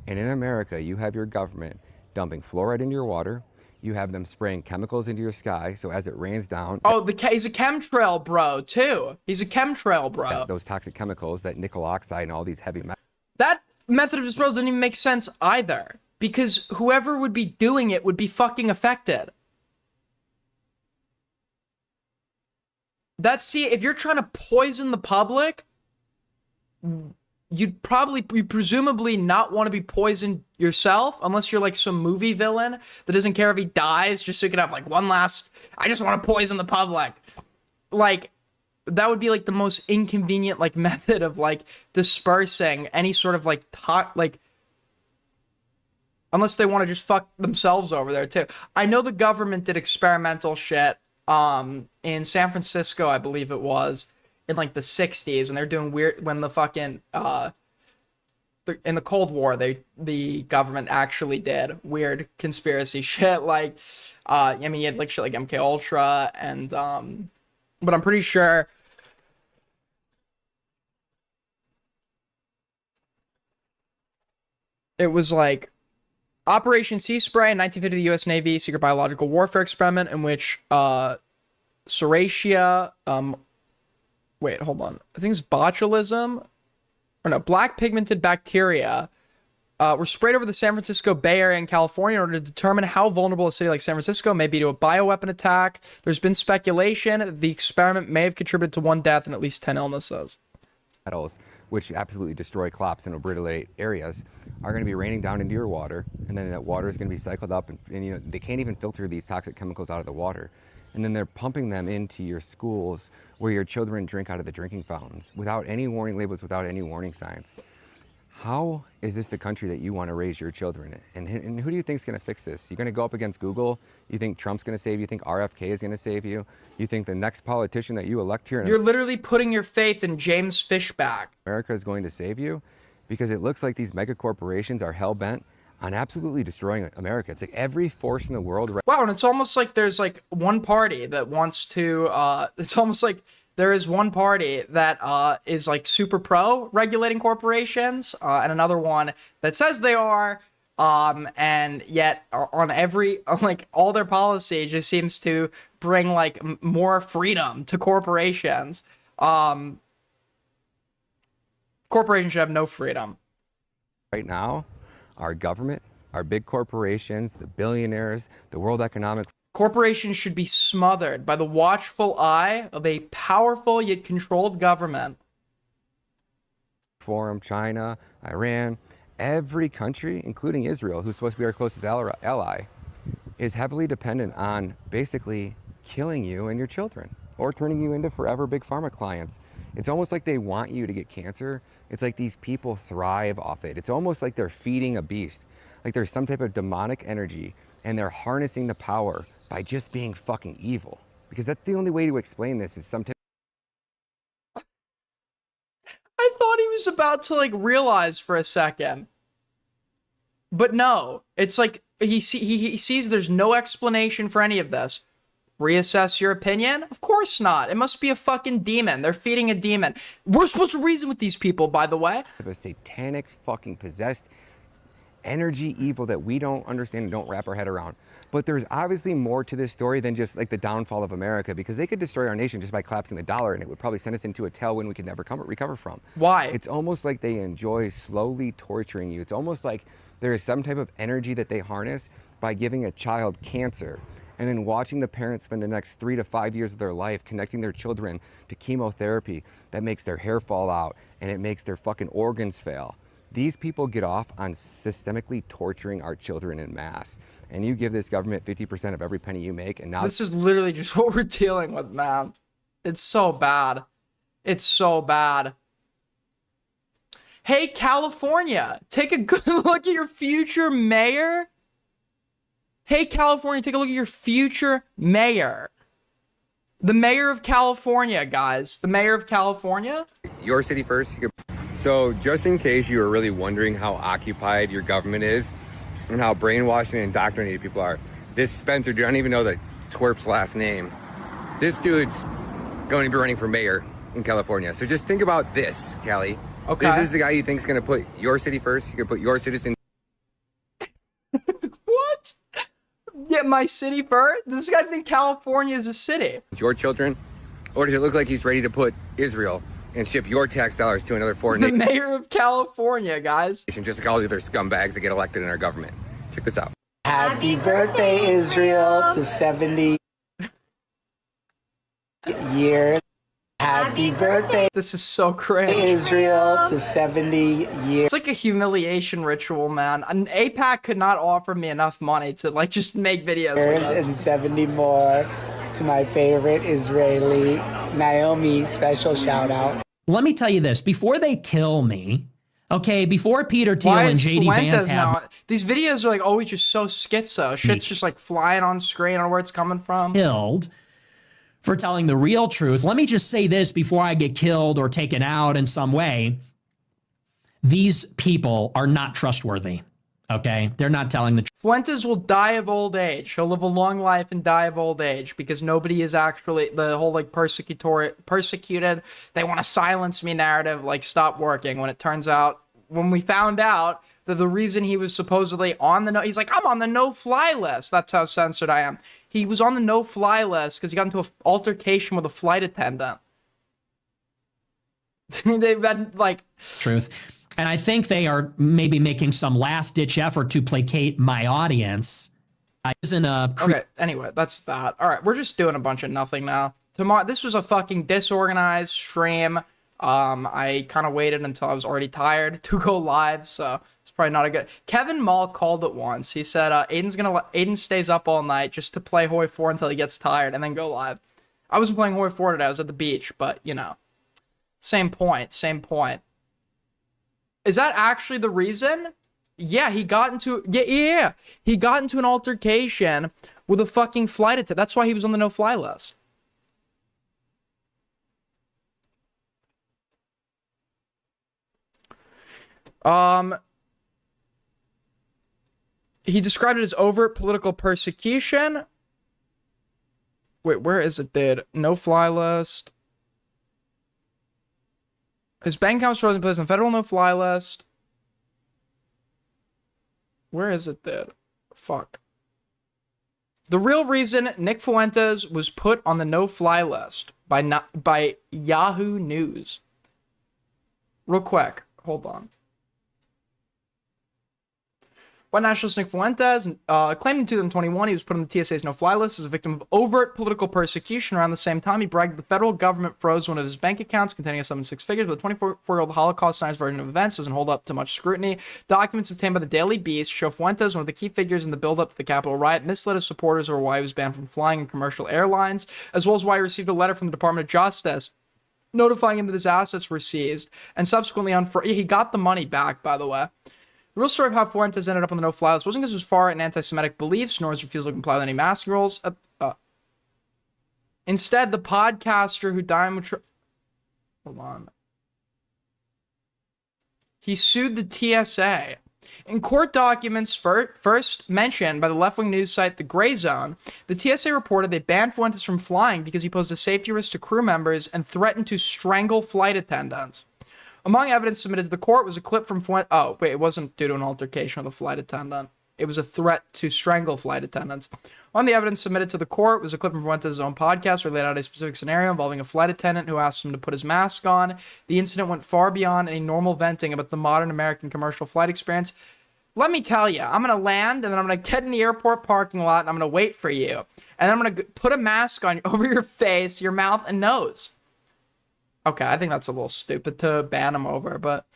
And in America, you have your government dumping fluoride into your water. You have them spraying chemicals into your sky, so as it rains down... Oh, he's a chemtrail bro, too. He's a chemtrail bro. Those toxic chemicals, that nickel oxide and all these heavy metals. That method of disposal doesn't even make sense either. Because whoever would be doing it would be fucking affected. See, if you're trying to poison the public, you'd presumably not want to be poisoned yourself, unless you're like some movie villain that doesn't care if he dies, just so you can have like one last, I just want to poison the public. Like, that would be like the most inconvenient like method of like dispersing any sort of like unless they want to just fuck themselves over there too. I know the government did experimental shit in San Francisco, I believe it was, in like the 60s when they're doing weird, when the fucking in the Cold War, the government actually did weird conspiracy shit, like I mean, you had like shit like MK Ultra and but I'm pretty sure it was like Operation Sea Spray in 1950, the U.S. Navy secret biological warfare experiment in which Serratia, wait, hold on. I think it's botulism, or no, black pigmented bacteria were sprayed over the San Francisco Bay Area in California in order to determine how vulnerable a city like San Francisco may be to a bioweapon attack. There's been speculation that the experiment may have contributed to 1 death and at least 10 illnesses. Metals, which absolutely destroy crops and obliterate areas, are going to be raining down into your water, and then that water is going to be cycled up, and you know, they can't even filter these toxic chemicals out of the water. And then they're pumping them into your schools where your children drink out of the drinking fountains without any warning labels, without any warning signs. How is this the country that you want to raise your children in? And who do you think is going to fix this? You're going to go up against Google? You think Trump's going to save you? You think RFK is going to save you? You think the next politician that you elect here in You're literally putting your faith in James Fishback. America is going to save you? Because it looks like these mega corporations are hell-bent on absolutely destroying America. It's like every force in the world... Wow, and it's almost like there's like one party that wants to... it's almost like there is one party that is like super pro regulating corporations, and another one that says they are, and yet on like all their policy just seems to bring like more freedom to corporations. Corporations should have no freedom. Right now, our government, our big corporations, the billionaires, the World Economic... Corporations should be smothered by the watchful eye of a powerful yet controlled government. Forum, China, Iran, every country, including Israel, who's supposed to be our closest ally, is heavily dependent on basically killing you and your children, or turning you into forever big pharma clients. It's almost like they want you to get cancer. It's like these people thrive off it. It's almost like they're feeding a beast. Like there's some type of demonic energy, and they're harnessing the power by just being fucking evil. Because that's the only way to explain this, is some type... I thought he was about to like realize for a second. But no, it's like he sees there's no explanation for any of this. Reassess your opinion? Of course not. It must be a fucking demon. They're feeding a demon. We're supposed to reason with these people, by the way. A satanic fucking possessed energy evil that we don't understand and don't wrap our head around. But there's obviously more to this story than just like the downfall of America, because they could destroy our nation just by collapsing the dollar, and it would probably send us into a tailwind we could never recover from. Why? It's almost like they enjoy slowly torturing you. It's almost like there is some type of energy that they harness by giving a child cancer and then watching the parents spend the next 3 to 5 years of their life connecting their children to chemotherapy that makes their hair fall out and it makes their fucking organs fail. These people get off on systemically torturing our children en masse. And you give this government 50% of every penny you make, and now this is literally just what we're dealing with, man. It's so bad. It's so bad. Hey, California, take a good look at your future mayor. Hey, California, take a look at your future mayor. The mayor of California, guys. The mayor of California. your city first. So just in case you were really wondering how occupied your government is and how brainwashed and indoctrinated people are, this Spencer dude, I don't even know the twerp's last name. This dude's going to be running for mayor in California. So just think about this, Callie. Okay. This is the guy you think's going to put your city first. You're going to put your citizens. What? Get my city first? Does this guy think California is a city? Your children? Or does it look like he's ready to put Israel and ship your tax dollars to another foreign The nation? mayor of California, guys. Just like all the other scumbags that get elected in our government. Check this out. Happy birthday, Israel, to 70 years. Happy birthday. This is so cringe. Israel, to 70 years. It's like a humiliation ritual, man. An APAC could not offer me enough money to, like, just make videos like that. And 70 more to my favorite Israeli, Naomi. Special shout out. Let me tell you this, before they kill me, okay, before Peter Thiel Why and is JD Fuentes Vance have now? These videos are like always just so schizo. Shit's just like flying on screen. I don't know where it's coming from. killed for telling the real truth, let me just say this before I get killed or taken out in some way. These people are not trustworthy, okay? They're not telling the truth. Fuentes will die of old age. He'll live a long life and die of old age because nobody is actually, the whole like persecuted, they want to silence me narrative, like stop working. When it turns out, when we found out that the reason he was supposedly on the he's like, I'm on the no-fly list. That's how censored I am. He was on the no-fly list because he got into an altercation with a flight attendant. They've been like... Truth. And I think they are maybe making some last-ditch effort to placate my audience. I was in a... Okay, anyway, that's that. All right, we're just doing a bunch of nothing now. Tomorrow, this was a fucking disorganized stream. I kind of waited until I was already tired to go live, so it's probably not a good... Kevin Mall called it once. He said, Aiden stays up all night just to play Hoi 4 until he gets tired and then go live. I wasn't playing Hoi 4 today. I was at the beach, but, you know. Same point, same point. Is that actually the reason? Yeah, he got into... Yeah. He got into an altercation with a fucking flight attendant. That's why he was on the no-fly list. He described it as overt political persecution. Wait, where is it, dude? No-fly list. His bank account was frozen, placed on federal no-fly list. Where is it, dude? Fuck. The real reason Nick Fuentes was put on the no-fly list by Yahoo News. Real quick, hold on. White nationalist Nick Fuentes claimed in 2021 he was put on the TSA's no-fly list as a victim of overt political persecution. Around the same time, he bragged the federal government froze one of his bank accounts containing a sum in six figures, but the 24-year-old Holocaust-science version of events doesn't hold up to much scrutiny. Documents obtained by the Daily Beast show Fuentes, one of the key figures in the build-up to the Capitol riot, misled his supporters over why he was banned from flying in commercial airlines, as well as why he received a letter from the Department of Justice notifying him that his assets were seized, and subsequently he got the money back, by the way. The real story of how Fuentes ended up on the no-fly list wasn't because of his far-right and anti-Semitic beliefs, nor his refusal to comply with any masking rules. Instead, the podcaster who died with... Hold on. He sued the TSA. In court documents first mentioned by the left-wing news site The Gray Zone, the TSA reported they banned Fuentes from flying because he posed a safety risk to crew members and threatened to strangle flight attendants. Among evidence submitted to the court was a clip from oh, wait, it wasn't due to an altercation with a flight attendant. It was a threat to strangle flight attendants. On the evidence submitted to the court was a clip from Fuentes' own podcast where he laid out a specific scenario involving a flight attendant who asked him to put his mask on. The incident went far beyond any normal venting about the modern American commercial flight experience. Let me tell you, I'm going to land, and then I'm going to get in the airport parking lot, and I'm going to wait for you. And I'm going to put a mask on over your face, your mouth, and nose. Okay, I think that's a little stupid to ban him over, but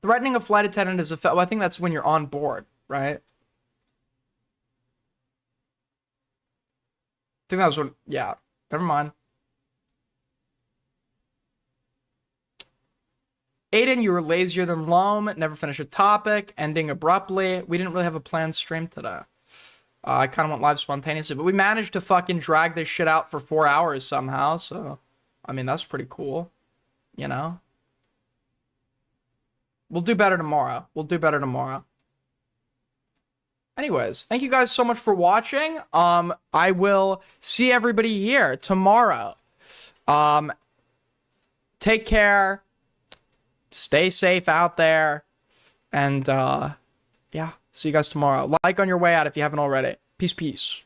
threatening a flight attendant is well, I think that's when you're on board, right? I think that was what, yeah, never mind. Aiden, you were lazier than Loam. Never finish a topic. Ending abruptly. We didn't really have a planned stream today. I kind of went live spontaneously, but we managed to fucking drag this shit out for 4 hours somehow. So, I mean, that's pretty cool. You know? We'll do better tomorrow. We'll do better tomorrow. Anyways, thank you guys so much for watching. I will see everybody here tomorrow. Take care. Stay safe out there. And, yeah, see you guys tomorrow. Like on your way out if you haven't already. Peace, peace.